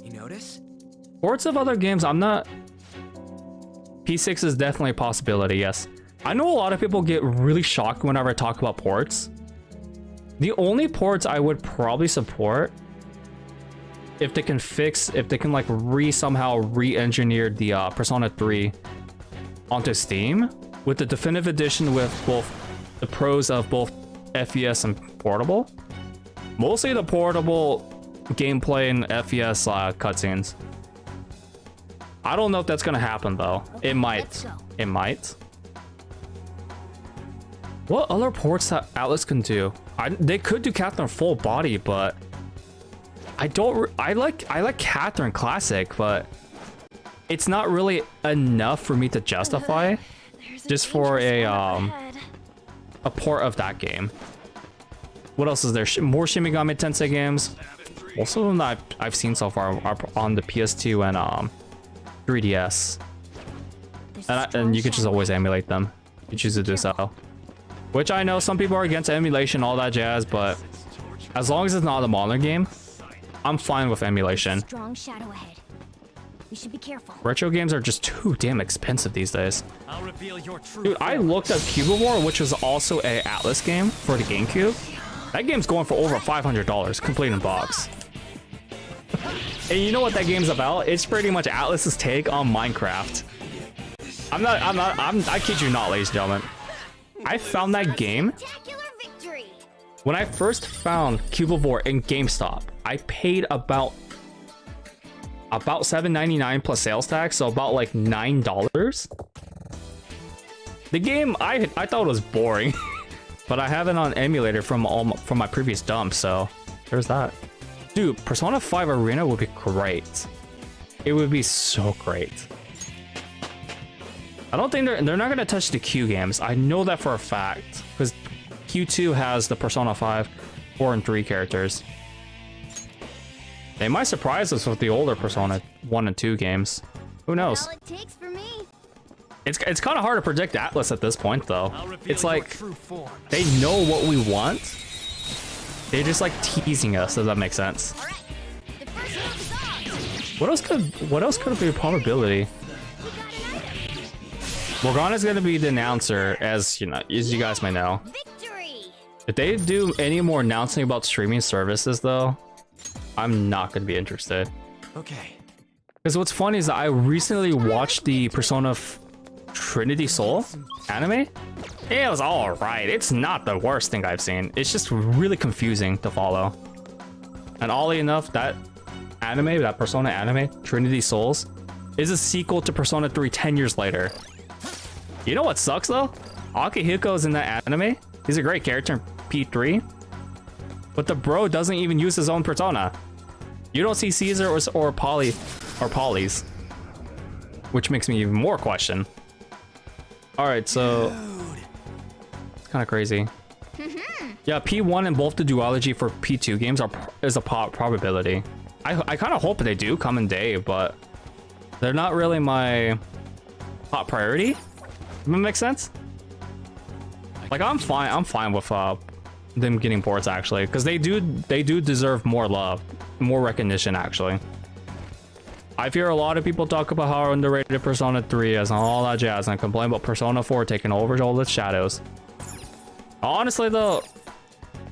You notice? ports of other games, I'm not... P6 is definitely a possibility, yes. I know a lot of people get really shocked whenever I talk about ports. The only ports I would probably support, if they can like somehow re-engineer the Persona 3 onto Steam with the definitive edition with both the pros of both FES and portable. Mostly the portable gameplay and FES cutscenes. I don't know if that's gonna happen though. Okay, It might. let's go. It might. What other ports that Atlas can do? They could do Catherine full body, but I like Catherine Classic, but it's not really enough for me to justify just for a port of that game. What else is there? More Shin Megami Tensei games. Most of them that I've seen so far are on the PS2 and 3DS. And you could just always emulate them. You choose to do so. Which I know some people are against emulation, all that jazz, but as long as it's not a modern game, I'm fine with emulation. Strong shadow ahead. We should be careful. Retro games are just too damn expensive these days. I'll reveal your true Dude, I looked at Cubivore, which was also a Atlas game for the GameCube. That game's going for over $500, complete in box. And you know what that game's about? It's pretty much Atlas's take on Minecraft. I kid you not, ladies and gentlemen. I found that game. Spectacular victory. When I first found Cubivore in GameStop, I paid about $7.99 plus sales tax, so about like $9. The game I thought it was boring, but I have it on emulator from my previous dump, so there's that. Dude, Persona 5 Arena would be great. It would be so great. I don't think they're not gonna touch the Q games. I know that for a fact because Q2 has the Persona 5, 4, and 3 characters. They might surprise us with the older Persona 1 and 2 games. Who knows? All it takes for me. It's kind of hard to predict Atlas at this point, though. It's like true form. they know what we want. They're just like teasing us. Does that make sense? All right. The first move is on. What else could be a probability? We got an item. Morgana's gonna be the announcer, as you guys may know. Victory. If they do any more announcing about streaming services, though, I'm not gonna be interested. Okay. Because what's funny is that I recently watched the Persona Trinity Soul anime. It was alright. It's not the worst thing I've seen. It's just really confusing to follow. And oddly enough, that anime, that Persona anime, Trinity Souls, is a sequel to Persona 3 10 years later. You know what sucks though? Akihiko's in that anime. He's a great character in P3. But the bro doesn't even use his own persona. You don't see Caesar or Polly's. Which makes me even more question. Alright, so it's kind of crazy. Yeah, P1 and both the duology for P2 games is a probability. I kind of hope they do come in day, but they're not really my top priority. Does that make sense? Like I'm fine with them getting ports actually, because they do deserve more love, more recognition actually. I hear a lot of people talk about how underrated Persona 3 is and all that jazz, and complain about Persona 4 taking over all the shadows. Honestly though,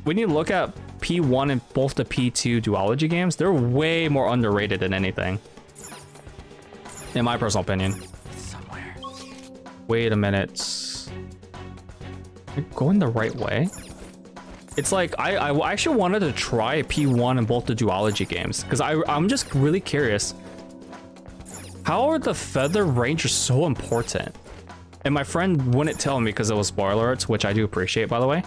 when you look at P1 and both the P2 duology games, they're way more underrated than anything. In my personal opinion. Somewhere. Wait a minute. Am I going the right way? It's like I actually wanted to try P1 in both the duology games because I'm just really curious. How are the Feather Rangers so important? And my friend wouldn't tell me because it was spoiler alerts, which I do appreciate, by the way.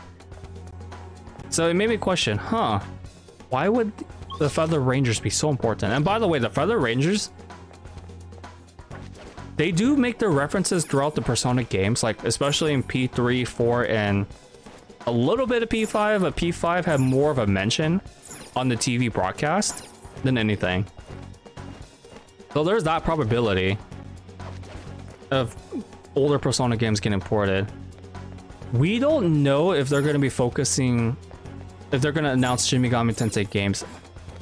So it made me question, why would the Feather Rangers be so important? And by the way, the Feather Rangers, they do make their references throughout the Persona games, like especially in P3, 4, and a little bit of P5, but P5 had more of a mention on the TV broadcast than anything. So there's that probability of older Persona games getting ported. We don't know if they're going to be focusing, if they're going to announce Shin Megami Tensei games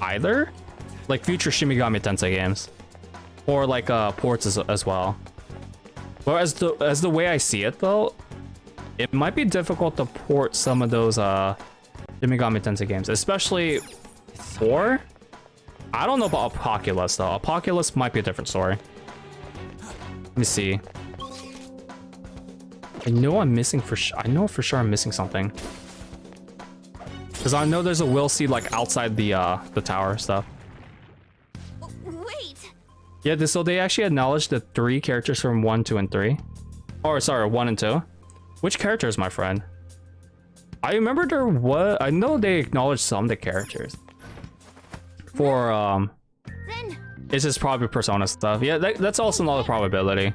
either, like future Shin Megami Tensei games, or like ports as well. But as the way I see it though, it might be difficult to port some of those Shin Megami Tensei games, especially 4. I don't know about Apocalypse though. Apocalypse might be a different story. Let me see. I know I'm missing I know for sure I'm missing something. Because I know there's a will seed like outside the tower stuff. Wait. Yeah, so they actually acknowledged the 3 characters from 1, 2, and 3. Or sorry, 1 and 2. Which characters, my friend? I remember there was. I know they acknowledged some of the characters. For Then it's just probably Persona stuff. Yeah, that's also another probability.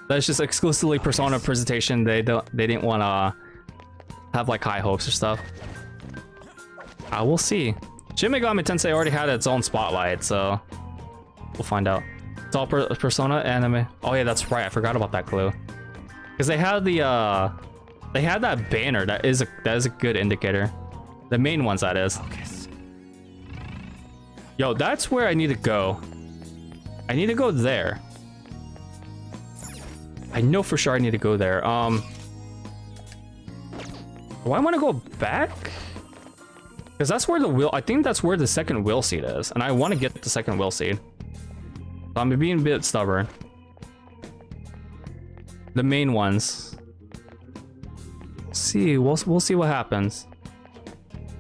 That's just exclusively Persona presentation. They didn't want to have like high hopes or stuff. We'll see. Shin Megami Tensei already had its own spotlight, so we'll find out. It's all Persona anime. Oh yeah, that's right. I forgot about that clue. Because they had that banner. That is a good indicator. The main ones, that is. Focus. Yo, that's where I need to go. I need to go there. I know for sure I need to go there. Do I want to go back? Because that's where the wheel, I think that's where the second wheel seed is. And I want to get the second wheel seed. So I'm being a bit stubborn. The main ones. See, we'll see what happens.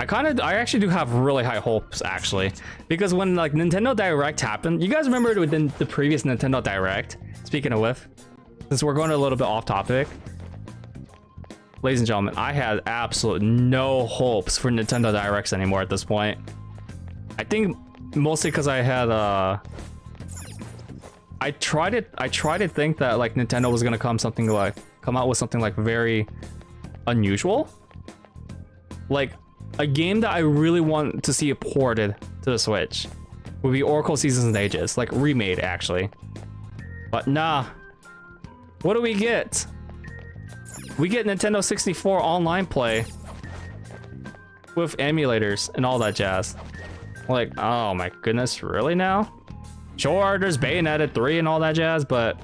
I actually do have really high hopes, actually. Because when like Nintendo Direct happened, you guys remember it within the previous Nintendo Direct? Speaking of which, since we're going a little bit off topic. Ladies and gentlemen, I had absolutely no hopes for Nintendo Directs anymore at this point. I think mostly because I had I tried to think that like Nintendo was gonna come out with something like very unusual. Like a game that I really want to see ported to the Switch would be Oracle Seasons and Ages, like remade actually. But nah. What do we get? We get Nintendo 64 online play with emulators and all that jazz. Like, oh my goodness, really now? Sure, there's Bayonetta 3 and all that jazz, but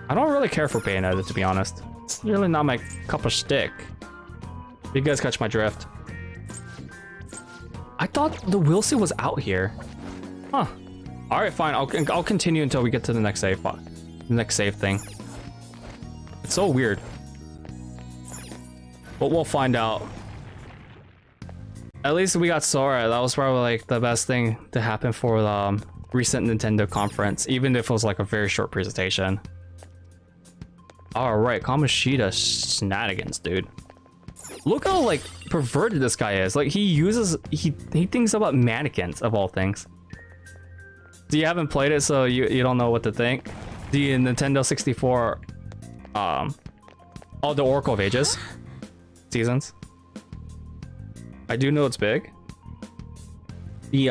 I don't really care for Bayonetta, to be honest. It's really not my cup of stick. You guys catch my drift. I thought the Wilsey was out here. Huh. Alright, fine. I'll continue until we get to the next save. The next save thing. It's so weird. But we'll find out. At least we got Sora. That was probably like the best thing to happen for the recent Nintendo conference, even if it was like a very short presentation. Alright, Kamoshida shenanigans, dude. Look how like perverted this guy is. Like he thinks about mannequins of all things. So you haven't played it, so you don't know what to think. The Nintendo 64 oh, the Oracle of Ages seasons. I do know it's big. The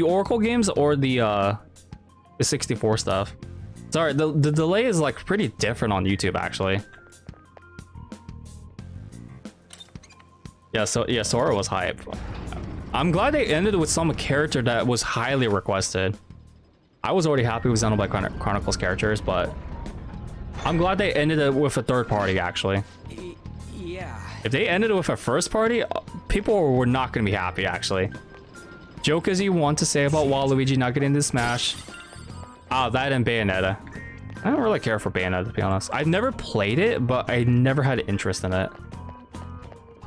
Oracle games or the 64 stuff. Sorry, the delay is like pretty different on YouTube actually. Yeah, so yeah, Sora was hype. I'm glad they ended with some character that was highly requested. I was already happy with Xenoblade Chronicles characters, but I'm glad they ended it with a third party actually. Yeah. If they ended it with a first party, people were not going to be happy actually. Joke as you want to say about Waluigi not getting into Smash. Ah, that and Bayonetta. I don't really care for Bayonetta, to be honest. I've never played it, but I never had interest in it.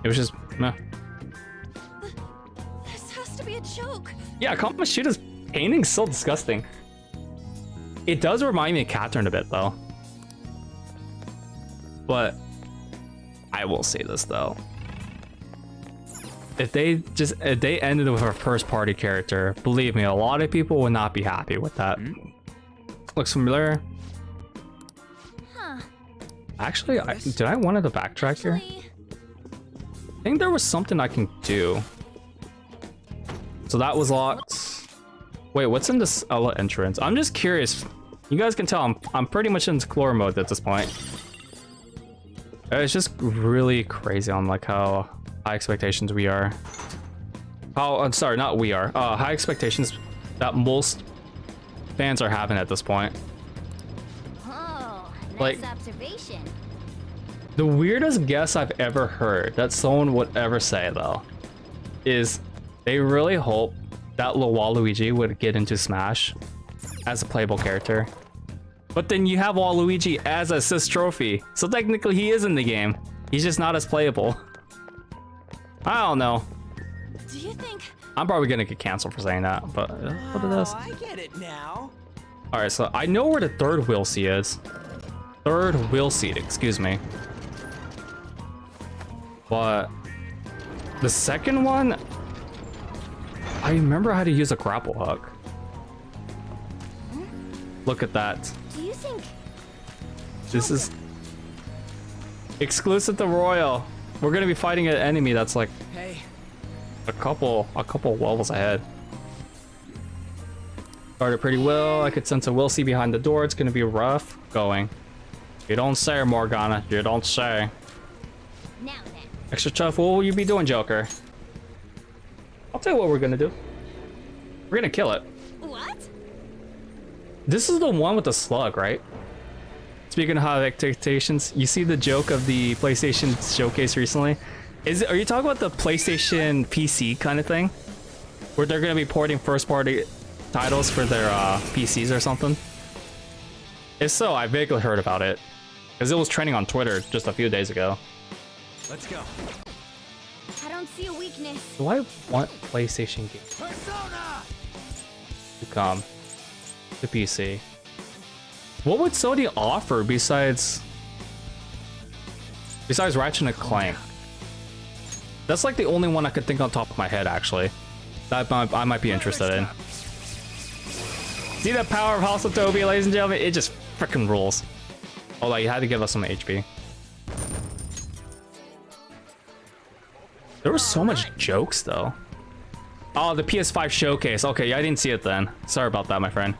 It was just meh. This has to be a joke. Yeah, Kamoshida's painting's so disgusting. It does remind me of Catherine a bit though. But I will say this though. If they ended with a first party character, believe me, a lot of people would not be happy with that. Looks familiar. Huh. Actually, did I wanted to backtrack here? I think there was something I can do. So that was locked. Wait, what's in this Ella entrance? I'm just curious. You guys can tell I'm pretty much in explore mode at this point. It's just really crazy on like how high expectations we are. I'm sorry, not we are. High expectations that most fans are having at this point. Oh, nice Like- observation. The weirdest guess I've ever heard that someone would ever say though is they really hope that Waluigi would get into Smash as a playable character. But then you have Waluigi as a assist trophy, so technically he is in the game. He's just not as playable. I don't know. Do you think? I'm probably gonna get canceled for saying that, but what is this? I get it now. All right, so I know where the third wheel seat is. Third wheel seat, excuse me. But the second one, I remember how to use a grapple hook. Look at that. Do you think This is exclusive to Royal. We're gonna be fighting an enemy that's like Hey, a couple levels ahead. Started pretty well. I could sense a Wilsey behind the door. It's gonna be rough going. You don't say, Morgana. You don't say. now then? Extra tough. What will you be doing, Joker? I'll tell you what we're gonna do. We're gonna kill it. What? This is the one with the slug, right? Speaking of high expectations, you see the joke of the PlayStation showcase recently? Are you talking about the PlayStation PC kind of thing? Where they're gonna be porting first-party titles for their PCs or something? If so, I vaguely heard about it. Because it was trending on Twitter just a few days ago. Let's go. I don't see a weakness. Do I want PlayStation games Persona! to come to PC? What would Sony offer besides Ratchet and Clank? That's like the only one I could think on top of my head, actually. That I might be interested in. See the power of House of Toby, ladies and gentlemen? It just freaking rules. Oh, like, you had to give us some HP. There was so much jokes, though. Oh, the PS5 showcase. Okay, yeah, I didn't see it then. Sorry about that, my friend.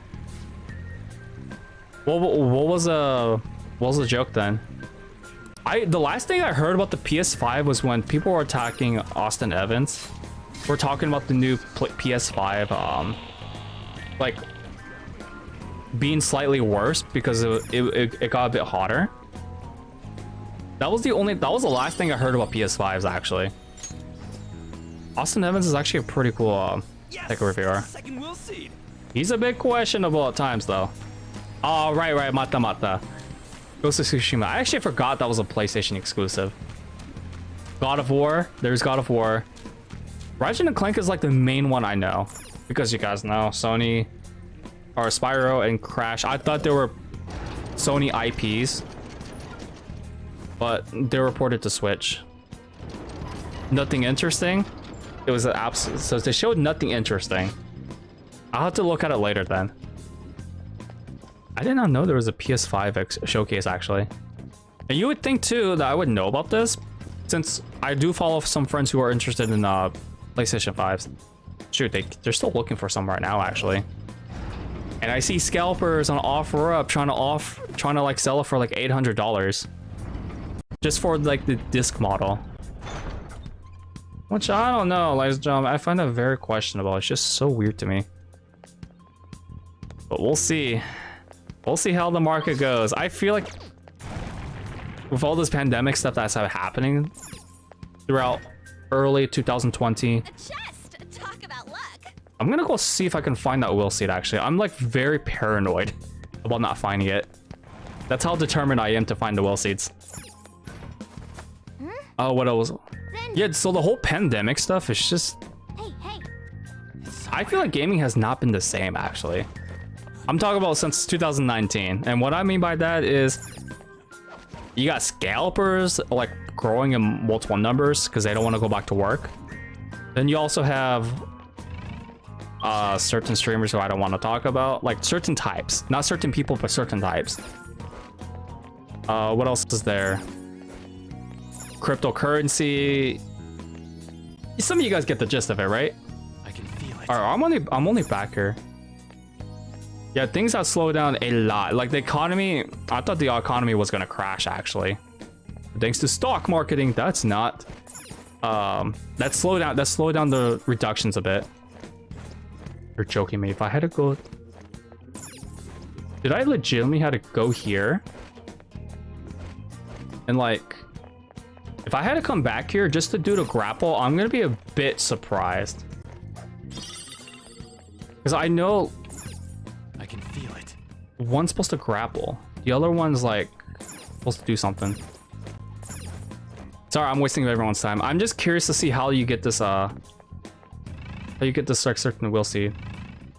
What was the joke then? The last thing I heard about the PS5 was when people were attacking Austin Evans. We're talking about the new PS5, like being slightly worse because it got a bit hotter. That was the last thing I heard about PS5s actually. Austin Evans is actually a pretty cool tech reviewer. Second will seed. He's a bit questionable at times though. Oh, right, Mata. Ghost of Tsushima. I actually forgot that was a PlayStation exclusive. God of War. There's God of War. Ratchet and Clank is like the main one I know. Because you guys know, Sony, or Spyro and Crash. I thought they were Sony IPs. But they were ported to Switch. Nothing interesting. It was an absolute. So they showed nothing interesting. I'll have to look at it later then. I did not know there was a PS5 showcase actually. And you would think too that I would know about this, since I do follow some friends who are interested in PlayStation 5s. Shoot, they're still looking for some right now actually. And I see scalpers on OfferUp trying to like sell it for like $800, just for like the disc model. Which I don't know, ladies and gentlemen. I find that very questionable. It's just so weird to me. But we'll see. We'll see how the market goes. I feel like with all this pandemic stuff that's happening throughout early 2020, A chest! Talk about luck! I'm gonna go see if I can find that will seed actually. I'm like very paranoid about not finding it. That's how determined I am to find the will seeds. Oh, what else? Yeah, so the whole pandemic stuff is just... Hey. I feel like gaming has not been the same actually. I'm talking about since 2019, and what I mean by that is you got scalpers like growing in multiple numbers because they don't want to go back to work. Then you also have certain streamers who I don't want to talk about, like certain types, not certain people, but certain types. What else is there? Cryptocurrency. Some of you guys get the gist of it, right? I can feel it. All right, I'm only back here. Yeah, things have slowed down a lot. Like the economy, I thought the economy was gonna crash actually. Thanks to stock marketing, that's not. That slowed down the reductions a bit. You're joking me. If I had to go, did I legitimately had to go here? And like, if I had to come back here just to do the grapple, I'm gonna be a bit surprised. Because I know I can feel it. one's supposed to grapple. The other one's like supposed to do something. Sorry, I'm wasting everyone's time. I'm just curious to see how you get this like certain will see.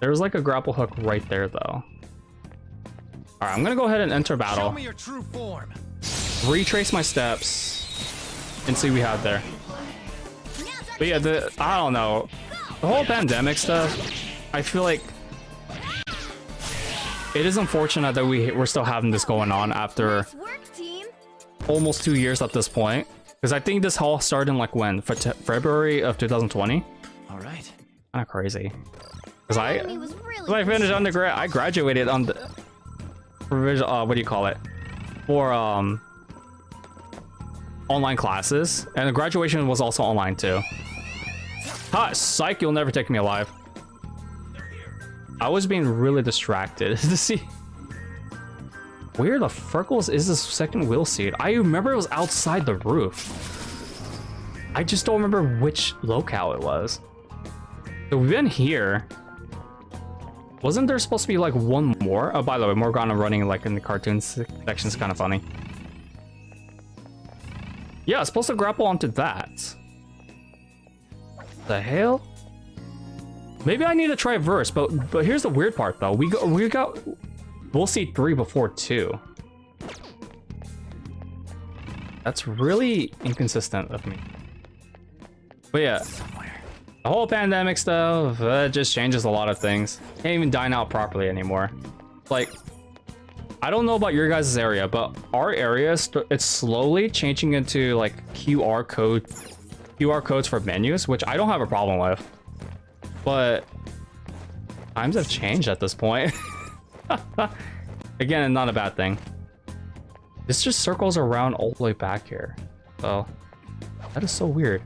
There's like a grapple hook right there though. Alright, I'm gonna go ahead and enter battle. Show me your true form. Retrace my steps and see what we have there. But yeah, I don't know. The whole pandemic stuff, I feel like it is unfortunate that we're still having this going on after Nice work, team. almost 2 years at this point. Because I think this all started in like when? February of 2020? All right. Kind of crazy. Because I He was really I finished undergrad, I graduated on the what do you call it? For online classes, and the graduation was also online too. Ha! Psych! You'll never take me alive. I was being really distracted to see where the freckles is this second wheel seat. I remember it was outside the roof. I just don't remember which locale it was. So we've been here. Wasn't there supposed to be like one more? Oh, by the way, Morgana running like in the cartoon section is kind of funny. Yeah, it's supposed to grapple onto that. The hell? Maybe I need to try verse, but here's the weird part though. We'll see 3 before 2. That's really inconsistent of me. But yeah, the whole pandemic stuff just changes a lot of things. Can't even dine out properly anymore. Like, I don't know about your guys' area, but our area it's slowly changing into like QR codes for menus, which I don't have a problem with. But times have changed at this point. Again, not a bad thing. This just circles around all the way back here. So that is so weird.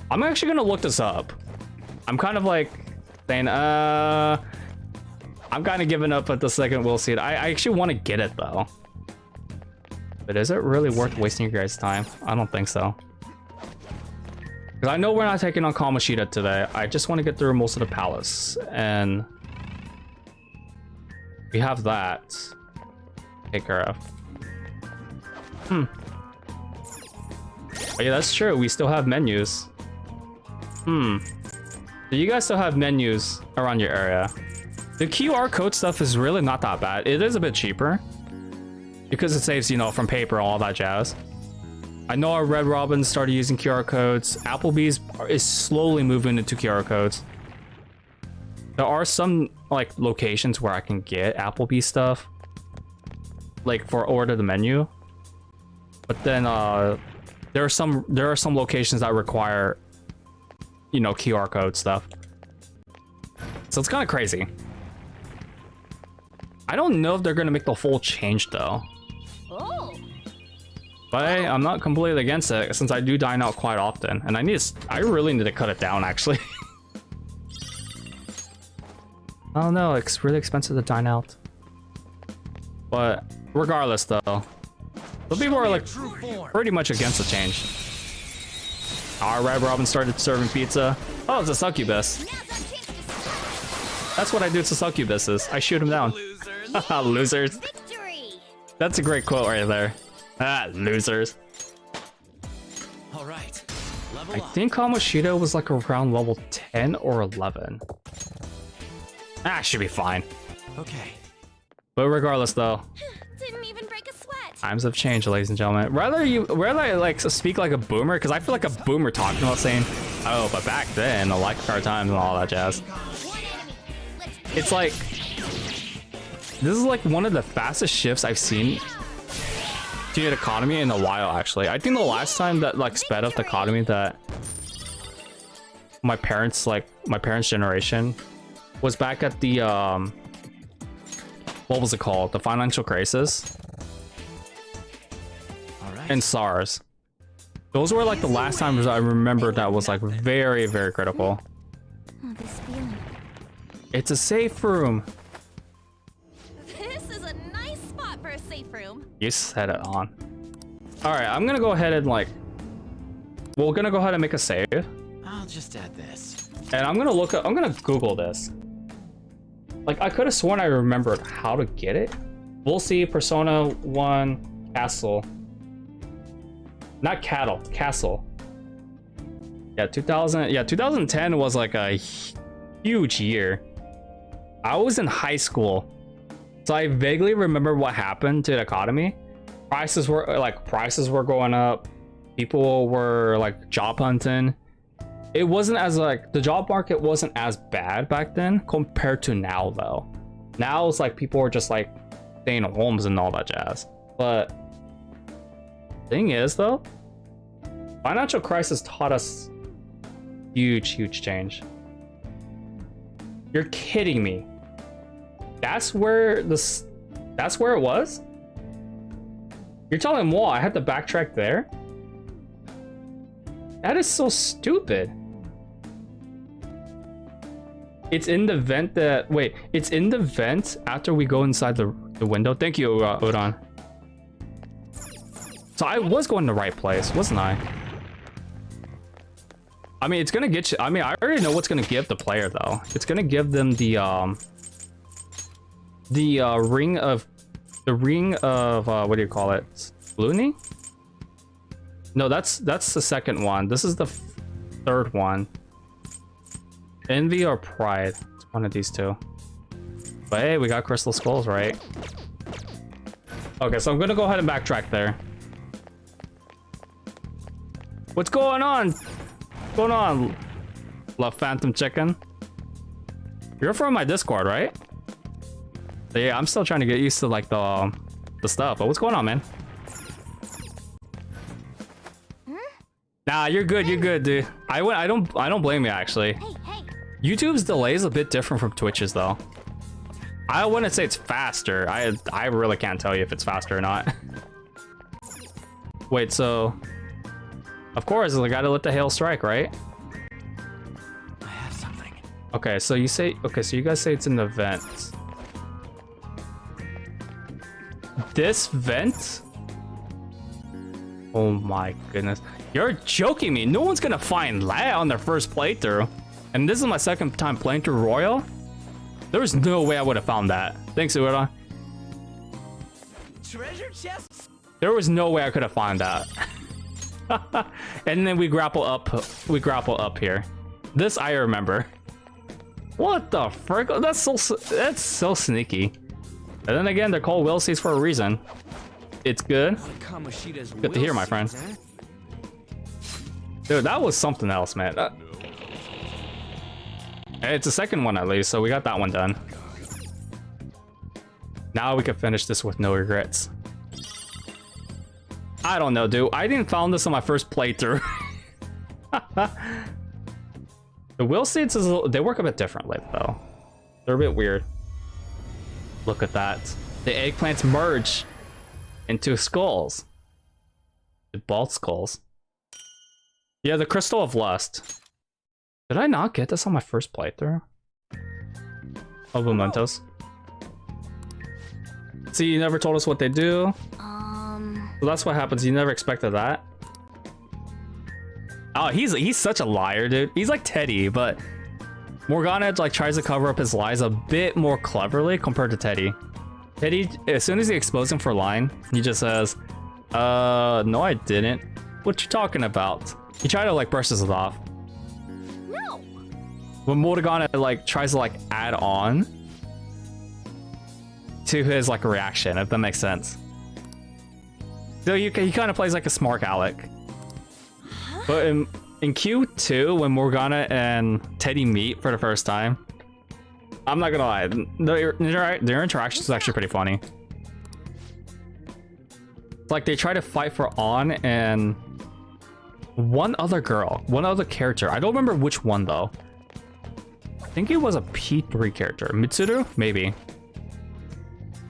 I'm actually gonna look this up. I'm kind of like saying, I'm kind of giving up at the second wheel seat. I actually want to get it though. But is it really worth wasting your guys' time? I don't think so. Because I know we're not taking on Kamoshida today. I just want to get through most of the palace. And we have that to take care of. Oh yeah, that's true. We still have menus. So you guys still have menus around your area. The QR code stuff is really not that bad. It is a bit cheaper. Because it saves, you know, from paper, all that jazz. I know our Red Robin started using QR codes. Applebee's is slowly moving into QR codes. There are some like locations where I can get Applebee's stuff, like for order the menu. But then there are some locations that require, you know, QR code stuff. So it's kind of crazy. I don't know if they're gonna make the full change though. Oh. But hey, I'm not completely against it since I do dine out quite often, and I really need to cut it down actually. Oh no, it's really expensive to dine out. But regardless though, the people are like pretty much against the change. Our Red Robin started serving pizza. Oh, it's a succubus. That's what I do to succubuses. I shoot them down. Losers. Losers. Victory! That's a great quote right there. Ah, losers. All right. Level I up. think Kamoshida was like around level 10 or 11. Ah, should be fine. Okay. But regardless though, Didn't even break a sweat. times have changed, ladies and gentlemen. Rather I like speak like a boomer, because I feel like a boomer talking about saying, oh, but back then, the like car times and all that jazz. It's like, this is like one of the fastest shifts I've seen to an economy in a while, actually. I think the last time that like sped up the economy that my parents generation was back at the what was it called? The financial crisis. All right. And SARS. Those were like the last times I remember that was like very, very critical. Oh, this feeling. It's a safe room. This is a nice spot for a safe room. You set it on. All right, I'm gonna go ahead and like, we're gonna go ahead and make a save. I'll just add this. And I'm gonna Google this. Like, I could have sworn I remembered how to get it. We'll see. Persona 1 Castle. Not cattle, castle. Yeah, 2010 was like a huge year. I was in high school, so I vaguely remember what happened to the economy. Prices were going up. People were like job hunting. It wasn't as like, the job market wasn't as bad back then compared to now though. Now it's like people are just like staying at homes and all that jazz. But thing is though, financial crisis taught us huge change. You're kidding me. That's where it was? You're telling me I had to backtrack there? That is so stupid. It's in the vent that... Wait, it's in the vent after we go inside the window. Thank you, Udon. So I was going the right place, wasn't I? I mean, it's gonna get you... I mean, I already know what's gonna give the player, though. It's gonna give them the ring of... The ring of... what do you call it? Looney? No, that's the second one. This is the third one. Envy or Pride? It's one of these two. But hey, we got Crystal Skulls, right? Okay, so I'm gonna go ahead and backtrack there. What's going on? What's going on, Love Phantom Chicken? You're from my Discord, right? Yeah, I'm still trying to get used to like the stuff. But what's going on, man? Nah, you're good. You're good, dude. I don't blame you actually. Hey, hey. YouTube's delay is a bit different from Twitch's though. I wouldn't say it's faster. I really can't tell you if it's faster or not. Wait, so of course I gotta let the hail strike, right? I have something. Okay, so you say so you guys say it's in the vent. This vent? Oh my goodness. You're joking me. No one's gonna find Leia on their first playthrough. And this is my second time playing through Royal. There's no way I would have found that. Thanks, Ueda. Treasure chests? There was no way I could have found that. And then we grapple up. We grapple up here. This I remember. What the frick? That's so sneaky. And then again, they're called will seeds for a reason. It's good. Kamoshida's Good to hear, my friend. huh? Dude, that was something else, man. It's the second one at least, so we got that one done. Now we can finish this with no regrets. I don't know, dude. I didn't found this on my first playthrough. The will seeds, they work a bit differently, though. They're a bit weird. Look at that. The eggplants merge into skulls. The bald skulls. Yeah, the Crystal of Lust. Did I not get this on my first playthrough? Oh, mementos. See, you never told us what they do. So that's what happens. You never expected that. Oh, he's such a liar, dude. He's like Teddy, but Morgana like tries to cover up his lies a bit more cleverly compared to Teddy. Teddy, as soon as he exposes him for lying, he just says, no, I didn't. What you talking about? He tried to like brush this off. No. When Morgana like tries to like add on to his like reaction, if that makes sense. So he kind of plays like a smart aleck. But in Q2, when Morgana and Teddy meet for the first time, I'm not gonna lie, their interaction is actually pretty funny. Like they try to fight for On and one other character. I don't remember which one though. I think it was a P3 character. Mitsuru? Maybe.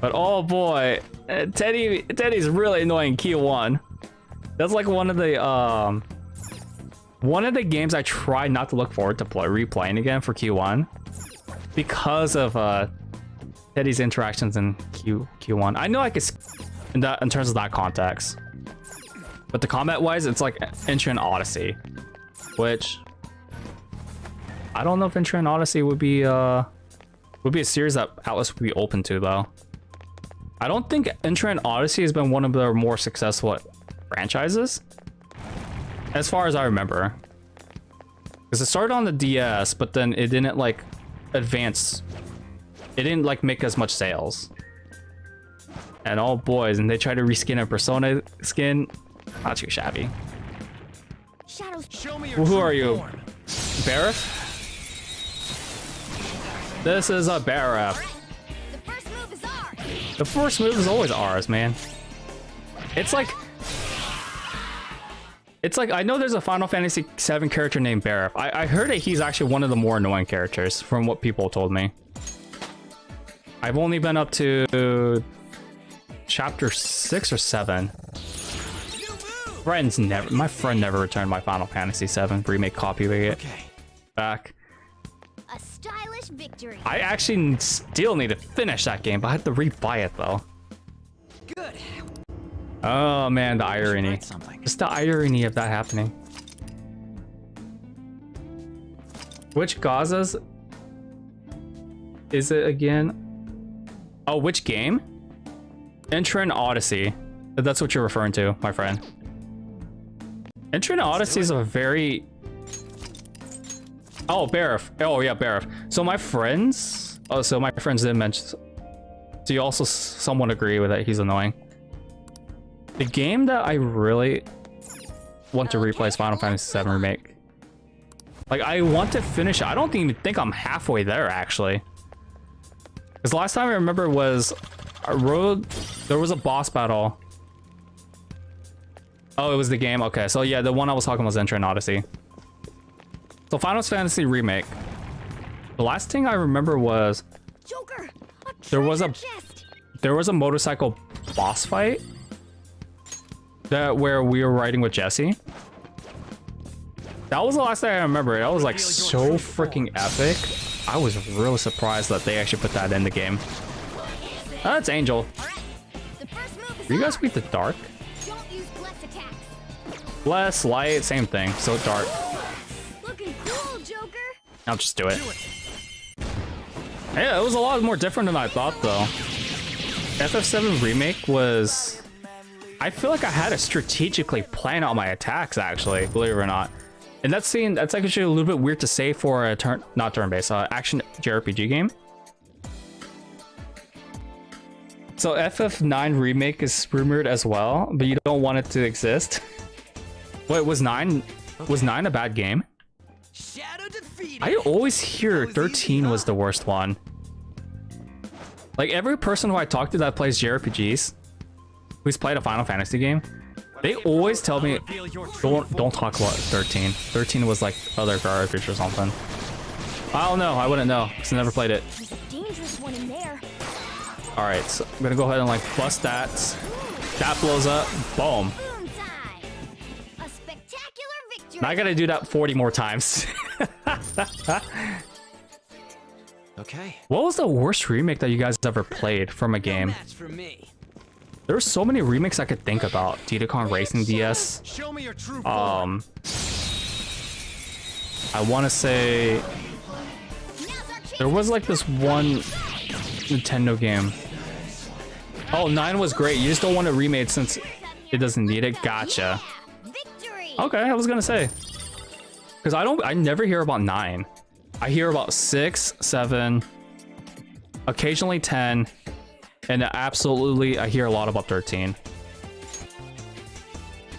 But oh boy, Teddy's really annoying Q1. That's like one of the games I try not to look forward to replaying again for Q1 because of Teddy's interactions in Q1. I know I could in terms of that context, but the combat wise, it's like Entry and Odyssey, which I don't know if Entry and Odyssey would be a series that Atlas would be open to though. I don't think Entry and Odyssey has been one of their more successful franchises, as far as I remember. Because it started on the DS, but then it didn't like advance. It didn't like make as much sales. And oh boys, and they tried to reskin a Persona skin. Not too shabby. Shadows. Show me your Well, who true are you? form. Barref? This is a Barref. The first move is ours. The first move is always ours, man. It's like I know there's a Final Fantasy VII character named Barref. I heard that he's actually one of the more annoying characters from what people told me. I've only been up to chapter 6 or 7. My friend never returned my Final Fantasy VII remake copy of it back. A stylish victory. I actually still need to finish that game, but I have to rebuy it though. Good. Oh man, the irony. Write something. Just the irony of that happening. Which Gazas is it again? Oh, which game? Entrant Odyssey. That's what you're referring to, my friend. Entrant Odyssey is a very... Oh, Barif. Oh yeah, Barif. So my friends... Oh, so my friends did mention... Do you also somewhat agree with that? He's annoying. The game that I really want to replay is Final Fantasy VII Remake. Like, I want to finish. I don't even think I'm halfway there, actually. Because the last time I remember was... There was a boss battle. Oh, it was the game? Okay, so yeah, the one I was talking about was Entrant Odyssey. So Final Fantasy Remake. The last thing I remember was... Joker, There was a chest. there was a motorcycle boss fight that where we were riding with Jesse. That was the last thing I remember. That was like so freaking epic. I was really surprised that they actually put that in the game. That's Angel. The first move is Do you guys beat the dark? Don't use bless attacks. Bless, light, same thing. So dark. Looking cool, Joker. I'll just do it. Yeah, it was a lot more different than I thought though. FF7 Remake was... I feel like I had to strategically plan out my attacks actually, believe it or not. And that's actually a little bit weird to say for a not turn-based, action JRPG game. So FF9 Remake is rumored as well, but you don't want it to exist. Wait, was 9 a bad game? Shadow defeated. I always hear 13 was the worst one. Like every person who I talk to that plays JRPGs, who's played a Final Fantasy game, they always tell me, don't talk about 13. 13 was like other garbage or something. I don't know. I wouldn't know because I never played it. There's a dangerous one in there. All right, so I'm gonna go ahead and like bust that. That blows up. Boom. Boom time. A spectacular victory. Now I gotta do that 40 more times. Okay. What was the worst remake that you guys ever played from a game? Match for me. There were so many remakes I could think about. Didacon Racing DS. Show me your true form. I want to say there was like this one Nintendo game. Oh, 9 was great. You just don't want it remade since it doesn't need it. Gotcha. Victory. Okay, I was gonna say because I never hear about 9. I hear about 6, 7, occasionally 10, and absolutely I hear a lot about 13.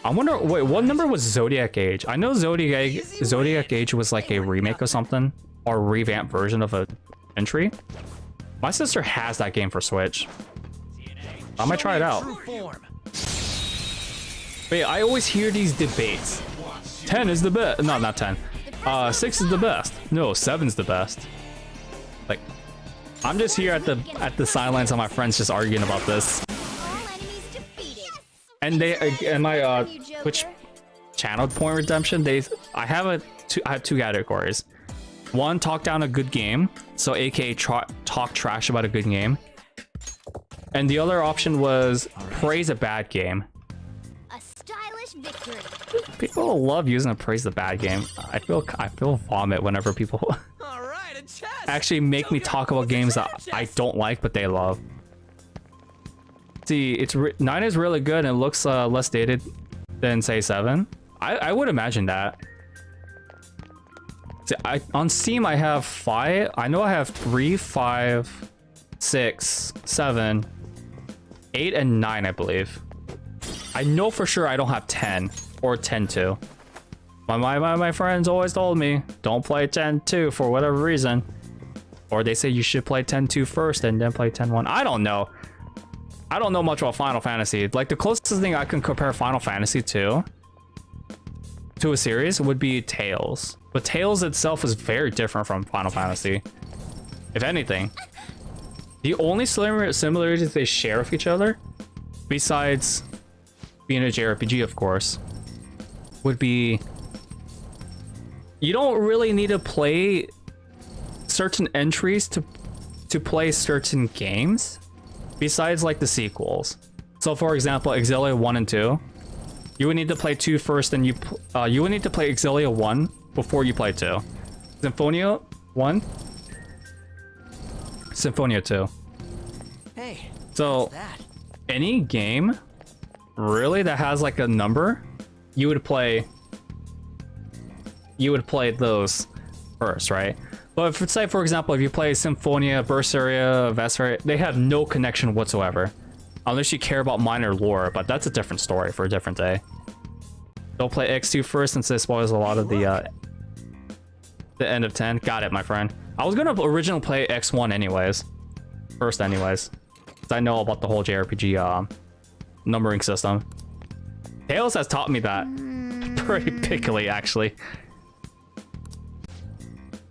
I wonder, wait, what number was Zodiac Age? I know Zodiac Age was like a remake or something, or a revamped version of a entry. My sister has that game for Switch. I might try it out. But yeah, I always hear these debates. 10 is the best. No, not 10. 6 is the best. No, 7's the best. Like, I'm just here at the sidelines of my friends just arguing about this. All enemies defeated. And my Twitch channel Point Redemption, I have two categories. One, talk down a good game, so aka talk trash about a good game. And the other option was praise a bad game. A stylish victory. People love using a praise the bad game. I feel vomit whenever people All right, a chest. actually make me talk about games that I don't like but they love. See, 9 is really good and it looks less dated than say 7. I would imagine that. See, on Steam I have 5. I know I have 3, 5, 6, 7, 8, and 9, I believe. I know for sure I don't have 10 or 10-2. My friends always told me don't play 10-2 for whatever reason, or they say you should play 10-2 first and then play 10-1. I don't know. I don't know much about Final Fantasy. Like the closest thing I can compare Final Fantasy to a series would be Tales, but Tales itself is very different from Final Fantasy. If anything, the only similarities they share with each other, besides being a JRPG, of course, would be you don't really need to play certain entries to play certain games besides like the sequels. So for example, Exilia 1 and 2, you would need to play 2 first, and you would need to play Exilia 1 before you play 2. Symphonia 1, Symphonia 2. Hey, So that. any game really that has like a number, you would play those first, right? But if, say for example, if you play Symphonia, Berseria, Vesperia, they have no connection whatsoever. Unless you care about minor lore, but that's a different story for a different day. Don't play X2 first, since this spoils a lot of the end of 10. Got it, my friend. I was gonna originally play X1 anyways. First anyways. Because I know about the whole JRPG numbering system. Tails has taught me that pretty pickily, actually.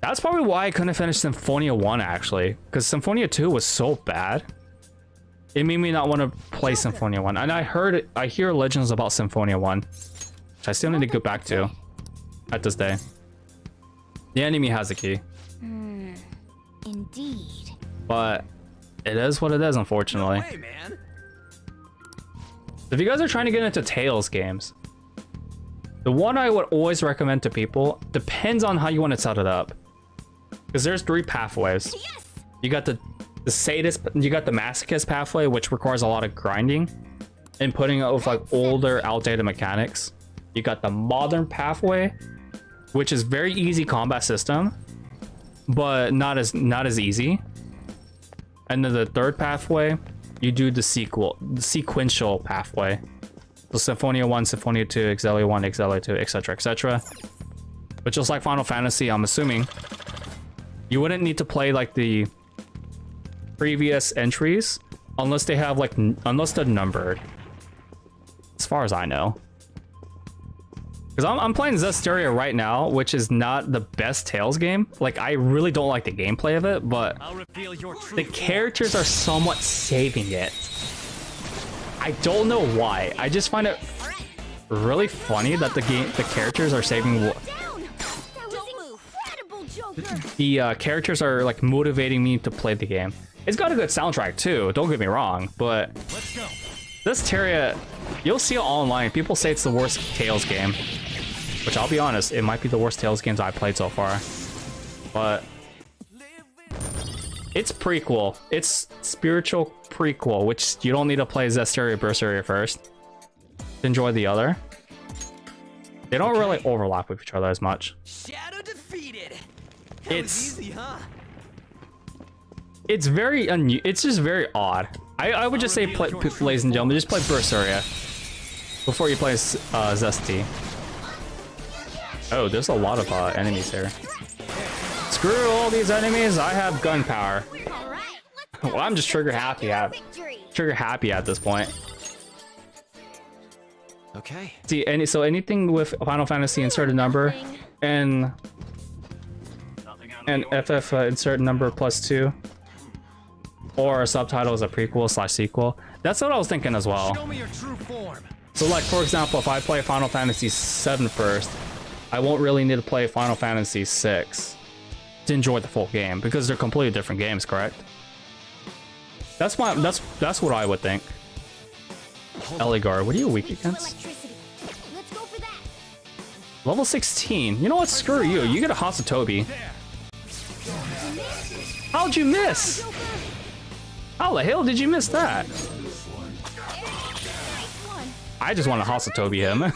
That's probably why I couldn't finish Symphonia 1, actually. Because Symphonia 2 was so bad. It made me not want to play Symphonia 1. And I hear legends about Symphonia 1. Which I still need to go back to. At this day. The enemy has a key. Indeed. But it is what it is, unfortunately. No way, man. If you guys are trying to get into Tales games, the one I would always recommend to people depends on how you want to set it up. Because there's 3 pathways. Yes! You got the sadist, you got the masochist pathway, which requires a lot of grinding and putting out with like older, outdated mechanics. You got the modern pathway, which is very easy combat system, but not as easy. And then the third pathway, you do the sequential pathway. So Symphonia 1, Symphonia 2, Exilia 1, Exilia 2, etc, etc. But just like Final Fantasy, I'm assuming you wouldn't need to play like the previous entries unless they have like unless they're numbered, as far as I know. Because I'm playing Zestiria right now, which is not the best Tales game. Like, I really don't like the gameplay of it, but I'll reveal your the characters are somewhat saving it. I don't know why. I just find it really funny that the characters are saving. Down! That was incredible, Joker! The characters are like motivating me to play the game. It's got a good soundtrack too, don't get me wrong, but Let's go. this Terraria, you'll see it online. People say it's the worst Tales game, which I'll be honest, it might be the worst Tales games I've played so far. But it's prequel. It's spiritual prequel, which you don't need to play Zestiria Berseria first to enjoy the other. They don't really overlap with each other as much. Shadow defeated. That It's- was easy, huh? It's very it's just very odd. I would just say, ladies and gentlemen, just play Berseria before you play Zesty. Oh, there's a lot of enemies here. Screw all these enemies. I have gunpowder. Alright, let's Well, I'm just trigger happy at this point. Okay. See, anything with Final Fantasy insert a number, and FF insert number +2, or a subtitle as a prequel / sequel. That's what I was thinking as well. Show me your true form. So like, for example, if I play Final Fantasy 7 first, I won't really need to play Final Fantasy 6 to enjoy the full game, because they're completely different games, correct? That's what I would think. Eligar, what are you weak against? electricity. Let's go for that. Level 16. You know what? Screw you. You get a Hasatobi. How'd you miss? How the hell did you miss that? I just want to Hasatobi him.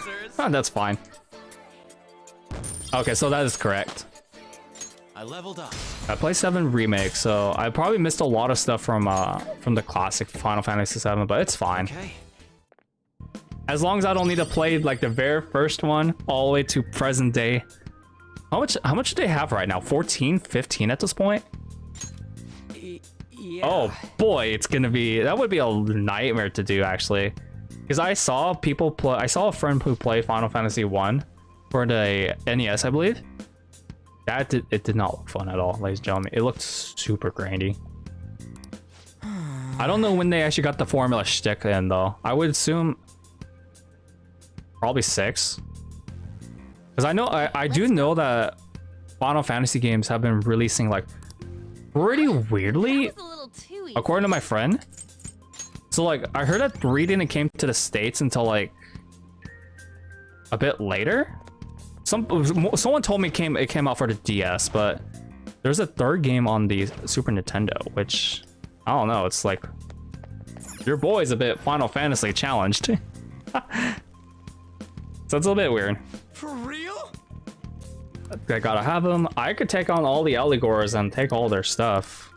That's fine. Okay, so that is correct. I leveled up. I play 7 Remake, so I probably missed a lot of stuff from the classic Final Fantasy 7, but it's fine. Okay. As long as I don't need to play like the very first one all the way to present day. How much do they have right now? 14, 15 at this point? Yeah. Oh boy, it's gonna be, that would be a nightmare to do actually. Because I saw people play, I saw a friend who played Final Fantasy 1 for the NES, I believe. It did not look fun at all, ladies and gentlemen. It looked super grindy. I don't know when they actually got the formula shtick in though. I would assume probably 6. Because I know I do know that Final Fantasy games have been releasing like pretty weirdly, That was a little too easy. according to my friend. So like, I heard that 3 didn't came to the States until like a bit later. Someone told me it came out for the DS, but there's a 3rd game on the Super Nintendo, which I don't know. It's like your boy's a bit Final Fantasy challenged. So it's a bit weird. For real? I gotta have them. I could take on all the Allegors and take all their stuff.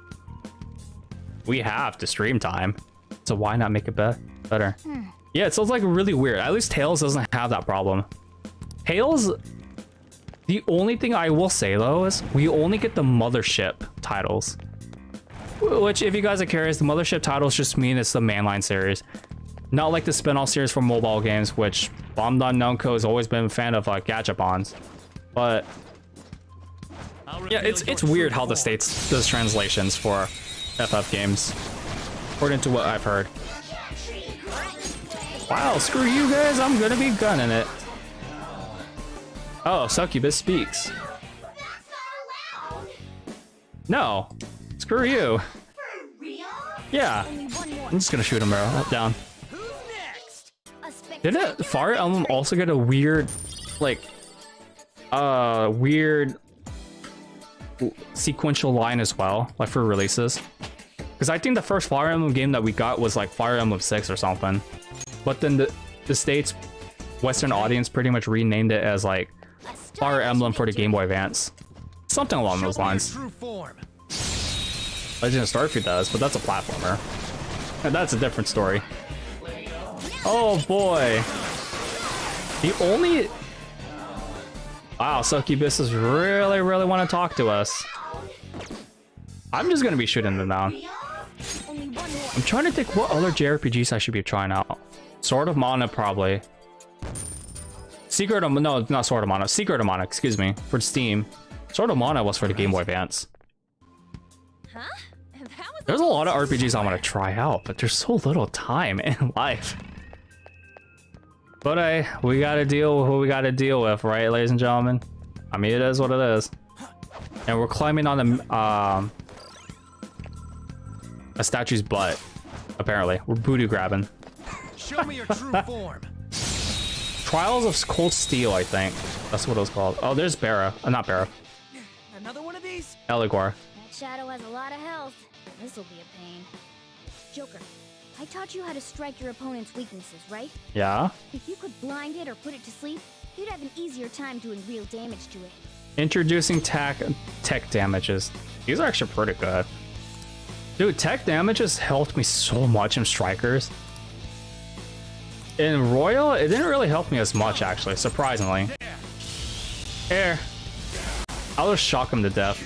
We have to stream time, so why not make it better? Yeah, it sounds like really weird. At least Tails doesn't have that problem. Tails, the only thing I will say though is we only get the Mothership titles. Which, if you guys are curious, the Mothership titles just mean it's the mainline series. Not like the spin-off series for mobile games, which Bombed Namco has always been a fan of Gachapons. But yeah, it's weird how the States does translations for FF games, according to what I've heard. Wow, screw you guys, I'm gonna be gunning it. Oh, Succubus speaks. No, screw you. Yeah, I'm just gonna shoot him down. Didn't Fire Emblem also get a weird, like, weird sequential line as well, like for releases? Because I think the first Fire Emblem game that we got was like Fire Emblem 6 or something. But then the States Western audience pretty much renamed it as like Fire Emblem for the Game Boy Advance. Something along those lines. Legend of Starfleet does, but that's a platformer. And that's a different story. Oh boy. The only... Wow, Succubuses really want to talk to us. I'm just gonna be shooting them down. I'm trying to think what other JRPGs I should be trying out. Sword of Mana, probably. Secret of... No, not Sword of Mana. Secret of Mana, excuse me. For Steam. Sword of Mana was for the Game Boy Advance. Huh? There's a lot of RPGs I want to try out, but there's so little time in life. But hey, we gotta deal with what we gotta deal with, right, ladies and gentlemen? I mean, it is what it is. And we're climbing on a statue's butt, apparently. We're booty grabbing. Show me your true form. Trials of Cold Steel, I think. That's what it was called. Oh, there's Barra. Not Barra. Another one of these? Eligor. That shadow has a lot of health. This'll be a pain. Joker, I taught you how to strike your opponent's weaknesses, right? Yeah. If you could blind it or put it to sleep, you'd have an easier time doing real damage to it. Introducing tech damages. These are actually pretty good. Dude, tech damages helped me so much in Strikers. In Royal, it didn't really help me as much, actually, surprisingly. Here. I'll just shock him to death.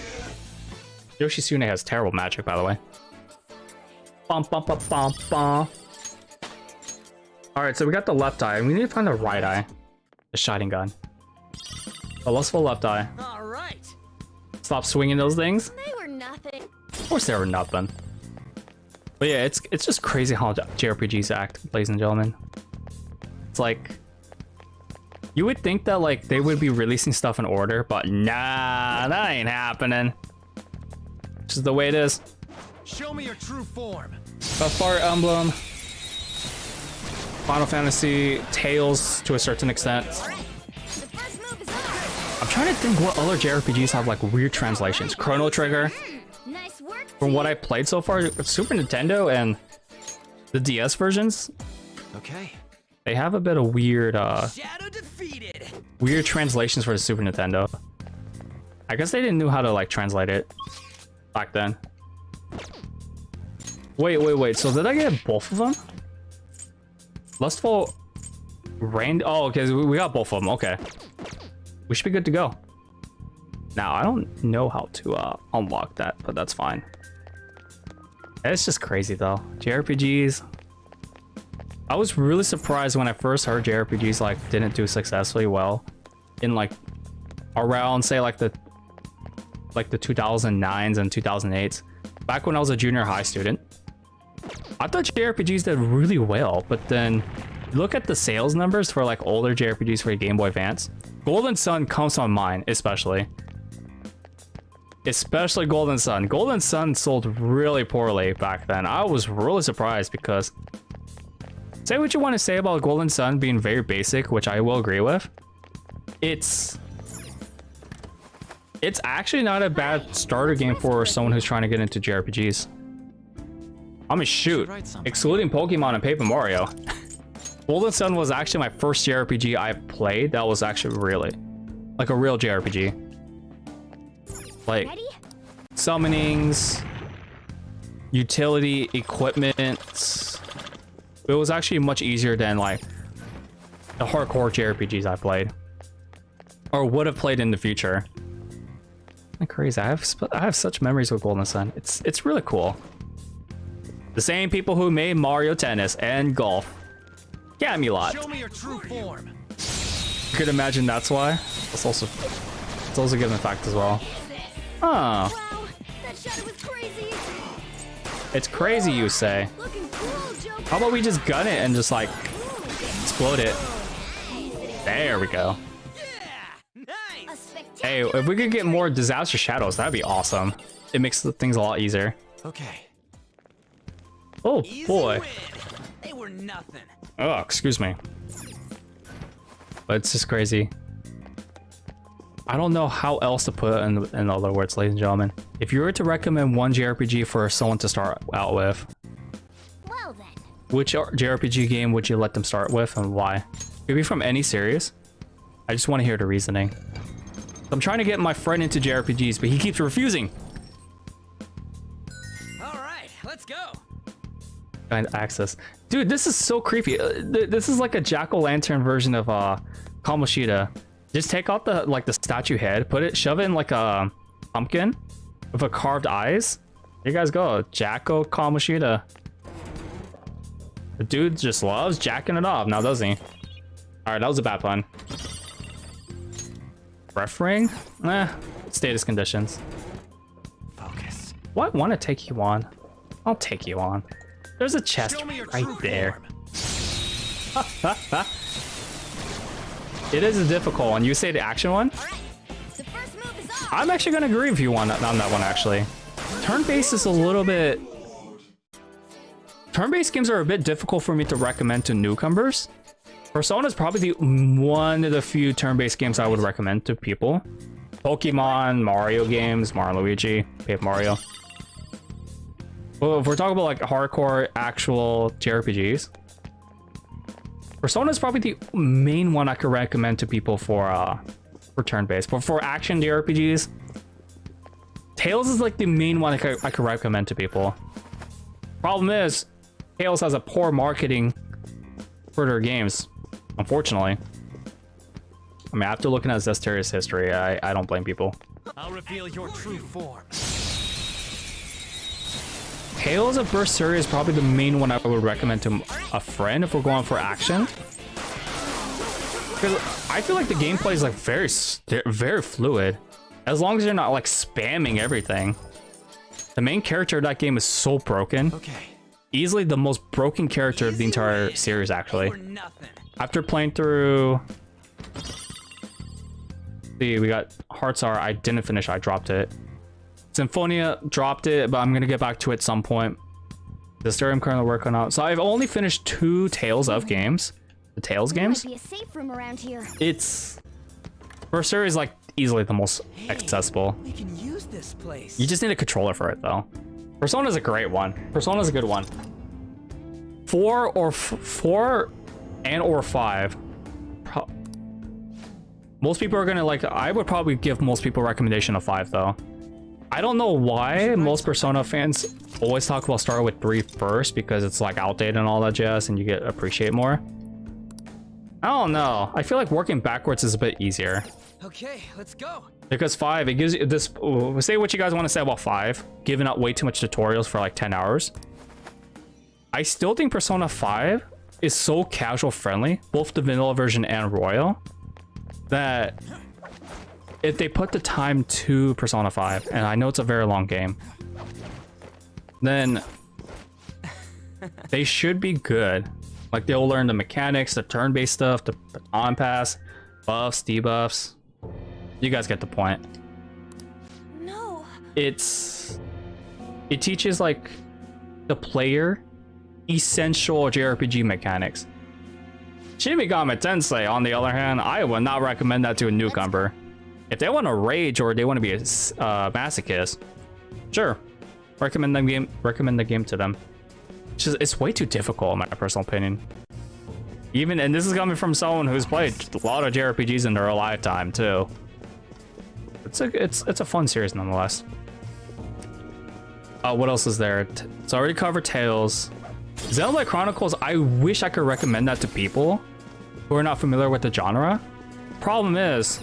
Yoshisune has terrible magic, by the way. Bum, bum, bum, bum, bum. Alright, so we got the left eye. We need to find the right eye. The shining gun. The lustful left eye. All right. Stop swinging those things. They were nothing. Of course they were nothing. But yeah, it's just crazy how JRPGs act, ladies and gentlemen. It's like... You would think that like they would be releasing stuff in order, but nah, that ain't happening. Just the way it is. Show me your true form. Fire Emblem, Final Fantasy, Tales to a certain extent. I'm trying to think what other JRPGs have like weird translations. Chrono Trigger. Nice work. From what I played so far, Super Nintendo and the DS versions, Okay. they have a bit of weird, Shadow defeated. weird translations for the Super Nintendo. I guess they didn't know how to like translate it back then. Wait. So did I get both of them? Lustful Rain. Oh, okay. We got both of them. Okay. We should be good to go. Now, I don't know how to unlock that, but that's fine. It's just crazy though. JRPGs. I was really surprised when I first heard JRPGs like didn't do successfully well in like around say like the 2009s and 2008s. Back when I was a junior high student, I thought JRPGs did really well, but then look at the sales numbers for like older JRPGs for Game Boy Advance. Golden Sun comes to mind, especially. especially Golden Sun. Golden Sun sold really poorly back then. I was really surprised because say what you want to say about Golden Sun being very basic, which I will agree with. It's actually not a bad starter game for someone who's trying to get into JRPGs. I mean, shoot, excluding Pokemon and Paper Mario, Golden Sun was actually my first JRPG I played that was actually really like a real JRPG. Like summonings, utility, equipment. It was actually much easier than like the hardcore JRPGs I played or would have played in the future. Crazy. I have such memories with Golden Sun. It's really cool. The same people who made Mario Tennis and Golf. Camelot. Show me your true form. You could imagine that's why. It's also a given fact as well. Oh. Wow, that shadow was crazy. It's crazy, you say. Looking cool, Joker. How about we just gun it and just like explode it? There we go. A spectacular Hey, if we could get more disaster shadows, that'd be awesome. It makes things a lot easier. Okay. Oh boy. Win. They were nothing. Oh, excuse me. But it's just crazy. I don't know how else to put it in other words, ladies and gentlemen. If you were to recommend one JRPG for someone to start out with, Well then. which JRPG game would you let them start with and why? Could be from any series. I just want to hear the reasoning. I'm trying to get my friend into JRPGs, but he keeps refusing. All right, let's go. Find access. Dude, this is so creepy. This is like a jack-o'-lantern version of Kamoshida. Just take out the statue head, shove it in like a pumpkin with a carved eyes. Here you guys go. Jacko Kamoshida. The dude just loves jacking it off now, doesn't he? Alright, that was a bad pun. Ref ring? Status conditions. Focus. Well, I want to take you on. I'll take you on. There's a chest right there. It is a difficult one. You say the action one? All right. The first move is off. I'm actually gonna agree with you on that one actually. Turn-based is a little bit... Turn-based games are a bit difficult for me to recommend to newcomers. Persona is probably one of the few turn-based games I would recommend to people. Pokemon, Mario games, Mario and Luigi, Paper Mario. Well, if we're talking about like hardcore actual JRPGs, Persona is probably the main one I could recommend to people for turn-based. But for action JRPGs, Tales is like the main one I could recommend to people. Problem is, Tales has a poor marketing for their games, unfortunately. I mean, after looking at Zesteria's history, I don't blame people. I'll reveal your true form. Tales of Berseria is probably the main one I would recommend to a friend if we're going for action. Because I feel like the gameplay is like very fluid. As long as you're not like spamming everything. The main character of that game is so broken. Okay. Easily the most broken character of the entire series, actually. After playing through... See, we got Hearts Are. I didn't finish. I dropped it. Symphonia, dropped it, but I'm going to get back to it at some point. The story I'm currently working on. So I've only finished 2 Tales of games. The Tales games. Might be a safe room around here. It's... Berseria is like easily the most accessible. We can use this place. You just need a controller for it, though. Persona's a great one. Persona's a good one. 4 or 5. Most people are gonna like. I would probably give most people a recommendation of 5, though. I don't know why most Persona fans always talk about starting with 3 first, because it's like outdated and all that jazz, and you get appreciate more. I don't know. I feel like working backwards is a bit easier. Okay, let's go. Because 5, it gives you this... say what you guys want to say about 5. Giving out way too much tutorials for like 10 hours. I still think Persona 5 is so casual friendly, both the vanilla version and Royal, that if they put the time to Persona 5, and I know it's a very long game, then they should be good. Like, they'll learn the mechanics, the turn-based stuff, the on pass, buffs, debuffs. You guys get the point. No, it teaches like the player essential JRPG mechanics. Shin Megami Tensei, on the other hand, I would not recommend that to a newcomer. If they want to rage or they want to be a masochist, sure, recommend the game to them. It's way too difficult in my personal opinion. Even, and this is coming from someone who's played a lot of JRPGs in their lifetime too. It's a fun series nonetheless. What else is there? It's already covered Tales. Xenoblade Chronicles, I wish I could recommend that to people who are not familiar with the genre. Problem is,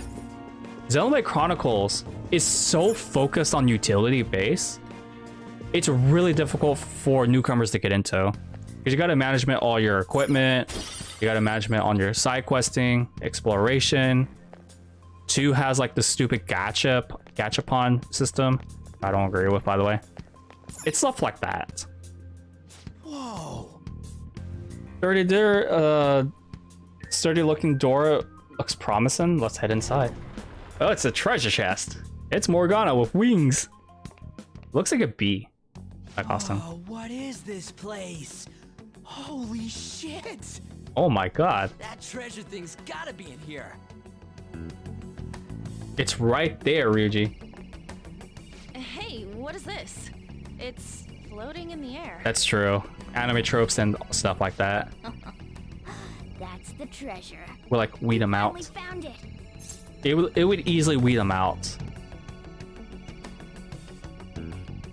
Xenoblade Chronicles is so focused on utility base, it's really difficult for newcomers to get into. Because you gotta management all your equipment, you gotta management on your side questing, exploration. 2 has like the stupid gachapon system. I don't agree with, by the way. It's stuff like that. Whoa. Sturdy looking door looks promising. Let's head inside. Oh, it's a treasure chest. It's Morgana with wings. Looks like a bee. Like awesome. Oh, what is this place? Holy shit! Oh my god. That treasure thing's gotta be in here. It's right there, Ryuji. Hey, what is this? It's floating in the air. That's true. Anime tropes and stuff like that. That's the treasure. We'll like weed them out. We found it. It would easily weed them out.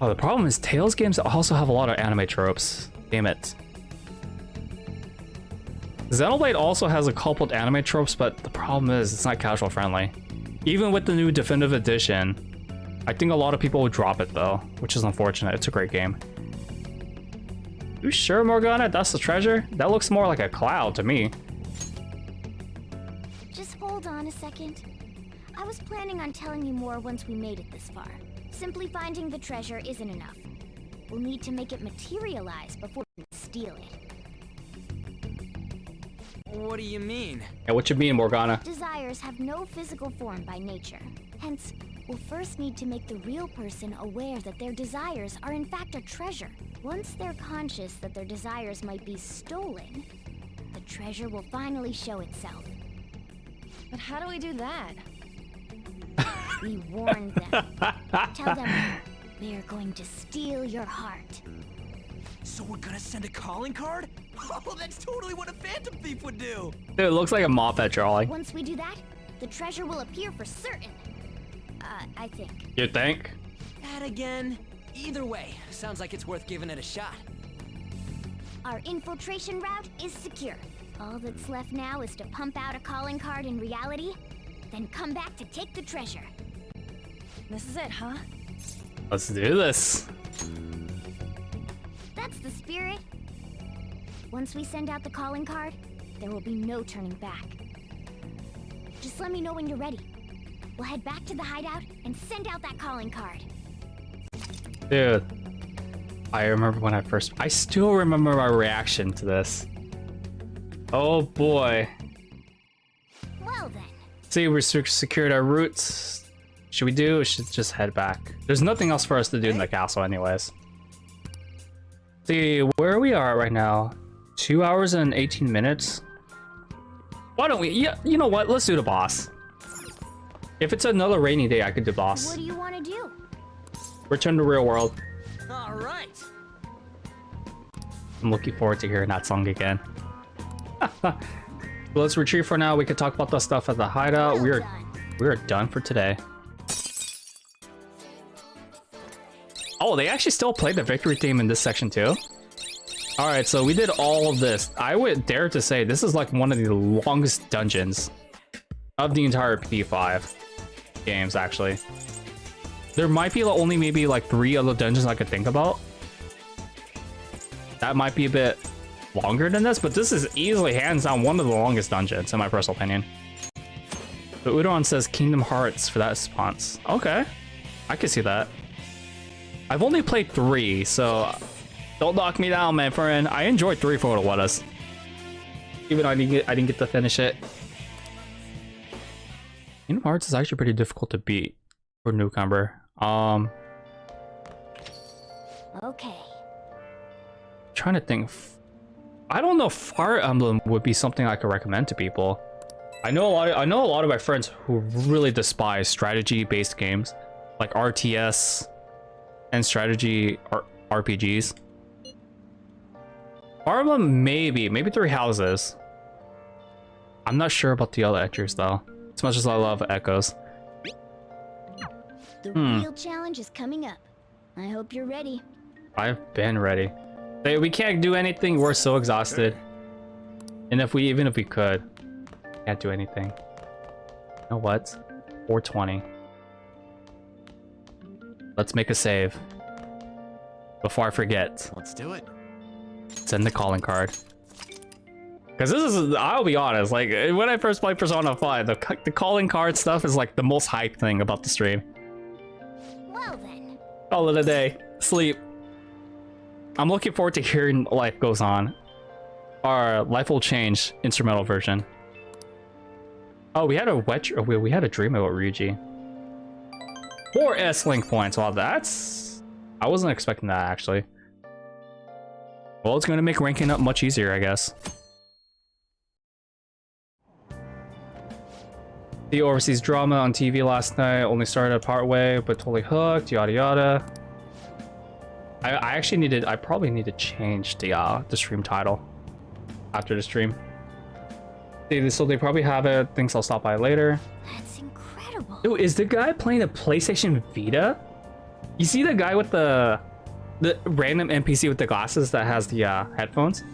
Oh, the problem is Tales games also have a lot of anime tropes. Damn it. Xenoblade also has a couple of anime tropes, but the problem is it's not casual friendly. Even with the new definitive edition, I think a lot of people would drop it though, which is unfortunate. It's a great game. You sure, Morgana? That's the treasure? That looks more like a cloud to me. Just hold on a second. I was planning on telling you more once we made it this far. Simply finding the treasure isn't enough. We'll need to make it materialize before we can steal it. What do you mean? Yeah, what you mean, Morgana? Desires have no physical form by nature. Hence, we'll first need to make the real person aware that their desires are in fact a treasure. Once they're conscious that their desires might be stolen, the treasure will finally show itself. But how do we do that? We warn them. Tell them we are going to steal your heart. So we're gonna send a calling card? Oh, that's totally what a phantom thief would do! Dude, it looks like a mop at Charlie. Once we do that, the treasure will appear for certain. I think. You think? That again? Either way, sounds like it's worth giving it a shot. Our infiltration route is secure. All that's left now is to pump out a calling card in reality, then come back to take the treasure. This is it, huh? Let's do this. That's the spirit. Once we send out the calling card, there will be no turning back. Just let me know when you're ready. We'll head back to the hideout and send out that calling card. Dude, I remember when I still remember my reaction to this. Oh boy. Well then. See, we secured our routes. Should we should just head back? There's nothing else for us to do in the castle anyways. See, where we are right now. 2 hours and 18 minutes. Why don't we? Yeah, you know what? Let's do the boss. If it's another rainy day, I could do boss. What do you want to do? Return to real world. All right. I'm looking forward to hearing that song again. Let's retreat for now. We could talk about the stuff at the hideout. Well We are done for today. Oh, they actually still play the victory theme in this section too? Alright, so we did all of this. I would dare to say this is like one of the longest dungeons of the entire P5 games, actually. There might be only maybe like 3 other dungeons I could think about. That might be a bit longer than this, but this is easily hands down one of the longest dungeons, in my personal opinion. The Udon says Kingdom Hearts for that response. Okay, I can see that. I've only played 3, so don't knock me down, man, friend. I enjoyed 3 for what it was. Even though I didn't get to finish it. Kingdom Hearts is actually pretty difficult to beat for a newcomer. Okay. Trying to think. I don't know if Fire Emblem would be something I could recommend to people. I know a lot of my friends who really despise strategy-based games like RTS and strategy RPGs. Fire Emblem, maybe Three Houses. I'm not sure about the other entries though, as much as I love Echoes. The real challenge is coming up. I hope you're ready. I've been ready. We can't do anything. We're so exhausted. And even if we could, can't do anything. You know what? 420. Let's make a save. Before I forget. Let's do it. Send the calling card. Because this is, I'll be honest, like, when I first played Persona 5, the calling card stuff is like the most hype thing about the stream. Well then. Call it a day. Sleep. I'm looking forward to hearing Life Goes On. Our Life Will Change instrumental version. Oh, we had a dream about Ryuji. 4 S-Link points. Wow, that's... I wasn't expecting that, actually. Well, it's going to make ranking up much easier, I guess. The overseas drama on TV last night only started partway, but totally hooked, yada yada. I probably need to change the stream title after the stream. So they probably have it. Thinks I'll stop by later. That's incredible. Dude, is the guy playing a PlayStation Vita? You see the guy with the random NPC with the glasses that has the headphones?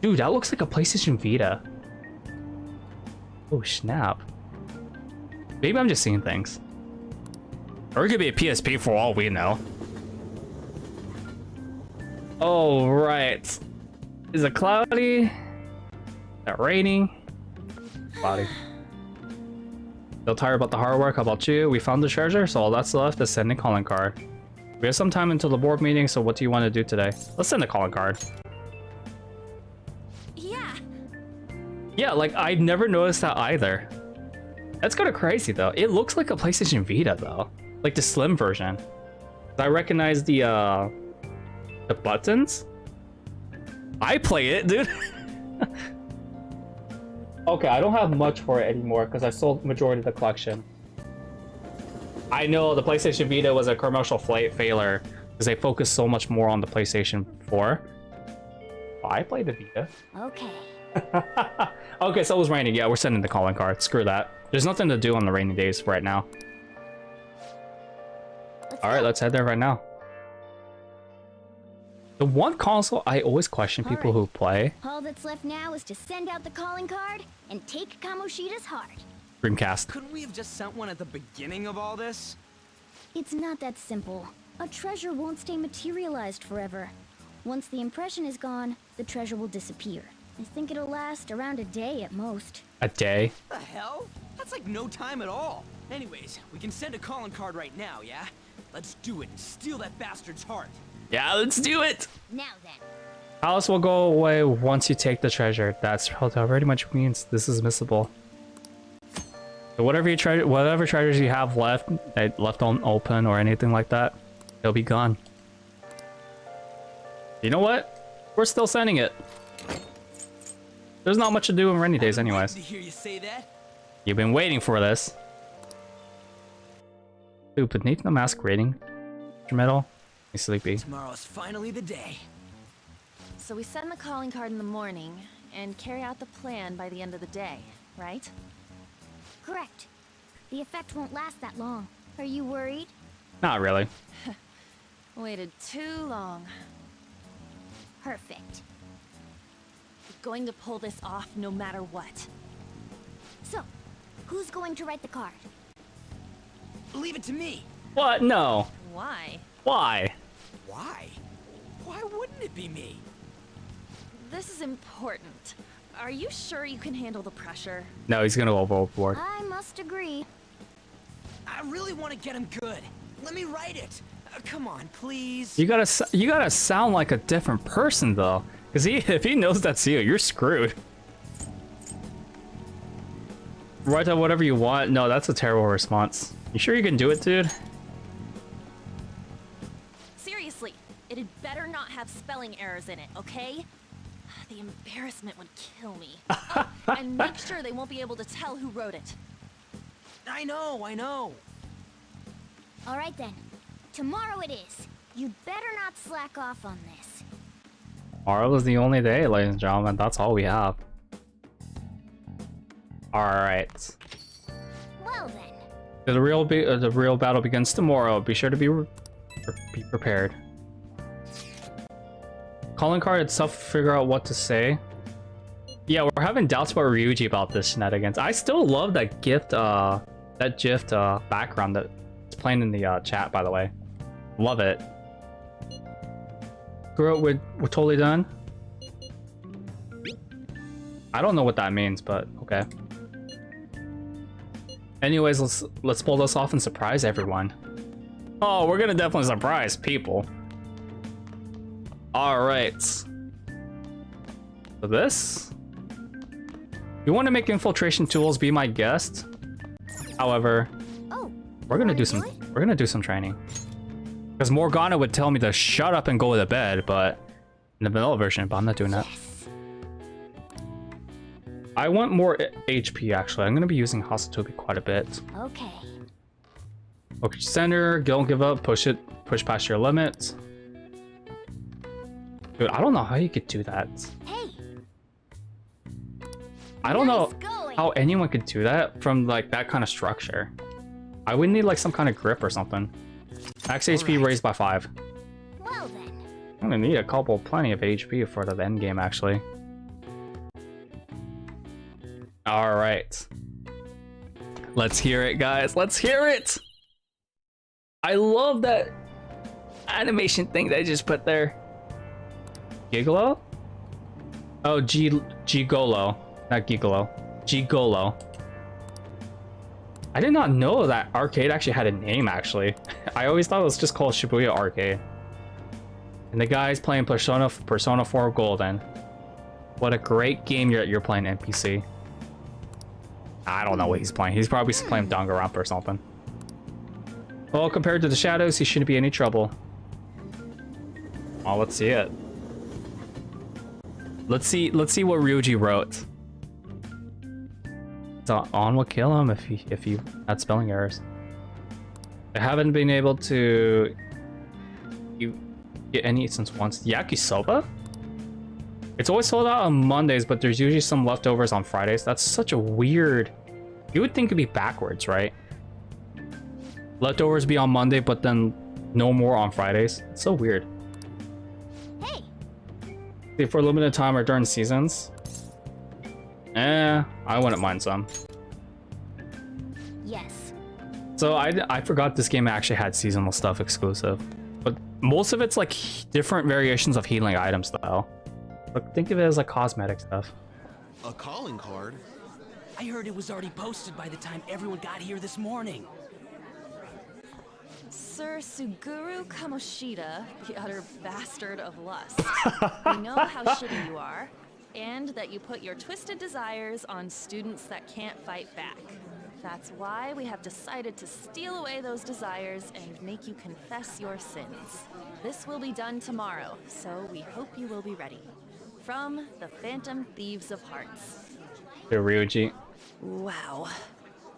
Dude, that looks like a PlayStation Vita. Oh snap. Maybe I'm just seeing things. Or it could be a PSP for all we know. Oh, right. Is it cloudy? Is it raining? Cloudy. Still tired about the hard work. How about you? We found the treasure, so all that's left is sending calling card. We have some time until the board meeting, so what do you want to do today? Let's send a calling card. Yeah. Yeah, like, I never noticed that either. That's kind of crazy, though. It looks like a PlayStation Vita, though. Like the slim version. I recognize the buttons. I play it, dude. Okay, I don't have much for it anymore because I sold majority of the collection. I know the PlayStation Vita was a commercial failure because they focused so much more on the PlayStation 4. Oh, I played the Vita. Okay. Okay, so it was raining. Yeah, we're sending the calling card. Screw that. There's nothing to do on the rainy days right now. Alright, let's head there right now. The one console I always question people who play. All that's left now is to send out the calling card and take Kamoshida's heart. Dreamcast. Couldn't we have just sent one at the beginning of all this? It's not that simple. A treasure won't stay materialized forever. Once the impression is gone, the treasure will disappear. I think it'll last around a day at most. A day? The hell? That's like no time at all. Anyways, we can send a calling card right now, yeah? Let's do it and steal that bastard's heart. Yeah, let's do it! Now then. Alice will go away once you take the treasure. That's pretty much means this is missable. So whatever treasures you have left open or anything like that, they'll be gone. You know what? We're still sending it. There's not much to do in rainy days anyways. To hear you say that. You've been waiting for this. Dude, beneath the masquerading instrumental. He's sleepy. Tomorrow's finally the day. So we send the calling card in the morning and carry out the plan by the end of the day, right? Correct. The effect won't last that long. Are you worried? Not really. Waited too long. Perfect. We're going to pull this off no matter what. So, who's going to write the card? Leave it to me. What? No. Why? Why? Why? Why wouldn't it be me? This is important. Are you sure you can handle the pressure? No, he's gonna go overboard. I must agree. I really want to get him good. Let me write it. Come on, please. You gotta sound like a different person though, because if he knows that's you, you're screwed. Write out whatever you want. No, that's a terrible response. You sure you can do it, dude? Seriously, It'd better not have spelling errors in it, okay? The embarrassment would kill me. Oh, and make sure they won't be able to tell who wrote it. I know. All right then. Tomorrow it is. You'd better not slack off on this. Tomorrow is the only day, ladies and gentlemen. That's all we have. Alright. Well then. The real battle begins tomorrow. Be sure to be prepared. Calling card itself, figure out what to say. Yeah, we're having doubts about Ryuji about this shenanigans. I still love that gift, that GIF background that's playing in the chat, by the way. Love it. Girl, we're totally done. I don't know what that means, but okay. Anyways, let's pull this off and surprise everyone. Oh, we're gonna definitely surprise people. All right. So this. You want to make infiltration tools? Be my guest. However, we're gonna do some. We're gonna do some training. Because Morgana would tell me to shut up and go to bed, but in the vanilla version, but I'm not doing that. I want more HP, actually. I'm going to be using Hasatobi quite a bit. Okay. Okay, center, don't give up, push past your limit. Dude, I don't know how you could do that. Hey. I don't know how anyone could do that from like that kind of structure. I would need like some kind of grip or something. Max HP raised by 5. Well then. I'm gonna need plenty of HP for the end game, actually. All right, let's hear it, guys. Let's hear it. I love that animation thing they just put there. Gigolo? Oh, Gigolo, not Gigolo. Gigolo. I did not know that arcade actually had a name, actually. I always thought it was just called Shibuya Arcade. And the guy's playing Persona 4 Golden. What a great game you're playing, NPC. I don't know what he's playing. He's probably playing Danganronpa or something. Well, compared to the shadows, he shouldn't be any trouble. Well, let's see it. Let's see what Ryuji wrote. So on will kill him if he had spelling errors. I haven't been able to get any since once. Yakisoba? It's always sold out on Mondays, but there's usually some leftovers on Fridays. That's such a weird... You would think it'd be backwards, right? Leftovers be on Monday, but then no more on Fridays. It's so weird. Hey. See, for a limited time or during seasons. I wouldn't mind some. Yes. So I forgot this game actually had seasonal stuff exclusive. But most of it's like different variations of healing items though. But think of it as like cosmetic stuff. A calling card? I heard it was already posted by the time everyone got here this morning. Sir Suguru Kamoshida, the utter bastard of lust. We know how shitty you are, and that you put your twisted desires on students that can't fight back. That's why we have decided to steal away those desires and make you confess your sins. This will be done tomorrow, so we hope you will be ready. From the Phantom Thieves of Hearts. To Ryuji. Wow.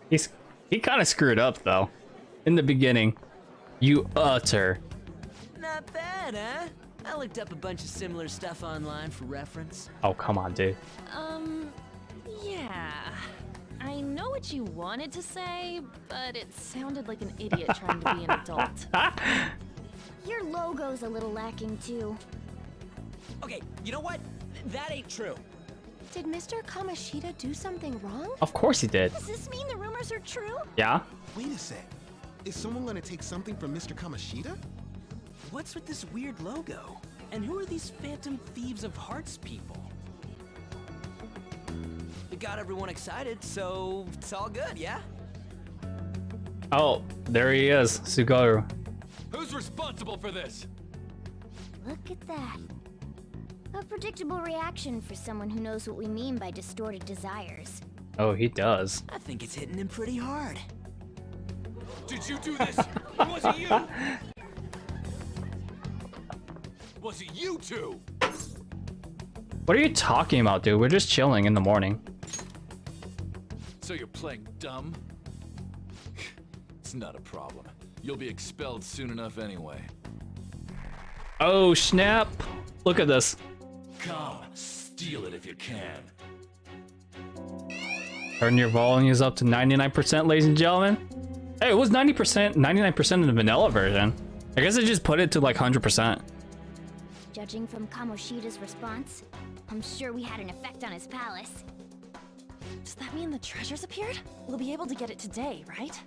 He kind of screwed up though. In the beginning. You utter. Not bad, huh? I looked up a bunch of similar stuff online for reference. Oh, come on, dude. Yeah. I know what you wanted to say, but it sounded like an idiot trying to be an adult. Your logo's a little lacking too. Okay, you know what? That ain't true. Did Mr. Kamoshida do something wrong? Of course he did. Does this mean the rumors are true? Yeah? Wait a sec. Is someone gonna take something from Mr. Kamoshida? What's with this weird logo? And who are these Phantom Thieves of Hearts people? It got everyone excited, so it's all good, yeah? Oh, there he is, Suguru. Who's responsible for this? Look at that. A predictable reaction for someone who knows what we mean by distorted desires. Oh, he does. I think it's hitting him pretty hard. Did you do this? It wasn't you! Was it you two? What are you talking about, dude? We're just chilling in the morning. So you're playing dumb? It's not a problem. You'll be expelled soon enough anyway. Oh, snap. Look at this. Come, steal it if you can. Turn your volumes up to 99%, ladies and gentlemen. Hey, it was 90%, 99% in the vanilla version. I guess I just put it to like 100%. Judging from Kamoshida's response, I'm sure we had an effect on his palace. Does that mean the treasures appeared? We'll be able to get it today, right?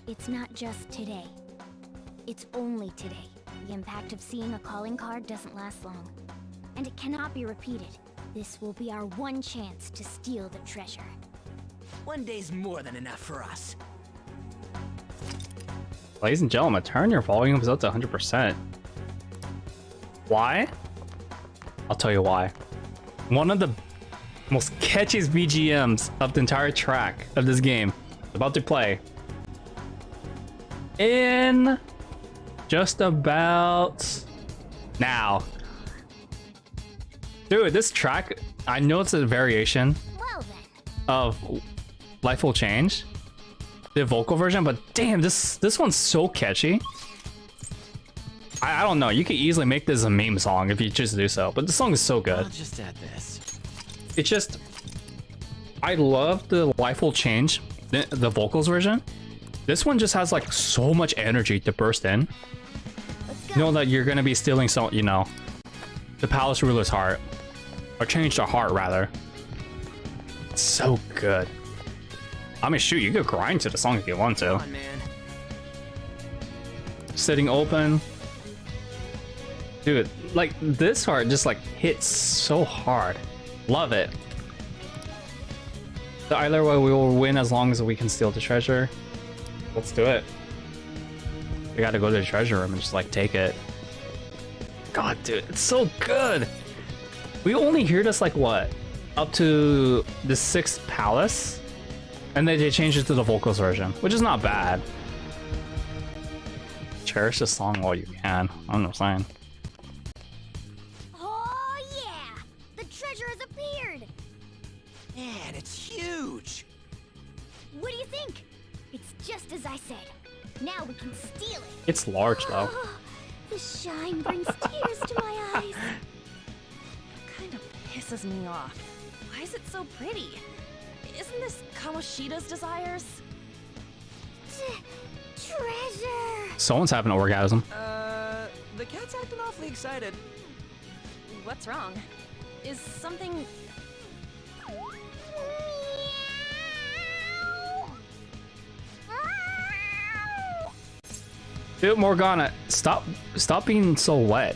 It's not just today. It's only today. The impact of seeing a calling card doesn't last long. And it cannot be repeated. This will be our one chance to steal the treasure. One day's more than enough for us. Ladies and gentlemen, turn your volumes up to 100%. Why? I'll tell you why. One of the most catchiest BGMs of the entire track of this game about to play in just about now. Dude, this track, I know it's a variation Well then. of Life Will Change, the vocal version, but damn, this one's so catchy. I don't know, you could easily make this a meme song if you choose to do so, but the song is so good. I'll just add this. It's just, I love the Life Will Change, the vocals version. This one just has like so much energy to burst in. Let's go. You know that you're gonna be stealing some, you know, the palace ruler's heart, or change their heart rather. It's so good. I mean, shoot, you could grind to the song if you want to. Come on, man. Sitting open. Dude, like this heart just like hits so hard. Love it. So either way, we will win as long as we can steal the treasure. Let's do it. We gotta go to the treasure room and just like take it. God, dude, it's so good. We only hear this like what? Up to the 6th palace? And then they changed it to the vocals version, which is not bad. Cherish the song while you can. I'm not saying. Oh yeah! The treasure has appeared! Man, it's huge. What do you think? It's just as I said. Now we can steal it. It's large though. The shine brings tears to my eyes. Kind of pisses me off. Why is it so pretty? Isn't this Kamoshida's desires? Treasure! Someone's having an orgasm. The cat's acting awfully excited. What's wrong? Is something... Dude, Morgana, stop being so wet.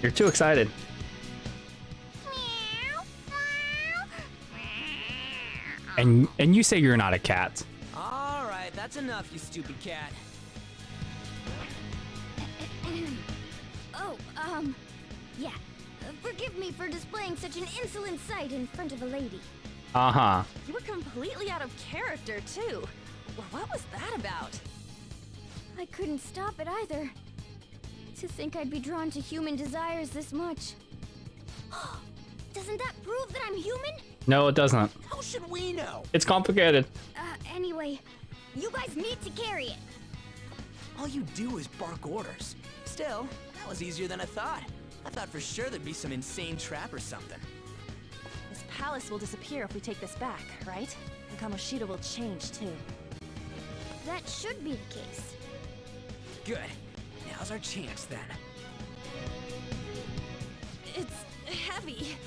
You're too excited. And you say you're not a cat. All right, that's enough, you stupid cat. Oh, yeah. Forgive me for displaying such an insolent sight in front of a lady. Uh-huh. You were completely out of character, too. What was that about? I couldn't stop it either. To think I'd be drawn to human desires this much. Doesn't that prove that I'm human? No, it doesn't. How should we know? It's complicated. Anyway, you guys need to carry it. All you do is bark orders. Still, that was easier than I thought. I thought for sure there'd be some insane trap or something. This palace will disappear if we take this back, right? And Kamoshida will change, too. That should be the case. Good. Now's our chance, then. It's heavy.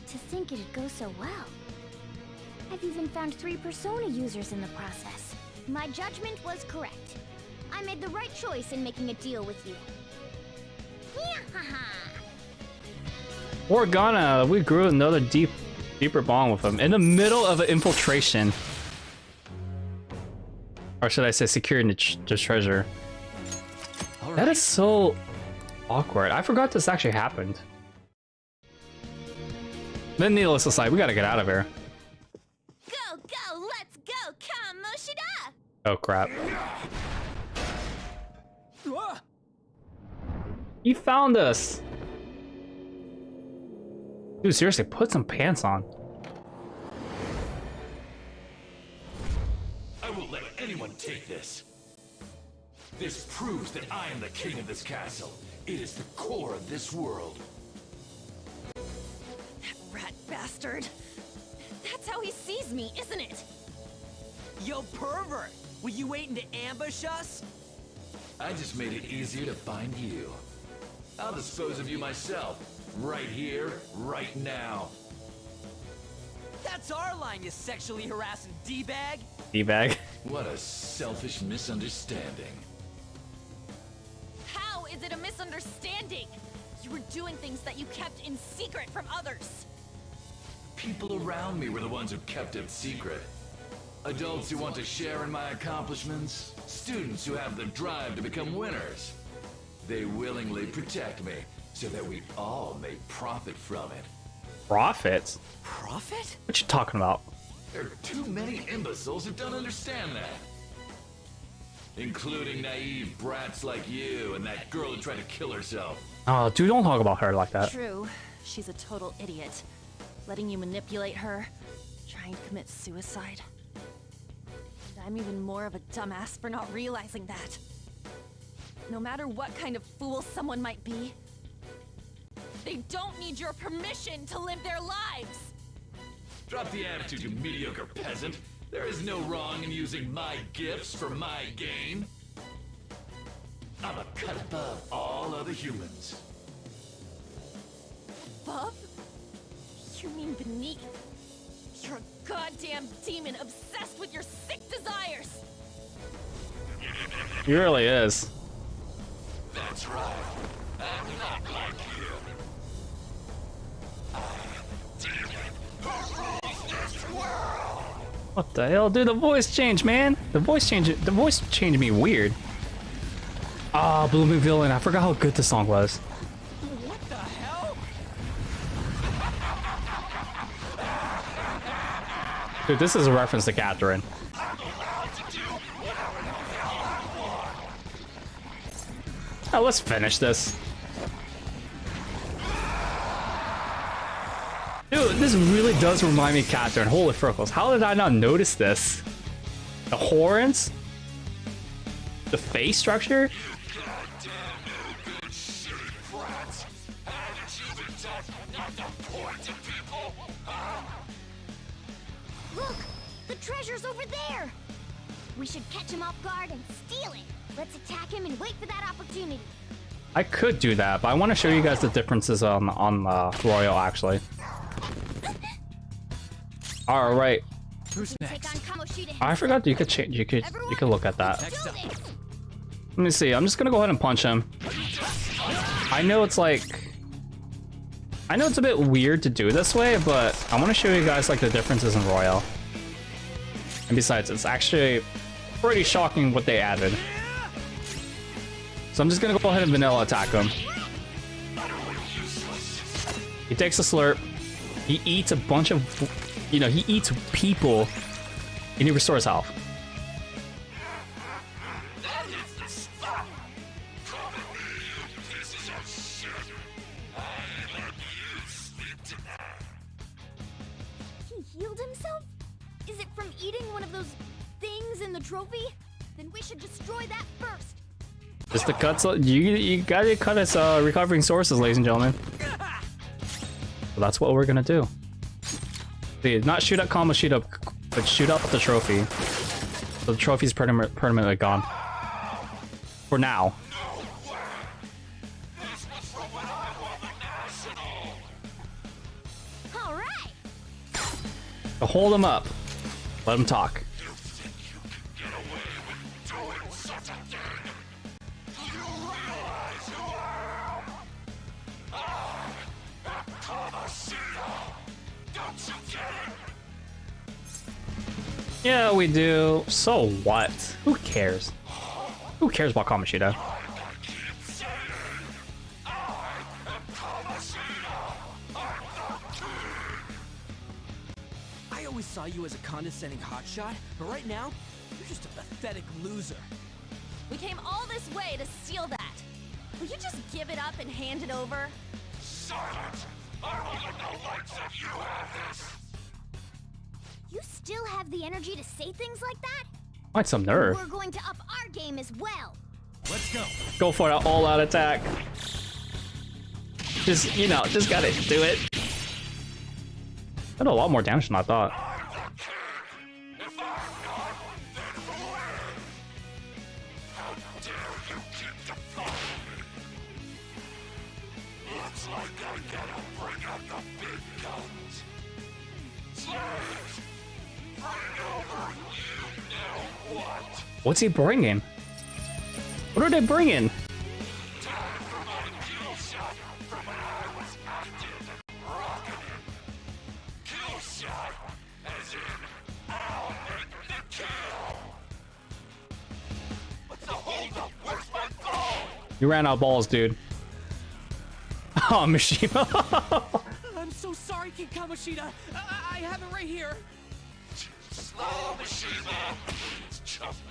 To think it'd go so well. I've even found 3 Persona users in the process. My judgment was correct. I made the right choice in making a deal with you. Morgana, we grew another deeper bond with him in the middle of an infiltration. Or should I say securing the treasure. That is so awkward. I forgot this actually happened. Then needless to say, we gotta get out of here. Go, let's go, Kamoshida! Oh crap. He found us. Dude, seriously, put some pants on. I won't let anyone take this. This proves that I am the king of this castle. It is the core of this world. That rat bastard. That's how he sees me, isn't it? Yo, pervert! Were you waiting to ambush us? I just made it easier to find you. I'll dispose of you myself. Right here, right now. That's our line, you sexually harassing D-bag! D-bag. What a selfish misunderstanding. How is it a misunderstanding? You were doing things that you kept in secret from others. People around me were the ones who kept it secret. Adults who want to share in my accomplishments. Students who have the drive to become winners. They willingly protect me so that we all may profit from it. Profits? Profit? What you talking about? There are too many imbeciles who don't understand that. Including naive brats like you and that girl who tried to kill herself. Oh, dude, don't talk about her like that. True. She's a total idiot. Letting you manipulate her, trying to commit suicide. And I'm even more of a dumbass for not realizing that. No matter what kind of fool someone might be, they don't need your permission to live their lives! Drop the attitude, you mediocre peasant. There is no wrong in using my gifts for my gain. I'm a cut above all other humans. Above? You mean beneath? You're a goddamn demon obsessed with your sick desires! He really is. That's right. I'm not like you. I am a demon who rules this world. What the hell, dude? The voice changed, man. The voice changed me weird. Ah, Blooming Villain. I forgot how good the song was. What the hell? Dude, this is a reference to Catherine. Now let's finish this. Dude, this really does remind me of Catherine. Holy frickles. How did I not notice this? The horns? The face structure? Look! The treasure's over there! We should catch him off guard and steal it. Let's attack him and wait for that opportunity. I could do that, but I want to show you guys the differences on Royal, actually. All right. Who's Take next? on Kamoshida I forgot that you could change. You could look at that. Next up. Let me see. I'm just gonna go ahead and punch him. I know it's like, I know it's a bit weird to do this way, but I want to show you guys like the differences in Royal. And besides, it's actually pretty shocking what they added. So I'm just gonna go ahead and vanilla attack him. He takes a slurp. He eats a bunch of, you know, he eats people, and he restores health. He healed himself? Is it from eating one of those things in the trophy? Then we should destroy that first. Just to cut, so you gotta cut his recovering sources, ladies and gentlemen. So that's what we're gonna do. See, not shoot at Kamoshida, but shoot up the trophy. So the trophy's permanently gone. For now. All right. So hold him up. Let him talk. Yeah, we do. So what? Who cares? Who cares about Kamoshida? I always saw you as a condescending hotshot, but right now, you're just a pathetic loser. We came all this way to steal that. Will you just give it up and hand it over? Silence! I will no lights if you have this! You still have the energy to say things like that? Quite some nerve. We're going to up our game as well. Let's go. Go for an all-out attack. Just, you know, just gotta do it. Did a lot more damage than I thought. What's he bringing? What are they bringing? You ran out of balls, dude. Oh, Mishima. I'm so sorry, King Kamoshida. I have it right here. Slow, Mishima! It's just...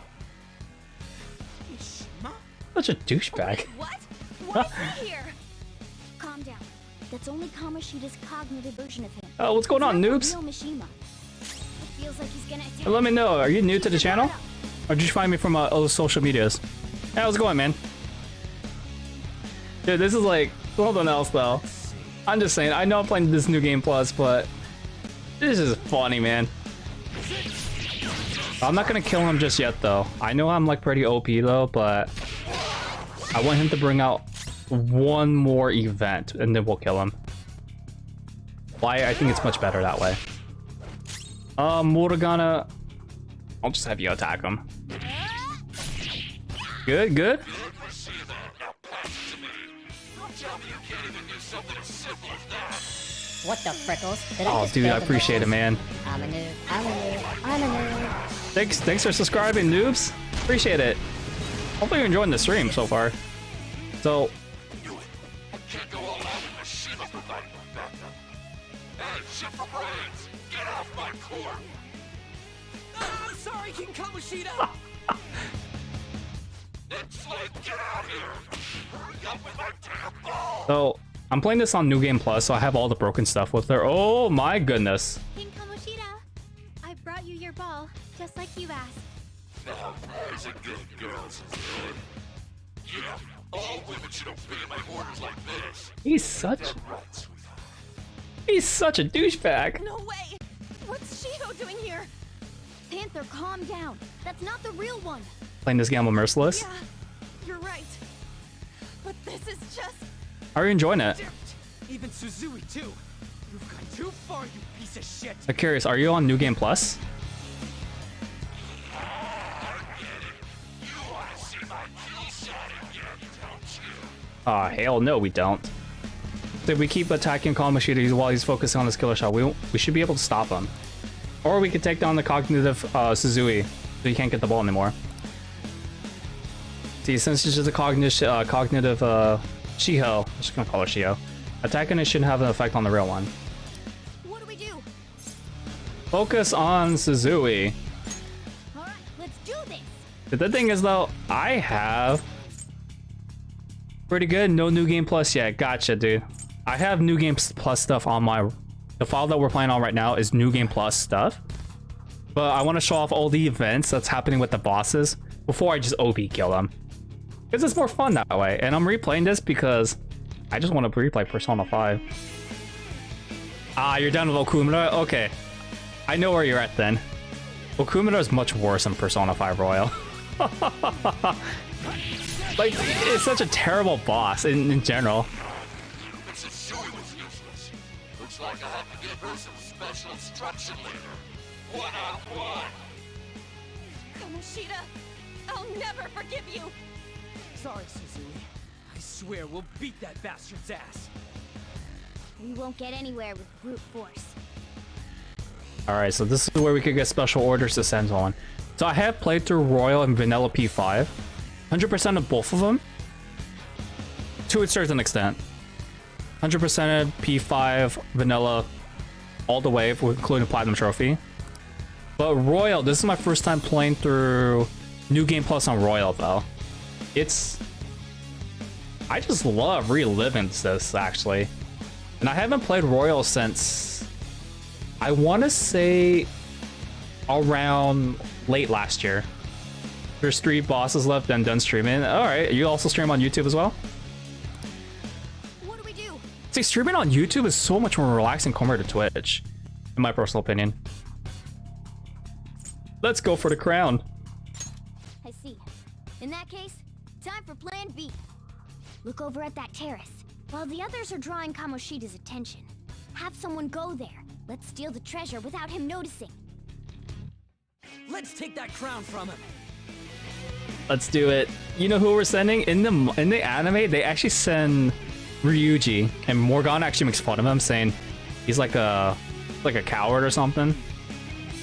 Mishima? Such a douchebag. What? What is in here? Calm down. That's only Kamoshida's cognitive version of him. Oh, what's going on, noobs? Real Mishima. It feels like he's gonna attack. Let me know. Are you new to the channel? Or did you find me from other social medias? Hey, how's it going, man? Dude, this is like something else, though. I'm just saying, I know I'm playing this new game plus, but this is funny, man. I'm not gonna kill him just yet, though. I know I'm like pretty OP, though, but I want him to bring out one more event, and then we'll kill him. Why? I think it's much better that way. Morgana, I'll just have you attack him. Good, good. What the frickles? Oh, dude, I appreciate it, man. I'm a noob. I'm a noob. I'm a noob. Thanks for subscribing, noobs. Appreciate it. Hopefully you're enjoying the stream so far. So, I'm sorry, King Kamoshida. so I'm playing this on New Game Plus, so I have all the broken stuff with her. Oh my goodness. King Kamoshida, I brought you your ball, just like you asked. Now, there's a good girl, Suzanne. Yeah, all women should obey my orders like this. He's such a douchebag. No way! What's Shiho doing here? Panther, calm down. That's not the real one. Playing this game on Merciless. Yeah, you're right. But this is just... How are you enjoying it? Even Suzui too. You've gone too far, you piece of shit. I'm curious, are you on New Game Plus? Ah, hell no, we don't. If we keep attacking Kamoshida while he's focusing on his killer shot, we should be able to stop him. Or we could take down the cognitive Suzui, so he can't get the ball anymore. See, since it's just a cognitive Shiho, I'm just gonna call her Shiho, attacking it shouldn't have an effect on the real one. What do we do? Focus on Suzui. Alright, let's do this. But the thing is, though, I have pretty good. No New Game Plus yet. Gotcha, dude. I have New Game Plus stuff on my... The file that we're playing on right now is New Game Plus stuff. But I want to show off all the events that's happening with the bosses before I just OP kill them. Because it's more fun that way. And I'm replaying this because I just want to replay Persona 5. Ah, you're done with Okumura? Okay. I know where you're at then. Okumura is much worse than Persona 5 Royal. Like, it's such a terrible boss in general. Looks like I have to give her some special instruction later. One-on-one. Kamoshida, I'll never forgive you. Sorry, Suzui. I swear we'll beat that bastard's ass. We won't get anywhere with brute force. Alright, so this is where we could get special orders to send on. So I have played through Royal and Vanilla P5. 100% of both of them. To a certain extent. 100% P5, Vanilla, all the way, including Platinum Trophy. But Royal, this is my first time playing through New Game Plus on Royal, though. It's I just love reliving this, actually. And I haven't played Royal since, I want to say, around late last year. There's 3 bosses left and done streaming. Alright, you also stream on YouTube as well? What do we do? See, streaming on YouTube is so much more relaxing compared to Twitch, in my personal opinion. Let's go for the crown. I see. In that case, time for plan B. Look over at that terrace. While the others are drawing Kamoshida's attention, have someone go there. Let's steal the treasure without him noticing. Let's take that crown from him. Let's do it. You know who we're sending? In the anime, they actually send Ryuji, and Morgana actually makes fun of him, saying he's like a coward or something.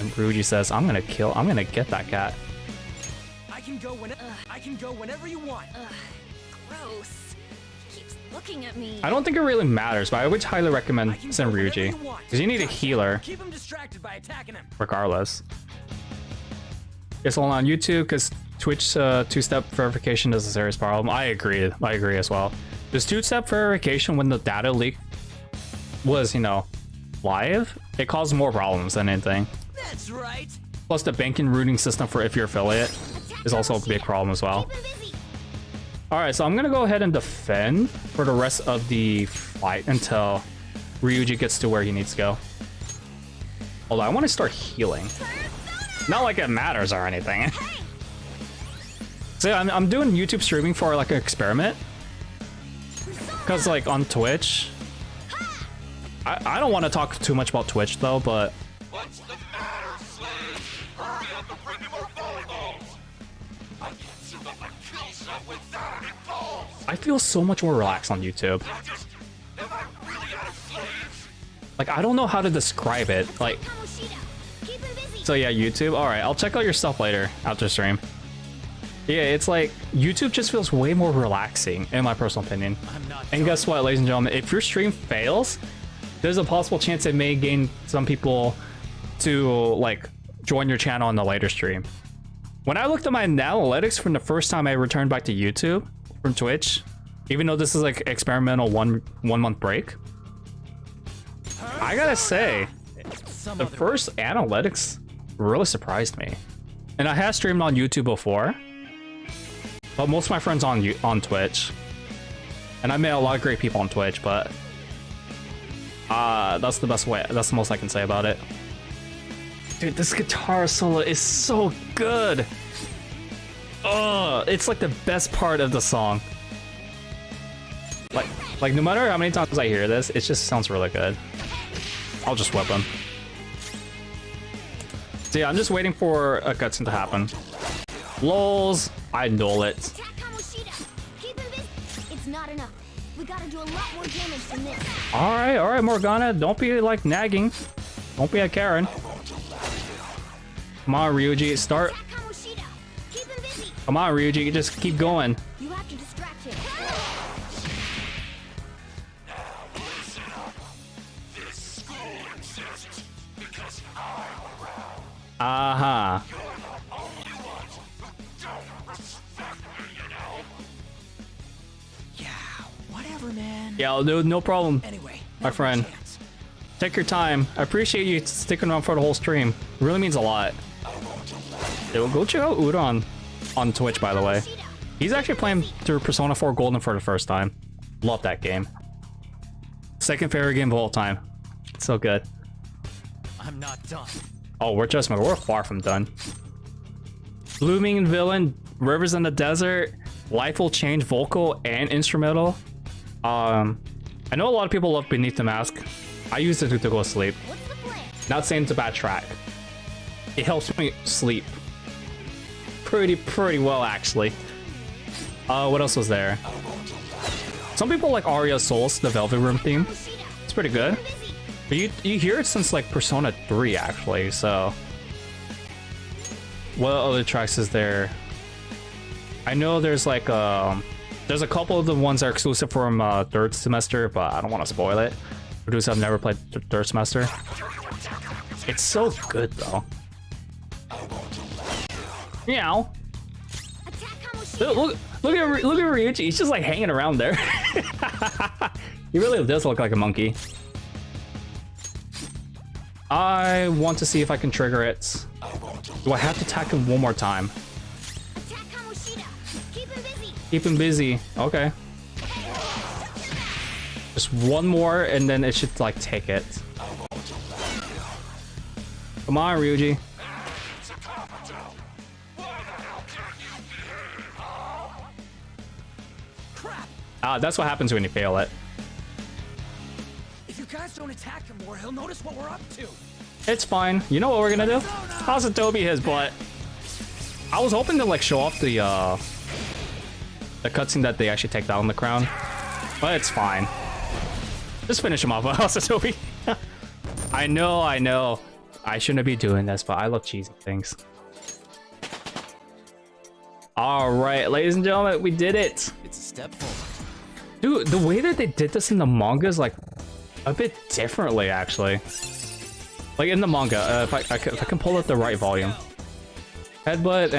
And Ryuji says, I'm gonna get that cat. I can go whenever you want. Gross. He keeps looking at me. I don't think it really matters, but I would highly recommend send Ryuji. Because you need a healer. Keep him distracted by attacking him. Regardless. It's all on YouTube because Twitch 2-step verification is a serious problem. I agree as well. This 2-step verification, when the data leak was, you know, live, it caused more problems than anything. That's right. Plus the banking routing system for if you're affiliate is also a big problem as well. Alright, so I'm gonna go ahead and defend for the rest of the fight until Ryuji gets to where he needs to go. Although I want to start healing. Not like it matters or anything. So I'm doing YouTube streaming for like an experiment. Because like on Twitch, I don't want to talk too much about Twitch though, but What's the matter, slave? Hurry up and bring me more volleyballs! I can't see that my kill shot with that balls! I feel so much more relaxed on YouTube. Am I really out of slaves? Like, I don't know how to describe it. Like, so yeah, YouTube. All right, I'll check out your stuff later after stream. Yeah, it's like YouTube just feels way more relaxing in my personal opinion. And guess what, ladies and gentlemen, if your stream fails, there's a possible chance it may gain some people to like join your channel on the later stream. When I looked at my analytics from the first time I returned back to YouTube from Twitch, even though this is like experimental one month break, I gotta say, the first analytics really surprised me. And I have streamed on YouTube before, but most of my friends on Twitch, and I met a lot of great people on Twitch, but that's the best way. That's the most I can say about it. Dude, this guitar solo is so good. Oh, it's like the best part of the song. Like no matter how many times I hear this, it just sounds really good. I'll just whip him. So yeah, I'm just waiting for a cutscene to happen. Lols, I null it. It's not enough. We gotta do a lot more damage than this. All right, Morgana, don't be like nagging. Don't be a Karen. Come on, Ryuji, start. Come on, Ryuji, just keep going. You have to distract him. Uh-huh. Yeah, whatever, man. Yeah, no problem. Anyway, my friend. Take your time. I appreciate you sticking around for the whole stream. It really means a lot. Yo, go check out Uda on Twitch, by the way. He's actually playing through Persona 4 Golden for the first time. Love that game. Second favorite game of all time. It's so good. I'm not done. Oh, we're far from done. Blooming Villain, Rivers in the Desert, Life Will Change vocal and instrumental. I know a lot of people love Beneath the Mask. I use it to go to sleep. Not saying it's a bad track. It helps me sleep pretty well, actually. What else was there? Some people like Aria Souls, the Velvet Room theme. It's pretty good. But you hear it since like Persona 3, actually, so. What other tracks is there? I know there's like there's a couple of the ones that are exclusive from third semester, but I don't want to spoil it. Producer, I've never played third semester. It's so good though. Meow. Look at Ryuji. He's just like hanging around there. He really does look like a monkey. I want to see if I can trigger it. Do I have to attack him one more time? Attack Kamoshida. Keep him busy. Keep him busy. Okay. Just one more, and then it should like take it. Come on, Ryuji. Ah, that's what happens when you fail it. If you guys don't attack him more, he'll notice what we're up to. It's fine. You know what we're gonna do? Toss a Toby his butt. I was hoping to like show off the cutscene that they actually take down the crown, but it's fine. Just finish him off with House of Toby. I know. I shouldn't be doing this, but I love cheesy things. All right, ladies and gentlemen, we did it. It's a step forward. Dude, the way that they did this in the manga is like a bit differently, actually. Like in the manga, if I can pull up the right volume. Headbutt,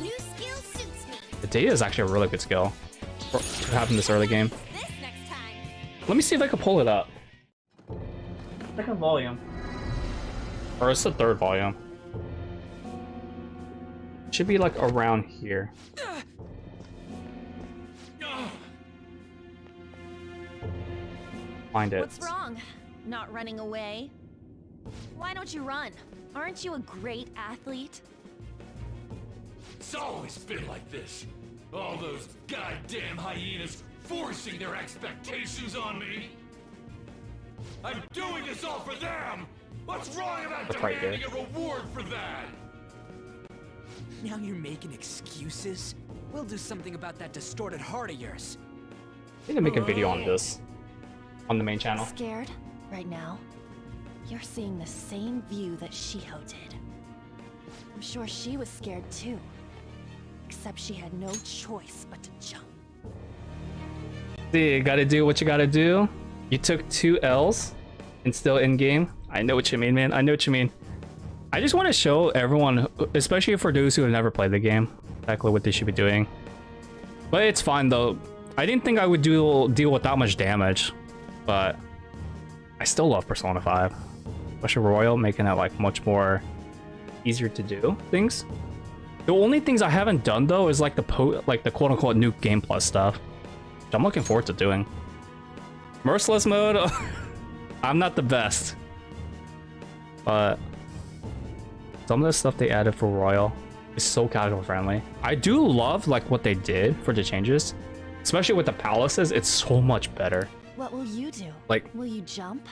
New skill suits me. The data is actually a really good skill for having this early game. This next time. Let me see if I can pull it up. Second volume. Or it's the third volume. It should be like around here. Find it. What's wrong? Not running away? Why don't you run? Aren't you a great athlete? It's always been like this. All those goddamn hyenas forcing their expectations on me. I'm doing this all for them. What's wrong about That's right demanding a reward for that? Now you're making excuses? We'll do something about that distorted heart of yours. I need to make a video on this. On the main channel. Scared? Right now? You're seeing the same view that Shiho did. I'm sure she was scared too. Except she had no choice but to jump. See, you gotta do what you gotta do. You took 2 L's and still in game. I know what you mean, man. I know what you mean. I just want to show everyone, especially for those who have never played the game, exactly what they should be doing. But it's fine though. I didn't think I would deal with that much damage, but I still love Persona 5. Especially Royal, making it like much more easier to do things. The only things I haven't done though is like the quote-unquote new Game Plus stuff, which I'm looking forward to doing. Merciless mode, I'm not the best, but some of the stuff they added for Royal is so casual friendly. I do love like what they did for the changes, especially with the palaces. It's so much better. What will you do? Like, will you jump?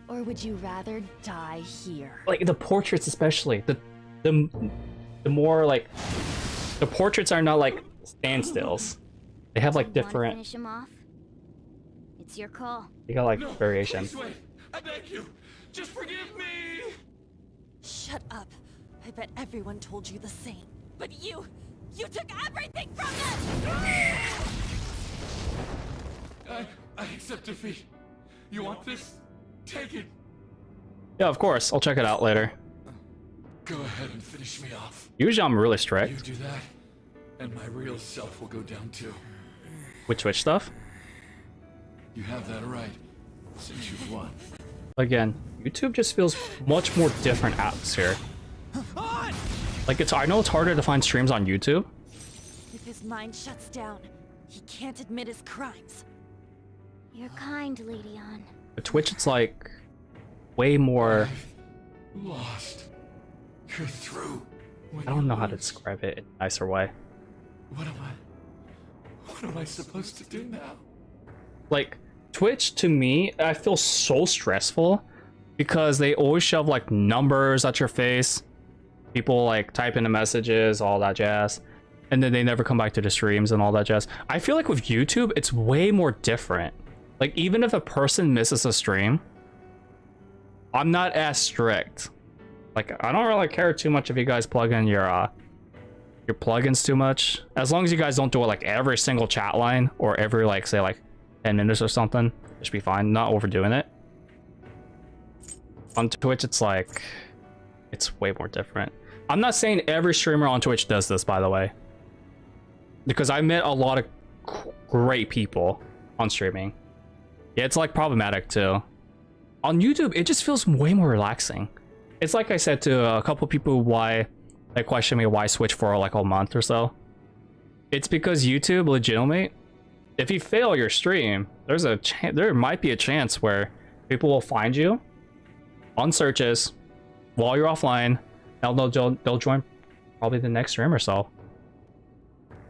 Or would you rather die here? Like the portraits, especially the more like the portraits are not like standstills. They have like different. Finish him off. It's your call. You got like variation. Please wait. I beg you. Just forgive me. Shut up. I bet everyone told you the same. But you took everything from them! I accept defeat. You want this? Take it. Yeah, of course. I'll check it out later. Go ahead and finish me off. Usually I'm really strict. You do that, and my real self will go down too. With Twitch stuff? You have that right, since you've won. Again, YouTube just feels much more different atmosphere. Like I know it's harder to find streams on YouTube. If his mind shuts down, he can't admit his crimes. You're kind, Lady Ann. But Twitch, it's like way more. Lost. You're through. I don't know how to describe it in a nicer way. What am I supposed to do now? Like Twitch to me, I feel so stressful because they always shove like numbers at your face. People like type in the messages, all that jazz, and then they never come back to the streams and all that jazz. I feel like with YouTube, it's way more different. Like even if a person misses a stream, I'm not as strict. Like I don't really care too much if you guys plug in your plugins too much. As long as you guys don't do it like every single chat line or every like say like 10 minutes or something, it should be fine. Not overdoing it. On Twitch, it's like it's way more different. I'm not saying every streamer on Twitch does this, by the way. because I met a lot of great people on streaming. Yeah, it's like problematic too. On YouTube, it just feels way more relaxing. It's like I said to a couple people why they question me why I switch for like a month or so. It's because YouTube, legitimately, if you fail your stream, there might be a chance where people will find you on searches while you're offline, and they'll join probably the next stream or so.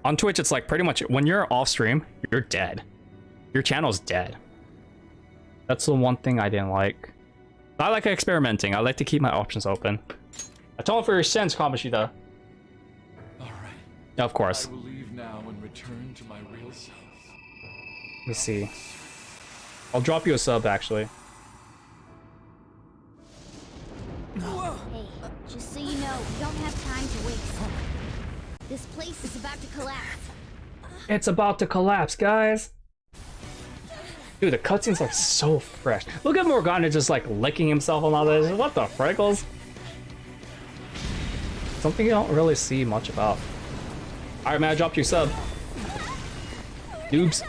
On Twitch, it's like pretty much when you're off stream, you're dead. Your channel's dead. That's the one thing I didn't like. I like experimenting. I like to keep my options open. Atone for your sins, Kamoshida. All right. Of course. I will leave now and return to my real self. Let me see. I'll drop you a sub, actually. Hey, just so you know, we don't have time to waste. This place is about to collapse. It's about to collapse, guys. Dude, the cutscenes are so fresh. Look at Morgana just like licking himself on all this. What the freckles? Something you don't really see much about. Alright, man, I dropped you sub. Noobs.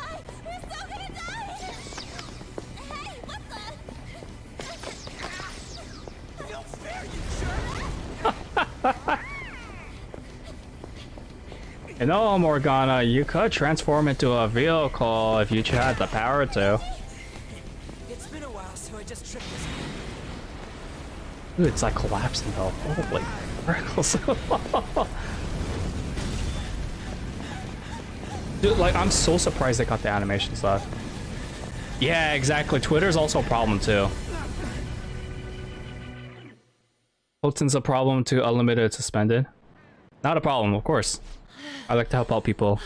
You know, Morgana, you could transform into a vehicle if you had the power to. It's been a while, so I just tripped this. Dude, it's like collapsing though. Holy freckles. Dude, like, I'm so surprised they got the animation stuff. Yeah, exactly. Twitter's also a problem too. Hosting's a problem to unlimited suspended. Not a problem, of course. I like to help out people.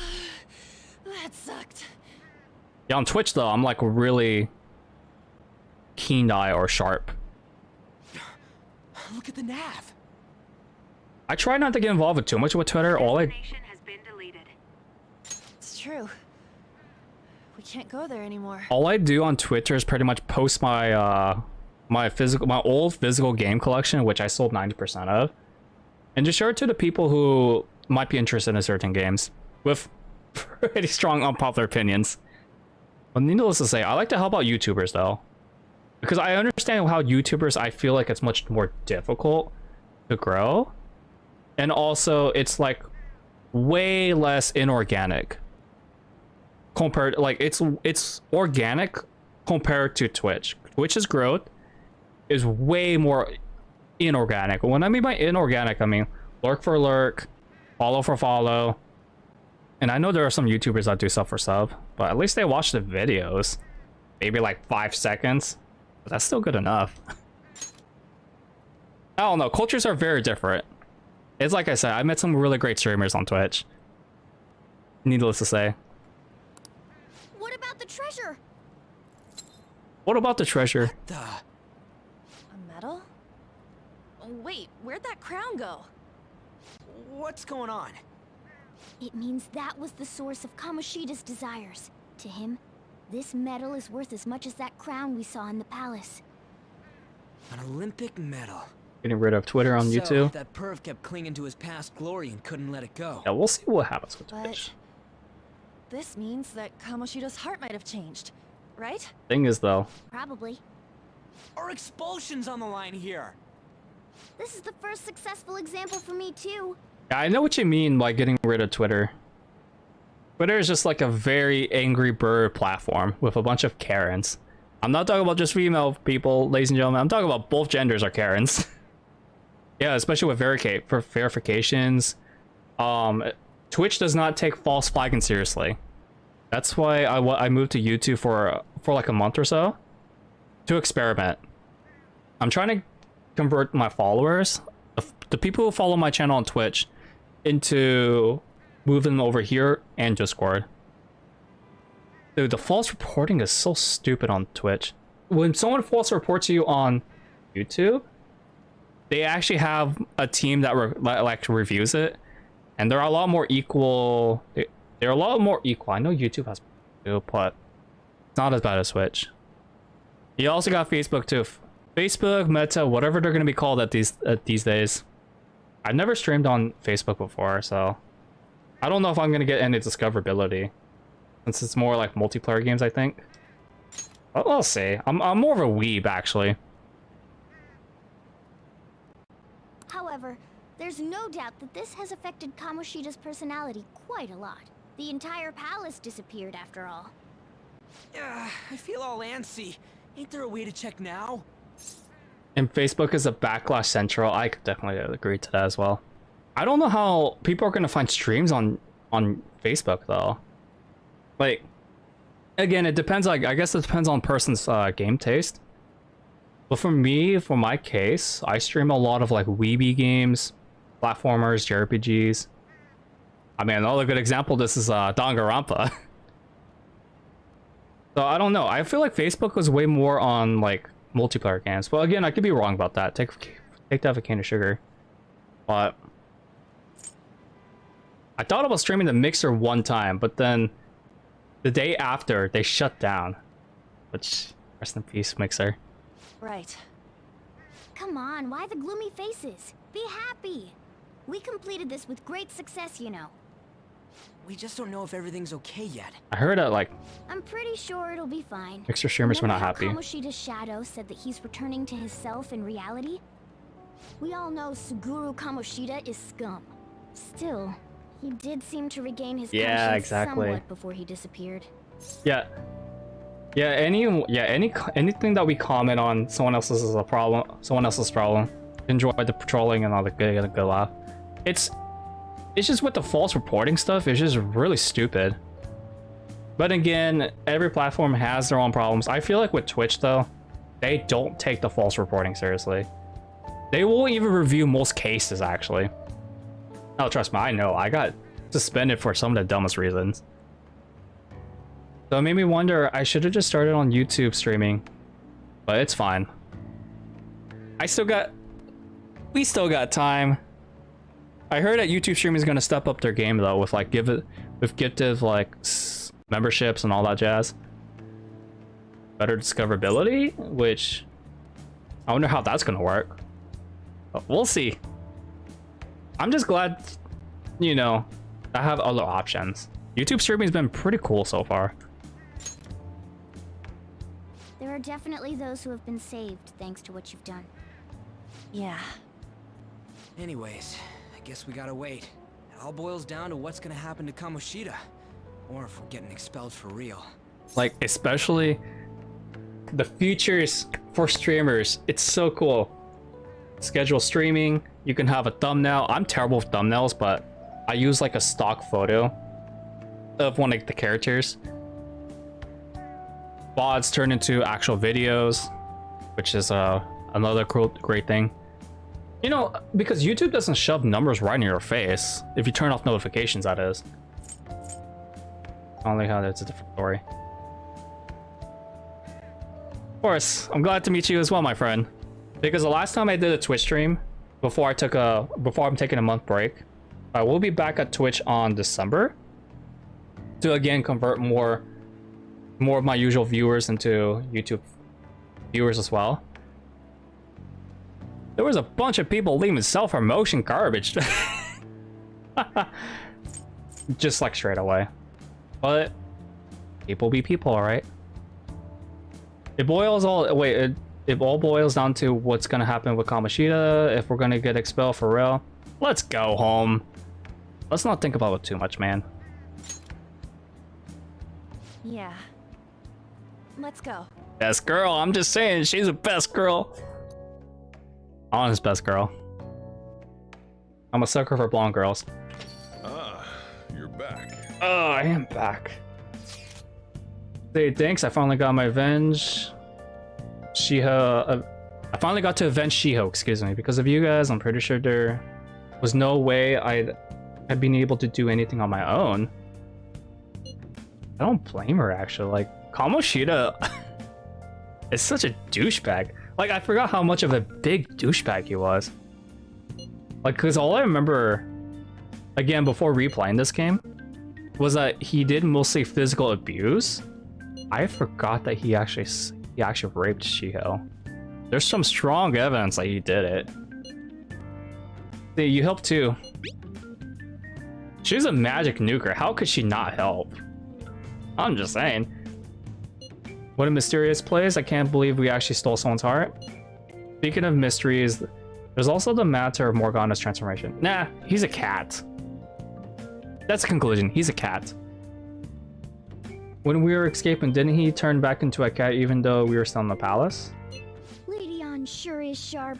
That sucked. Yeah, on Twitch though, I'm like really keen eye or sharp. Look at the nav. I try not to get involved with too much with Twitter. It's true. We can't go there anymore. All I do on Twitter is pretty much post my my old physical game collection, which I sold 90% of, and just share it to the people who might be interested in certain games with pretty strong unpopular opinions. But needless to say, I like to help out YouTubers though, because I understand how YouTubers, I feel like it's much more difficult to grow, and also it's like way less inorganic compared, like it's organic compared to Twitch. Twitch's growth is way more inorganic. When I mean by inorganic, I mean lurk for lurk, follow for follow. And I know there are some YouTubers that do sub for sub, but at least they watch the videos. Maybe like 5 seconds. But that's still good enough. I don't know. Cultures are very different. It's like I said, I met some really great streamers on Twitch. Needless to say. What about the treasure? What about the treasure? A medal? Oh, wait, where'd that crown go? What's going on? It means that was the source of Kamoshida's desires. To him, this medal is worth as much as that crown we saw in the palace. An Olympic medal. Getting rid of Twitter on So, YouTube. that perv kept clinging to his past glory and couldn't let it go. Yeah, we'll see what happens with Twitch. This means that Kamoshida's heart might have changed, right? Thing is though, Probably. Our expulsion's on the line here. This is the first successful example for me too. yeah, I know what you mean by getting rid of Twitter. Twitter is just like a very angry bird platform with a bunch of Karens. I'm not talking about just female people, ladies and gentlemen. I'm talking about both genders are Karens. Yeah, especially with verifications. Twitch does not take false flagging seriously. That's why I moved to YouTube for like a month or so to experiment. I'm trying to convert my followers, the people who follow my channel on Twitch, into moving them over here and Discord. Dude, the false reporting is so stupid on Twitch. When someone false reports you on YouTube, they actually have a team that like reviews it, and they're a lot more equal. They're a lot more equal. I know YouTube has too, but it's not as bad as Twitch. You also got Facebook too. Facebook, Meta, whatever they're gonna be called at these days. I've never streamed on Facebook before, so I don't know if I'm gonna get any discoverability, since it's more like multiplayer games, I think. I'll see. I'm more of a weeb, actually. However, there's no doubt that this has affected Kamoshida's personality quite a lot. The entire palace disappeared after all. I feel all antsy. Ain't there a way to check now? And Facebook is a backlash central. I could definitely agree to that as well. I don't know how people are gonna find streams on Facebook though. Like, again, it depends. Like, I guess it depends on person's game taste. But for me, for my case, I stream a lot of like weeby games, platformers, JRPGs. I mean, another good example of this is Danganronpa. So I don't know. I feel like Facebook was way more on like multiplayer games. But again, I could be wrong about that. Take that with a can of sugar. But I thought about streaming the Mixer one time, but then the day after they shut down. Which, rest in peace, Mixer. Right. Come on, why the gloomy faces? Be happy. We completed this with great success, you know. We just don't know if everything's okay yet. I heard that like I'm pretty sure it'll be fine. Mixer streamers were not Remember how happy. Kamoshida's shadow said that he's returning to his self in reality? We all know Suguru Kamoshida is scum. Still, he did seem to regain his conscience somewhat before he disappeared. Anything that we comment on someone else's is a problem. Someone else's problem. Enjoy the patrolling and all the good laugh. It's just with the false reporting stuff, it's just really stupid. But again, every platform has their own problems. I feel like with Twitch though, they don't take the false reporting seriously. They won't even review most cases actually. Oh, trust me, I know. I got suspended for some of the dumbest reasons. So it made me wonder, I should have just started on YouTube streaming. But it's fine. We still got time. I heard that YouTube streaming is gonna step up their game though, with like gifted like memberships and all that jazz. Better discoverability, which I wonder how that's gonna work. But we'll see. I'm just glad, you know, I have other options. YouTube streaming has been pretty cool so far. There are definitely those who have been saved thanks to what you've done. Yeah. Anyways, I guess we gotta wait. It all boils down to what's gonna happen to Kamoshida. Or if we're getting expelled for real. Like, especially the futures for streamers. It's so cool. Schedule streaming. You can have a thumbnail. I'm terrible with thumbnails, but I use like a stock photo of one of the characters. VODs turn into actual videos, which is another cool, great thing. You know, because YouTube doesn't shove numbers right in your face. If you turn off notifications, that is. Only how that's a different story. Of course, I'm glad to meet you as well, my friend. Because the last time I did a Twitch stream, before I'm taking a month break, I will be back at Twitch on December to again convert more of my usual viewers into YouTube viewers as well. There was a bunch of people leaving self-promotion garbage. Just like straight away. But people be people, alright? It all boils down to what's gonna happen with Kamoshida, if we're gonna get expelled for real. Let's go home. Let's not think about it too much, man. Yeah. Let's go. Best girl, I'm just saying, she's the best girl. Honest best girl. I'm a sucker for blonde girls. Ah, you're back. Oh, I am back. Hey, thanks, I finally got my revenge. I finally got to avenge Shiho, excuse me. Because of you guys, I'm pretty sure there was no way I'd been able to do anything on my own. I don't blame her, actually. Like, Kamoshida is such a douchebag. Like, I forgot how much of a big douchebag he was. Like, because all I remember, again, before replaying this game, was that he did mostly physical abuse. I forgot that he actually raped Shiho. There's some strong evidence that he did it. See, you helped too. She's a magic nuker. How could she not help? I'm just saying. What a mysterious place. I can't believe we actually stole someone's heart. Speaking of mysteries, there's also the matter of Morgana's transformation. Nah, he's a cat. That's the conclusion. He's a cat. When we were escaping, didn't he turn back into a cat even though we were still in the palace? Lady Ann sure is sharp.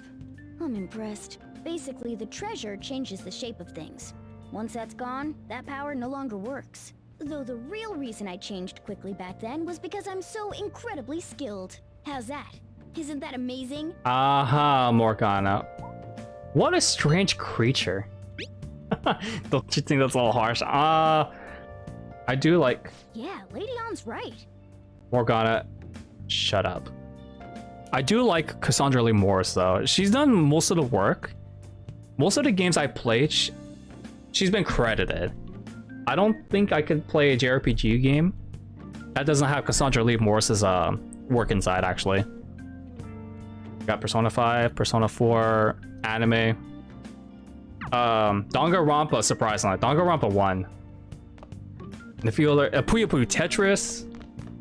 I'm impressed. Basically, the treasure changes the shape of things. Once that's gone, that power no longer works. Though the real reason I changed quickly back then was because I'm so incredibly skilled. How's that? Isn't that amazing? Aha, Morgana. What a strange creature. Don't you think that's a little harsh? I do like... Yeah, Lady Ann's right. Morgana, shut up. I do like Cassandra Lee Morris, though. She's done most of the work. Most of the games I played, she's been credited. I don't think I could play a JRPG game that doesn't have Cassandra Lee Morris's work inside, actually. Got Persona 5, Persona 4, anime. Danganronpa, surprisingly. Danganronpa 1. And a few other... Puyo Puyo Tetris.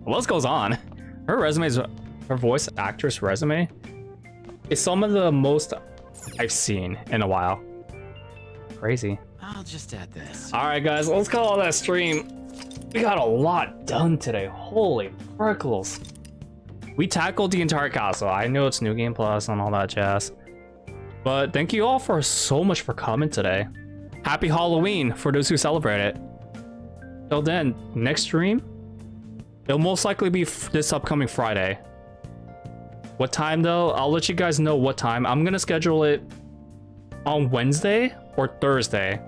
The list goes on. Her resume is... Her voice actress resume is some of the most I've seen in a while. Crazy. I'll just add this. Alright guys, let's call that stream. We got a lot done today. Holy frickles. We tackled the entire castle. I know it's New Game Plus and all that jazz. But thank you all for so much for coming today. Happy Halloween for those who celebrate it. Till then, next stream, it'll most likely be this upcoming Friday. What time though? I'll let you guys know what time. I'm gonna schedule it on Wednesday or Thursday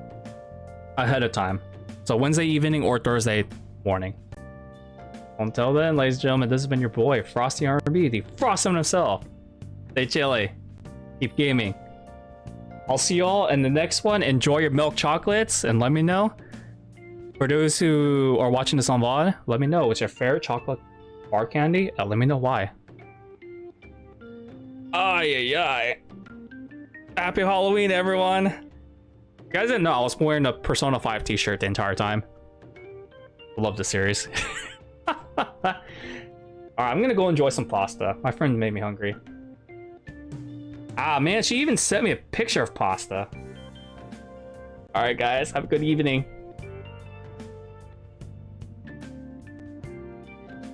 ahead of time. So Wednesday evening or Thursday morning. Until then, ladies and gentlemen, this has been your boy, Frosty R&B, the Frosty himself. Stay chilly. Keep gaming. I'll see y'all in the next one. Enjoy your milk chocolates and let me know. For those who are watching this on VOD, let me know what's your favorite chocolate bar candy. Let me know why. Ay, ay, ay. Happy Halloween, everyone. You guys didn't know I was wearing a Persona 5 t-shirt the entire time. Love the series. Alright, I'm gonna go enjoy some pasta. My friend made me hungry. Ah, man, she even sent me a picture of pasta. Alright, guys, have a good evening.